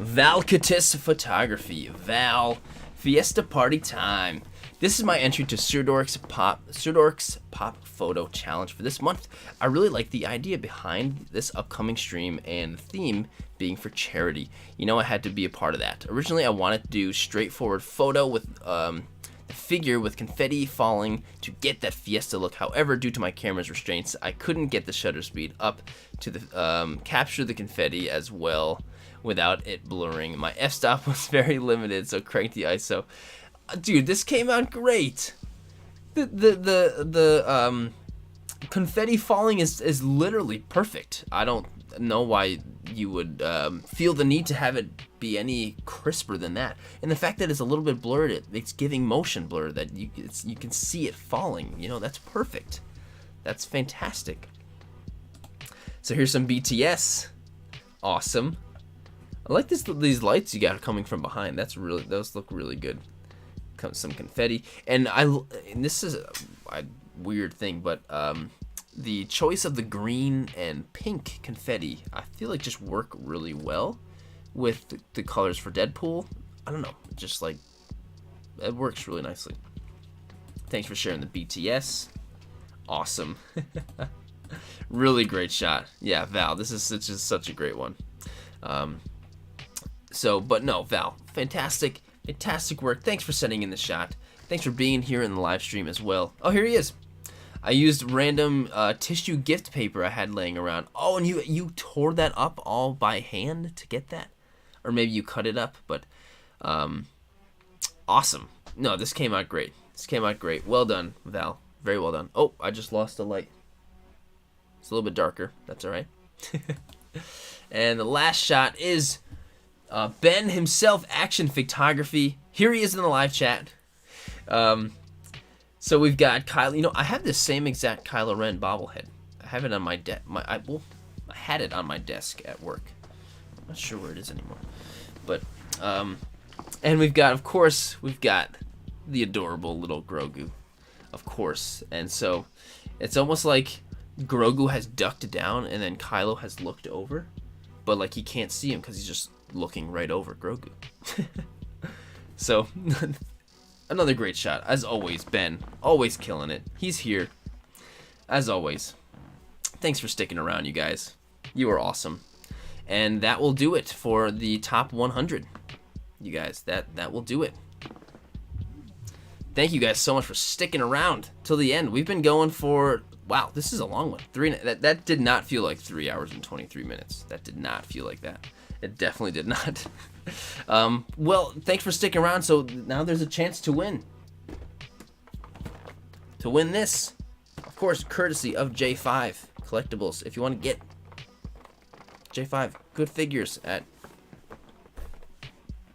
Valcatis Photography. Val, Fiesta party time. This is my entry to Sirdork's Pop Photo Challenge for this month. I really like the idea behind this upcoming stream and the theme being for charity. You know, I had to be a part of that. Originally, I wanted to do straightforward photo with the figure with confetti falling to get that Fiesta look. However, due to my camera's restraints, I couldn't get the shutter speed up to the capture the confetti as well without it blurring. My f-stop was very limited, so cranked the ISO. Dude, this came out great. The confetti falling is literally perfect. I don't know why you would feel the need to have it be any crisper than that. And the fact that it's a little bit blurred, it's giving motion blur that you can see it falling. You know, that's perfect. That's fantastic. So here's some BTS. Awesome. I like these lights you got coming from behind. Those look really good. Some confetti, and this is a weird thing, but the choice of the green and pink confetti I feel like just work really well with the colors for Deadpool. I don't know, just like it works really nicely. Thanks for sharing the BTS. Awesome. Really great shot. Yeah, Val, this is just such a great one. But no, Val, fantastic work. Thanks for sending in the shot. Thanks for being here in the live stream as well. Oh, here he is. I used random tissue gift paper I had laying around. Oh, and you tore that up all by hand to get that? Or maybe you cut it up, but awesome. No, this came out great. Well done, Val. Very well done. Oh, I just lost the light. It's a little bit darker. That's all right. And the last shot is Ben himself, Action Photography. Here he is in the live chat. So we've got Kylo. You know, I have this same exact Kylo Ren bobblehead. I have it on my I had it on my desk at work. I'm not sure where it is anymore. But and we've got, of course, the adorable little Grogu, of course. And so it's almost like Grogu has ducked down and then Kylo has looked over, but like he can't see him because he's just looking right over Grogu. So another great shot as always. Ben always killing it. He's here as always. Thanks for sticking around, you guys. You are awesome. And that will do it for the top 100, you guys. That will do it. Thank you guys so much for sticking around till the end. We've been going for, wow, this is a long one. That did not feel like 3 hours and 23 minutes. That did not feel like that. It definitely did not. Well, thanks for sticking around. So now there's a chance to win. To win this, of course, courtesy of J5 Collectibles. If you want to get J5 good figures at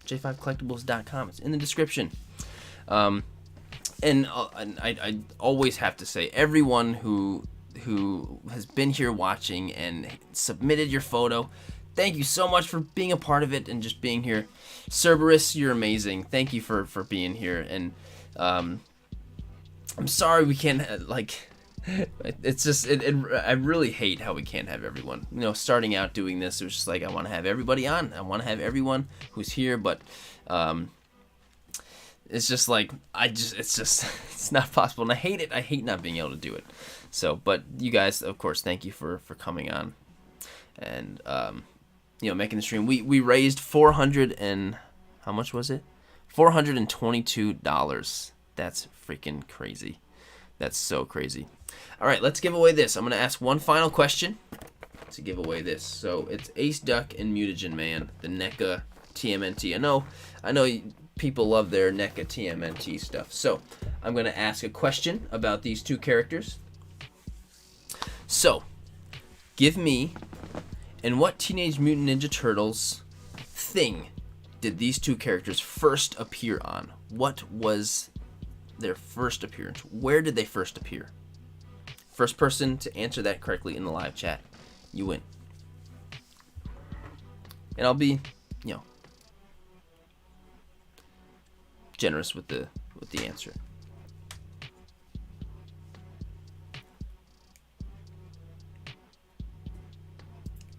j5collectibles.com. It's in the description. And I always have to say, everyone who has been here watching and submitted your photo, thank you so much for being a part of it and just being here. Cerberus, you're amazing. Thank you for being here. And I'm sorry we can't, it's just, I really hate how we can't have everyone. You know, starting out doing this, it was just like, I want to have everybody on. I want to have everyone who's here, but it's just like, it's not possible. And I hate it. I hate not being able to do it. So, but you guys, of course, thank you for coming on and, making the stream. We raised how much was it? $422. That's freaking crazy. That's so crazy. All right, let's give away this. I'm going to ask one final question to give away this. So it's Ace Duck and Mutagen Man, the NECA TMNT. I know people love their NECA TMNT stuff. So I'm going to ask a question about these two characters. So, give me, in what Teenage Mutant Ninja Turtles thing did these two characters first appear on? What was their first appearance? Where did they first appear? First person to answer that correctly in the live chat, you win. And I'll be, generous with the answer.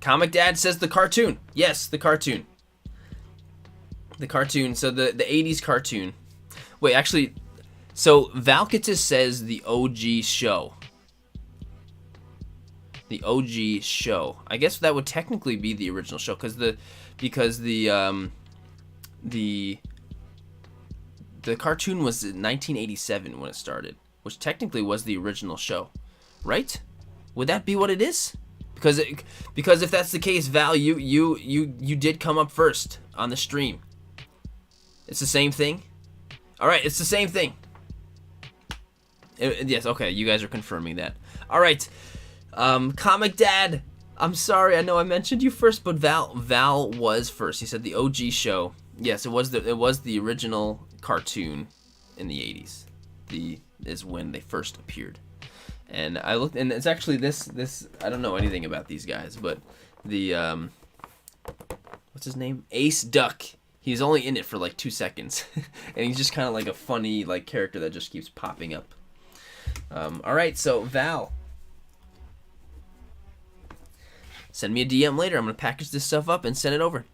Comic Dad says the cartoon. Yes, the cartoon. The cartoon. So the 80s cartoon Wait, actually, so Valkitis says the OG show. The OG show. I guess that would technically be the original show because the cartoon was in 1987 when it started, which technically was the original show, right? Would that be what it is? Because if that's the case, Val, you did come up first on the stream. It's the same thing. All right, it's the same thing. Yes, okay, you guys are confirming that. All right, Comic Dad. I'm sorry, I know I mentioned you first, but Val was first. He said the OG show. Yes, it was the original cartoon in the 80s. Is when they first appeared. And I looked, and it's actually this I don't know anything about these guys, but the what's his name? Ace Duck. He's only in it for like 2 seconds. And he's just kind of like a funny like character that just keeps popping up. All right, so Val, send me a DM later. I'm going to package this stuff up and send it over.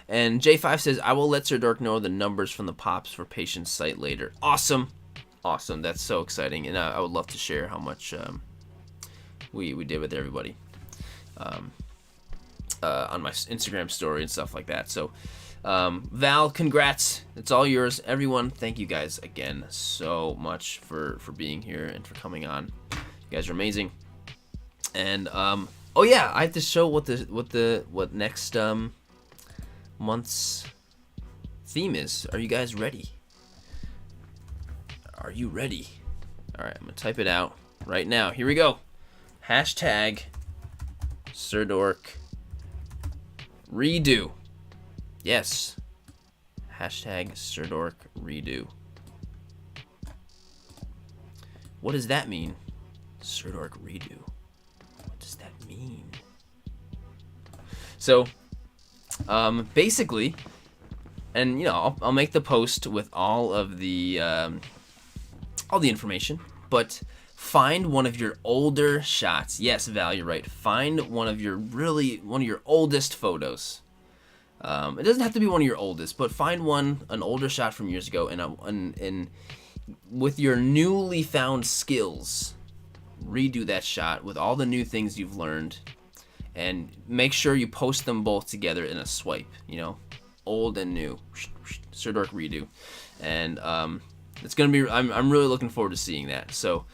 And J5 says, I will let Sirdork know the numbers from the pops for Patient's site later. Awesome. Awesome. That's so exciting. And I would love to share how much we did with everybody on my Instagram story and stuff like that. So, Val, congrats. It's all yours. Everyone, thank you guys again so much for being here and for coming on. You guys are amazing. And, oh yeah, I have to show what next month's theme is. Are you guys ready? Are you ready? All right, I'm gonna type it out right now. Here we go. Hashtag Sirdork redo. Yes. Hashtag Sirdork redo. What does that mean? Sirdork redo. What does that mean? So, basically, and you know, I'll make the post with all the information, but find one of your older shots. Yes, Val, you're right. Find one of your oldest photos. It doesn't have to be one of your oldest, but find an older shot from years ago, and with your newly found skills, redo that shot with all the new things you've learned. And make sure you post them both together in a swipe, you know, old and new, Sirdork redo, and it's gonna be. I'm really looking forward to seeing that. So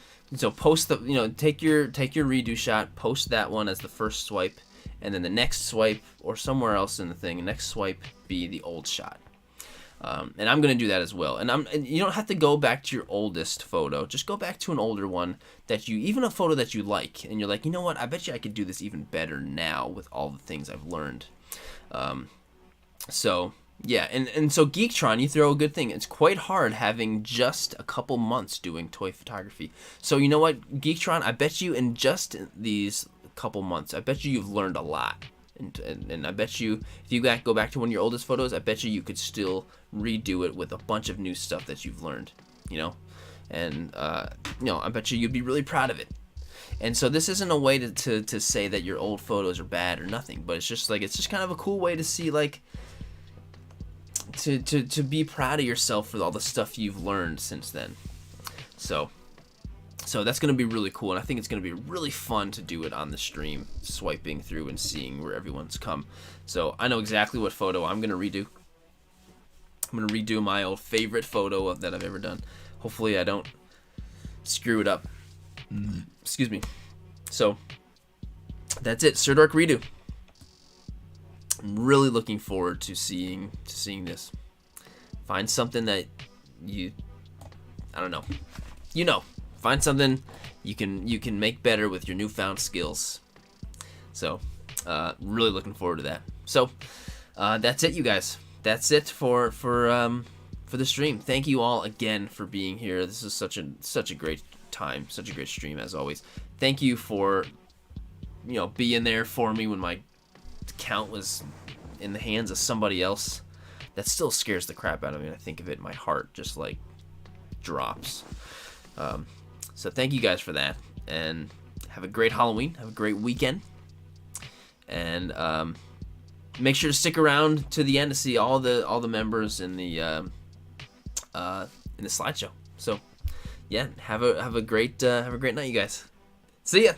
post the, you know, take your redo shot, post that one as the first swipe, and then the next swipe or somewhere else in the thing, the next swipe be the old shot. And I'm gonna do that as well. And you don't have to go back to your oldest photo. Just go back to an older one even a photo that you like, and you're like, you know what? I bet you I could do this even better now with all the things I've learned. So yeah, and so Geektron, you throw a good thing. It's quite hard having just a couple months doing toy photography. So you know what, Geektron? I bet you in just these couple months, I bet you've learned a lot. And I bet you, if you go back to one of your oldest photos, I bet you could still redo it with a bunch of new stuff that you've learned, you know? And, you know, I bet you'd be really proud of it. And so this isn't a way to say that your old photos are bad or nothing, but it's just kind of a cool way to see, like, to be proud of yourself for all the stuff you've learned since then. So that's going to be really cool, and I think it's going to be really fun to do it on the stream, swiping through and seeing where everyone's come. So I know exactly what photo I'm going to redo. I'm going to redo my old favorite photo that I've ever done. Hopefully I don't screw it up. Excuse me. So that's it, Sirdork redo. I'm really looking forward to seeing this. Find something that I don't know. You know. Find something you can make better with your newfound skills. So, really looking forward to that. So, that's it, you guys. That's it for the stream. Thank you all again for being here. This is such a great time, such a great stream as always. Thank you for, you know, being there for me when my account was in the hands of somebody else. That still scares the crap out of me. When I think of it, my heart just like drops. So thank you guys for that, and have a great Halloween, have a great weekend, and make sure to stick around to the end to see all the members in the in the slideshow. So yeah, have a great night, you guys. See ya.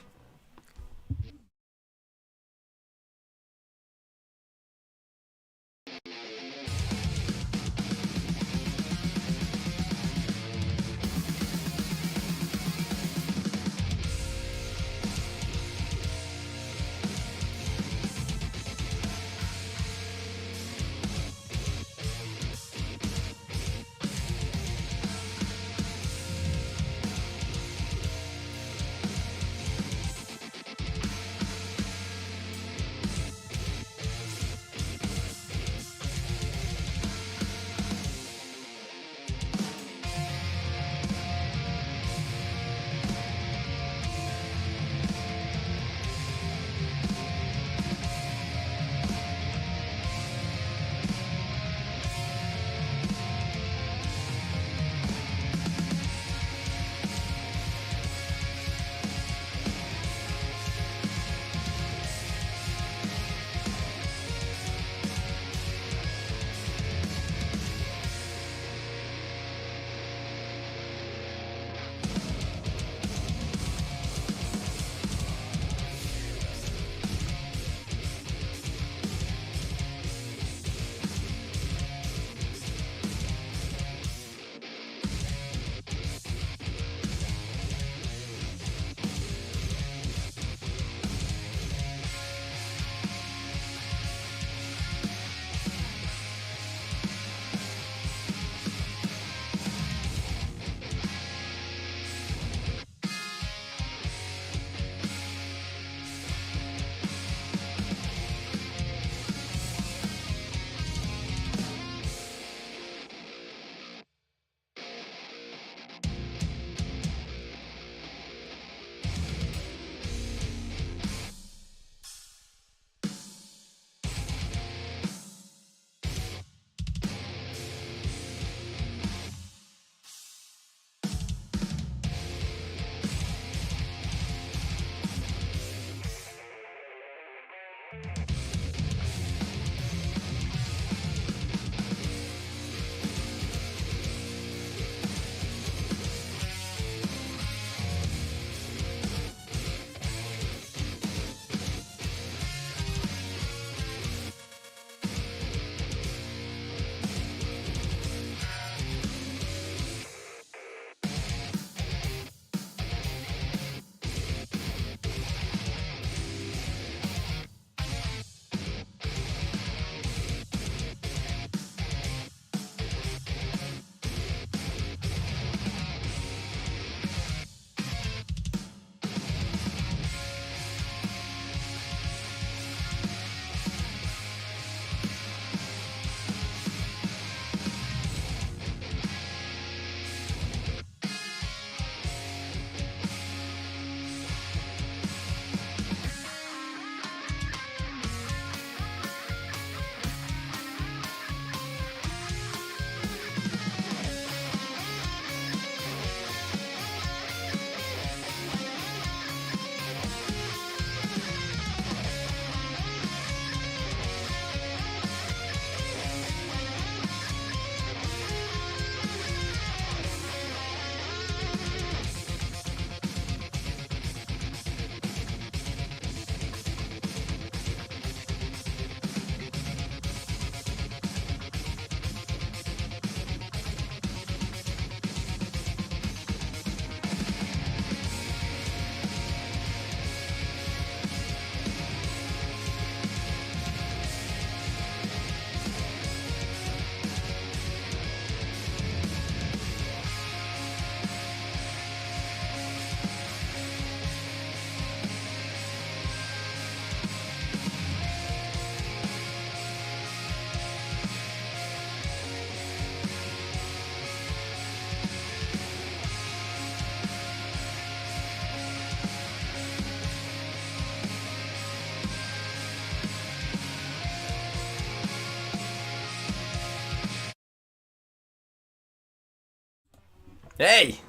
Hey,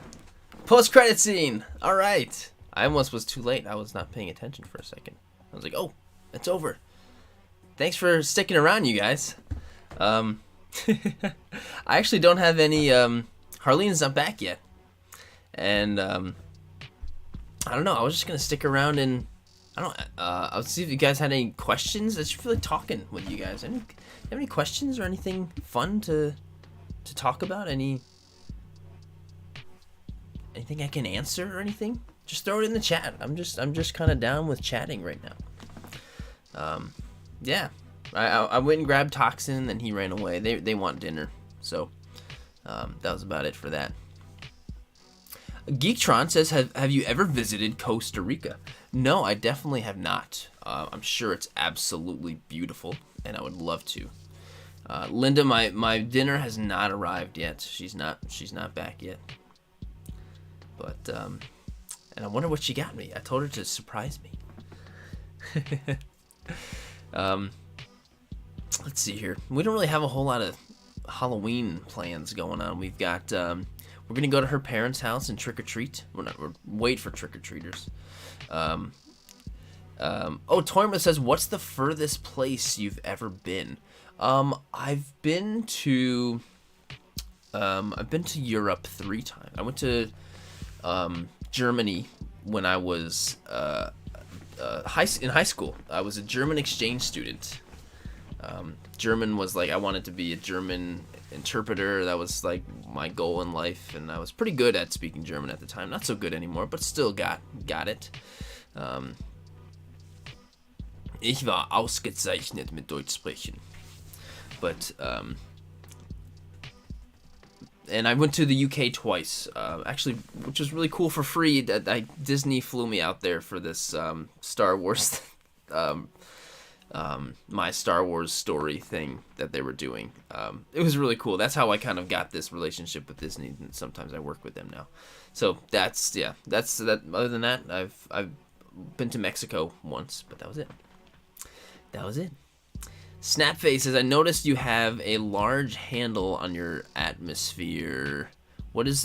post-credit scene. All right. I almost was too late. I was not paying attention for a second. I was like, oh, it's over. Thanks for sticking around, you guys. I actually don't have any Harlene's not back yet. And I don't know. I was just gonna stick around and I'll see if you guys had any questions. I just feel like talking with you guys. Have any questions or anything fun to talk about? Anything I can answer or anything? Just throw it in the chat. I'm just kind of down with chatting right now. Yeah. I went and grabbed Toxin, and he ran away. They want dinner, so that was about it for that. Geektron says, have you ever visited Costa Rica? No, I definitely have not. I'm sure it's absolutely beautiful, and I would love to. Linda, my dinner has not arrived yet. She's not back yet. But and I wonder what she got me. I told her to surprise me. Let's see here. We don't really have a whole lot of Halloween plans going on. We've got we're gonna go to her parents' house and trick or treat. We're wait for trick or treaters. Toyma says, "What's the furthest place you've ever been?" I've been to Europe 3 times. I went to Germany when I was in high school. I was a German exchange student. German was like, I wanted to be a German interpreter. That was like my goal in life, and I was pretty good at speaking German at the time. Not so good anymore, but still got it. Ich war ausgezeichnet mit Deutsch sprechen. But and I went to the UK twice, actually, which was really cool for free. Disney flew me out there for this Star Wars, my Star Wars story thing that they were doing. It was really cool. That's how I kind of got this relationship with Disney, and sometimes I work with them now. So that's that. Other than that, I've been to Mexico once, but that was it. Snapface says, I noticed you have a large handle on your Atmosphere. What is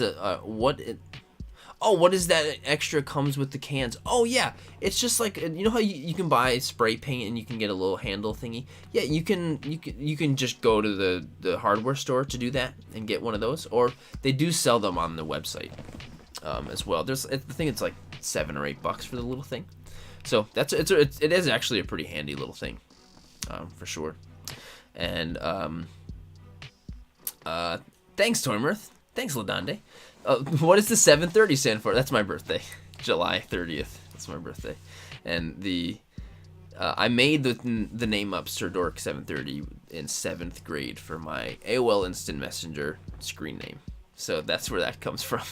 what is that extra comes with the cans? Oh yeah, it's just like, you know how you can buy spray paint and you can get a little handle thingy? Yeah, you can just go to the hardware store to do that and get one of those, or they do sell them on the website as well. I think it's like $7 or $8 for the little thing. So it is actually a pretty handy little thing. For sure. And thanks, Tormurth. Thanks, Ladande. What does the 730 stand for? That's my birthday, July 30th. That's my birthday. And I made the name up Sirdork 730 in 7th grade for my AOL Instant Messenger screen name. So that's where that comes from.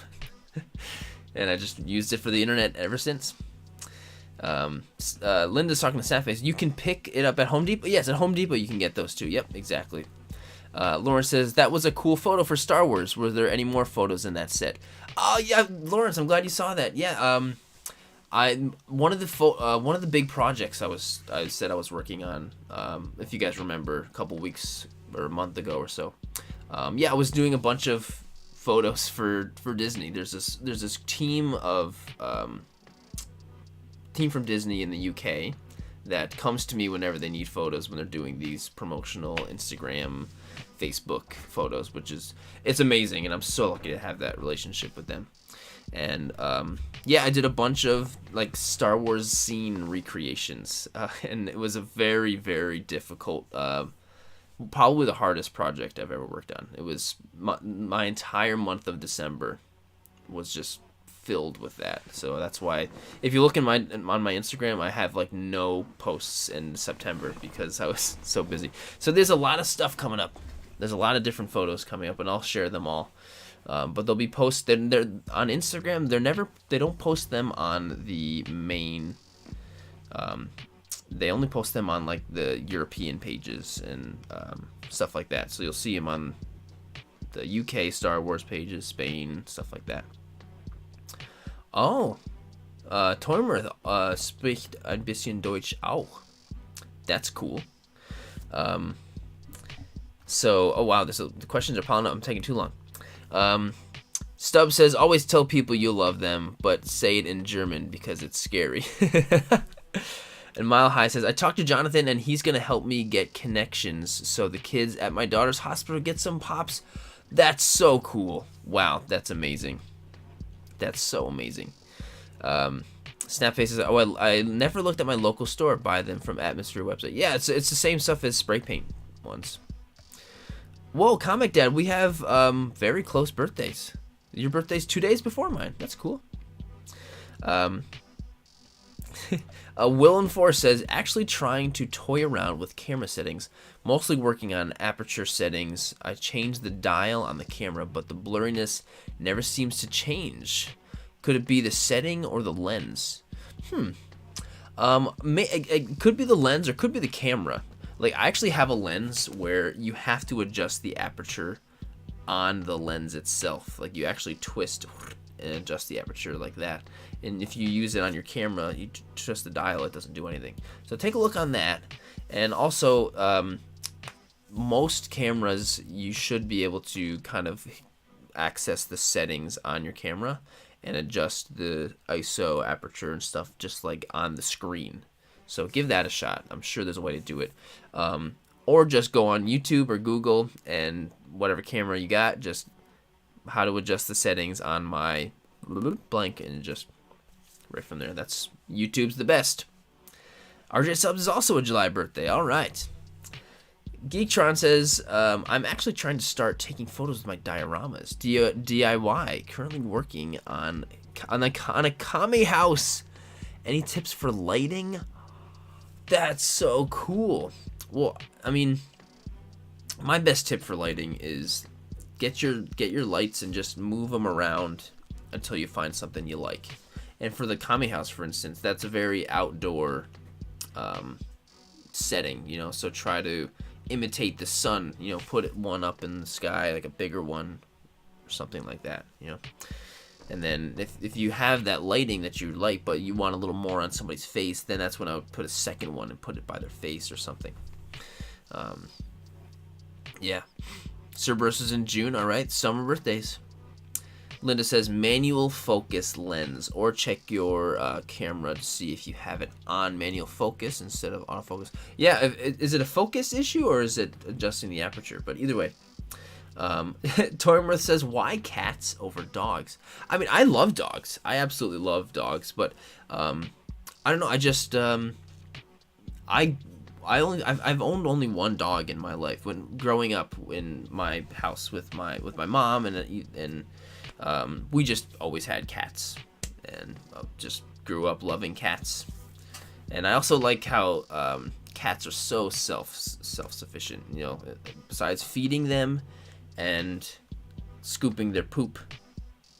And I just used it for the internet ever since. Linda's talking to Snapface. You can pick it up at Home Depot. Yes, at Home Depot you can get those too. Yep, exactly. Lawrence says, that was a cool photo for Star Wars. Were there any more photos in that set? Oh yeah, Lawrence, I'm glad you saw that. Yeah, one of the big projects I said I was working on, if you guys remember, a couple weeks or a month ago or so. I was doing a bunch of photos for Disney. There's this team from Disney in the UK that comes to me whenever they need photos when they're doing these promotional Instagram, Facebook photos, it's amazing, and I'm so lucky to have that relationship with them. And I did a bunch of like Star Wars scene recreations, and it was a very, very difficult, probably the hardest project I've ever worked on. It was my entire month of December was just filled with that. So that's why if you look on my Instagram, I have like no posts in September because I was so busy. So there's a lot of stuff coming up. There's a lot of different photos coming up, and I'll share them all. But they'll be posted. They're on Instagram. They don't post them on the main. They only post them on like the European pages and stuff like that. So you'll see them on the UK Star Wars pages, Spain, stuff like that. Oh, Tormer spricht ein bisschen Deutsch auch. That's cool. Oh wow, the questions are piling up. I'm taking too long. Stubb says, always tell people you love them, but say it in German because it's scary. And Mile High says, I talked to Jonathan and he's going to help me get connections so the kids at my daughter's hospital get some pops. That's so cool. Wow, that's amazing. That's so amazing. Snapface says, oh, I never looked at my local store. Buy them from Atmosphere website. Yeah, it's the same stuff as spray paint ones. Whoa, Comic Dad, we have very close birthdays. Your birthday's 2 days before mine. That's cool. Will and Force says, actually trying to toy around with camera settings, mostly working on aperture settings. I changed the dial on the camera, but the blurriness never seems to change. Could it be the setting or the lens? It could be the lens or could be the camera. Like, I actually have a lens where you have to adjust the aperture on the lens itself. Like, you actually twist and adjust the aperture like that. And if you use it on your camera, you twist the dial, it doesn't do anything. So take a look on that. And also, most cameras, you should be able to kind of access the settings on your camera and adjust the ISO, aperture, and stuff just like on the screen. So give that a shot. I'm sure there's a way to do it. Or just go on YouTube or Google and whatever camera you got, just how to adjust the settings on my blank and just right from there. That's YouTube's the best. RJ Subs is also a July birthday. All right. Geektron says, I'm actually trying to start taking photos with my dioramas. DIY. Currently working on a Kame house. Any tips for lighting? That's so cool. Well, I mean, my best tip for lighting is get your lights and just move them around until you find something you like. And for the Kame house, for instance, that's a very outdoor setting, you know, so try to imitate the sun, you know, put one up in the sky, like a bigger one or something like that, you know. And then if you have that lighting that you like, but you want a little more on somebody's face, then that's when I would put a second one and put it by their face or something. Yeah. Cerberus is in June, all right. Summer birthdays. Linda says manual focus lens, or check your camera to see if you have it on manual focus instead of autofocus. Yeah, is it a focus issue or is it adjusting the aperture? But either way. Tormworth says, why cats over dogs? I mean, I love dogs. I absolutely love dogs, but I don't know. I just I've owned only one dog in my life. When growing up in my house with my mom, and we just always had cats, and just grew up loving cats. And I also like how cats are so self-sufficient. You know, besides feeding them and scooping their poop,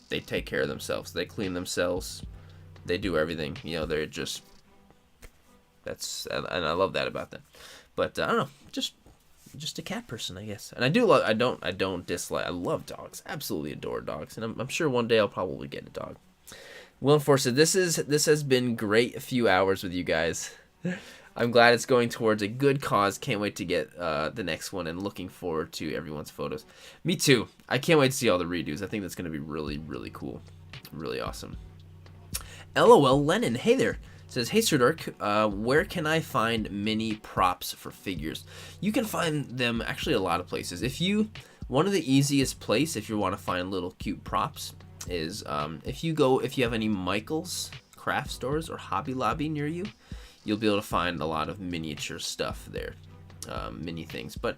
they take care of themselves. They clean themselves. They do everything. You know, they're just, and I love that about them. But I don't know, just a cat person, I guess. And I don't dislike. I love dogs. Absolutely adore dogs. And I'm sure one day I'll probably get a dog. Will Force said, this has been great. A few hours with you guys. I'm glad it's going towards a good cause. Can't wait to get the next one, and looking forward to everyone's photos. Me too. I can't wait to see all the redos. I think that's going to be really, really cool. Really awesome. LOL Lennon, hey there. Says, hey Sirdork, where can I find mini props for figures? You can find them actually a lot of places. One of the easiest place if you want to find little cute props is if you have any Michael's craft stores or Hobby Lobby near you, you'll be able to find a lot of miniature stuff there, mini things. But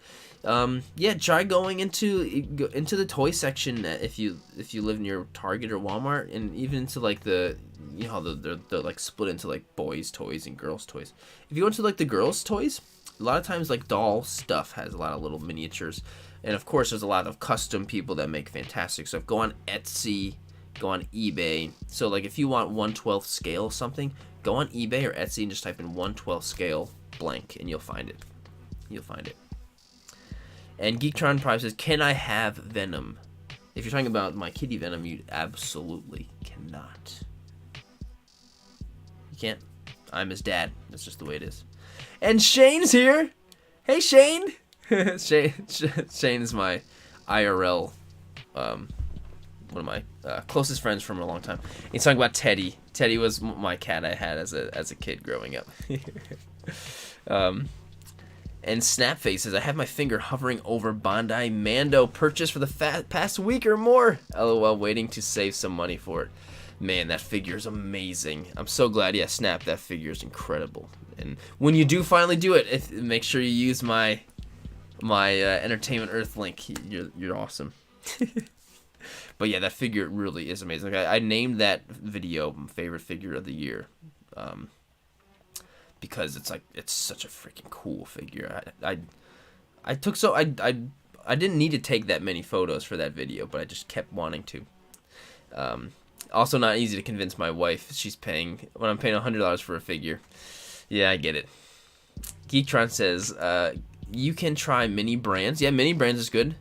yeah, try going into the toy section if you live near Target or Walmart, and even into like the, you know how they're like split into like boys toys and girls toys. If you go into like the girls toys, a lot of times like doll stuff has a lot of little miniatures, and of course there's a lot of custom people that make fantastic stuff. Go on Etsy, go on eBay. So like if you want 1/12 scale something, go on eBay or Etsy and just type in 1/12 scale blank, and you'll find it. And Geektron probably says, can I have Venom? If you're talking about my kitty Venom, you absolutely cannot. You can't. I'm his dad. That's just the way it is. And Shane's here. Hey, Shane. Shane is my IRL, one of my closest friends from a long time. He's talking about Teddy. Teddy was my cat I had as a kid growing up. And Snapface says, I have my finger hovering over Bondi Mando purchase for the past week or more. LOL, waiting to save some money for it. Man, that figure is amazing. I'm so glad. Yeah, Snap, that figure is incredible. And when you do finally do it, make sure you use my Entertainment Earth link. You're awesome. But yeah, that figure really is amazing. I named that video favorite figure of the year. Because it's such a freaking cool figure. I didn't need to take that many photos for that video, but I just kept wanting to. Also not easy to convince my wife. When I'm paying $100 for a figure. Yeah, I get it. Geektron says, you can try mini brands. Yeah, mini brands is good.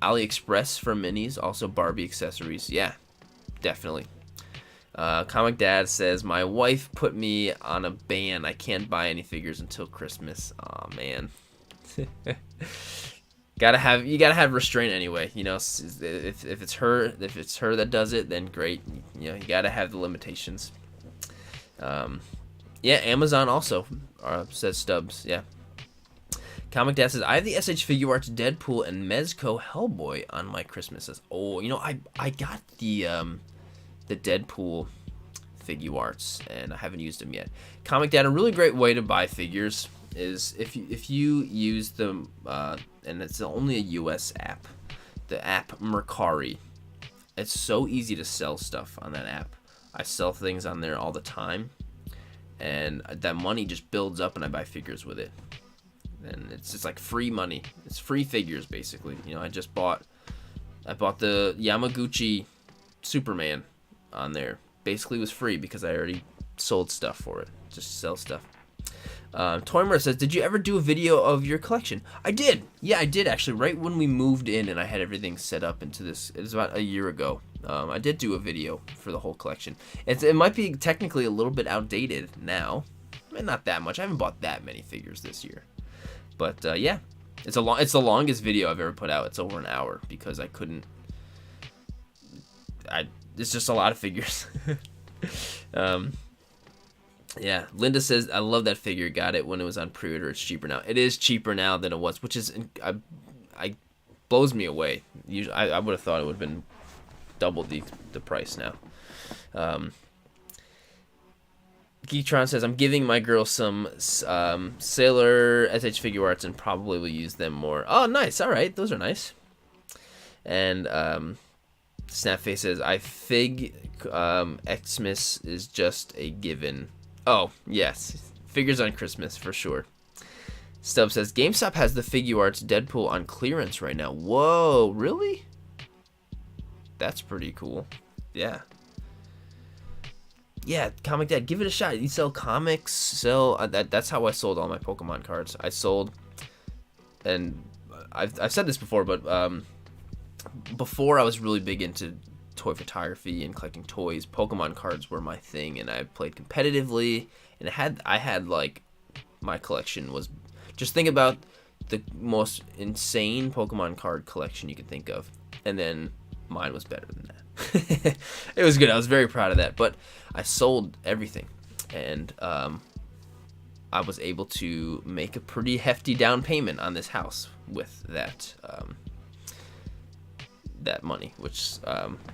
AliExpress for minis, also Barbie accessories. Yeah, definitely. Comic Dad says, my wife put me on a ban. I can't buy any figures until Christmas. Aw, man. You gotta have restraint anyway. You know, if it's her that does it, then great. You know, you gotta have the limitations. Yeah, Amazon also says Stubbs. Yeah. Comic Dad says, I have the SH Figure Arts Deadpool and Mezco Hellboy on my Christmas list. Oh, you know, I got the Deadpool figure arts, and I haven't used them yet. Comic Dad, a really great way to buy figures is if you use them, and it's only a US app, the app Mercari. It's so easy to sell stuff on that app. I sell things on there all the time, and that money just builds up, and I buy figures with it. And it's just like free money. It's free figures, basically. You know, I bought the Yamaguchi Superman on there. Basically, it was free because I already sold stuff for it. Just sell stuff. Toymer says, did you ever do a video of your collection? I did. Yeah, I did actually. Right when we moved in and I had everything set up into this, it was about a year ago. I did do a video for the whole collection. It might be technically a little bit outdated now. I mean, not that much. I haven't bought that many figures this year. But yeah, it's the longest video I've ever put out. It's over an hour because I couldn't. It's just a lot of figures. Yeah, Linda says, I love that figure. Got it when it was on pre-order. It's cheaper now. It is cheaper now than it was, which is blows me away. Usually, I would have thought it would have been double the price now. Geektron says, I'm giving my girl some Sailor SH Figure Arts and probably will use them more. Oh, nice. All right. Those are nice. And Snapface says, I fig Xmas is just a given. Oh, yes. Figures on Christmas for sure. Stubb says, GameStop has the Figure Arts Deadpool on clearance right now. Whoa, really? That's pretty cool. Yeah. Yeah, Comic Dad, give it a shot. You sell comics, that's how I sold all my Pokemon cards. I sold, and I've said this before, but before I was really big into toy photography and collecting toys, Pokemon cards were my thing, and I played competitively, and I had like, my collection was, just think about the most insane Pokemon card collection you could think of, and then mine was better than that. It was good. I was very proud of that, but I sold everything, and I was able to make a pretty hefty down payment on this house with that that money. Which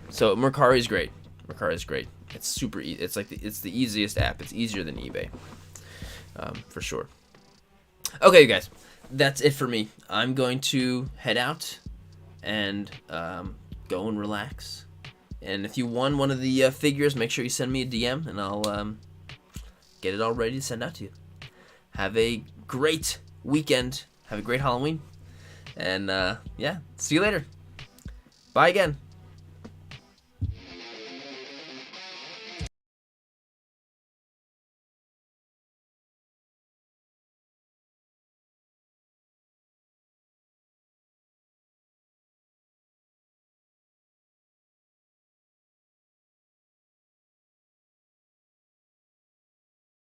so Mercari is great. Mercari is great. It's super easy. It's like it's the easiest app. It's easier than eBay, for sure. Okay, you guys, that's it for me. I'm going to head out and go and relax. And if you won one of the figures, make sure you send me a DM, and I'll get it all ready to send out to you. Have a great weekend. Have a great Halloween. And, yeah, see you later. Bye again.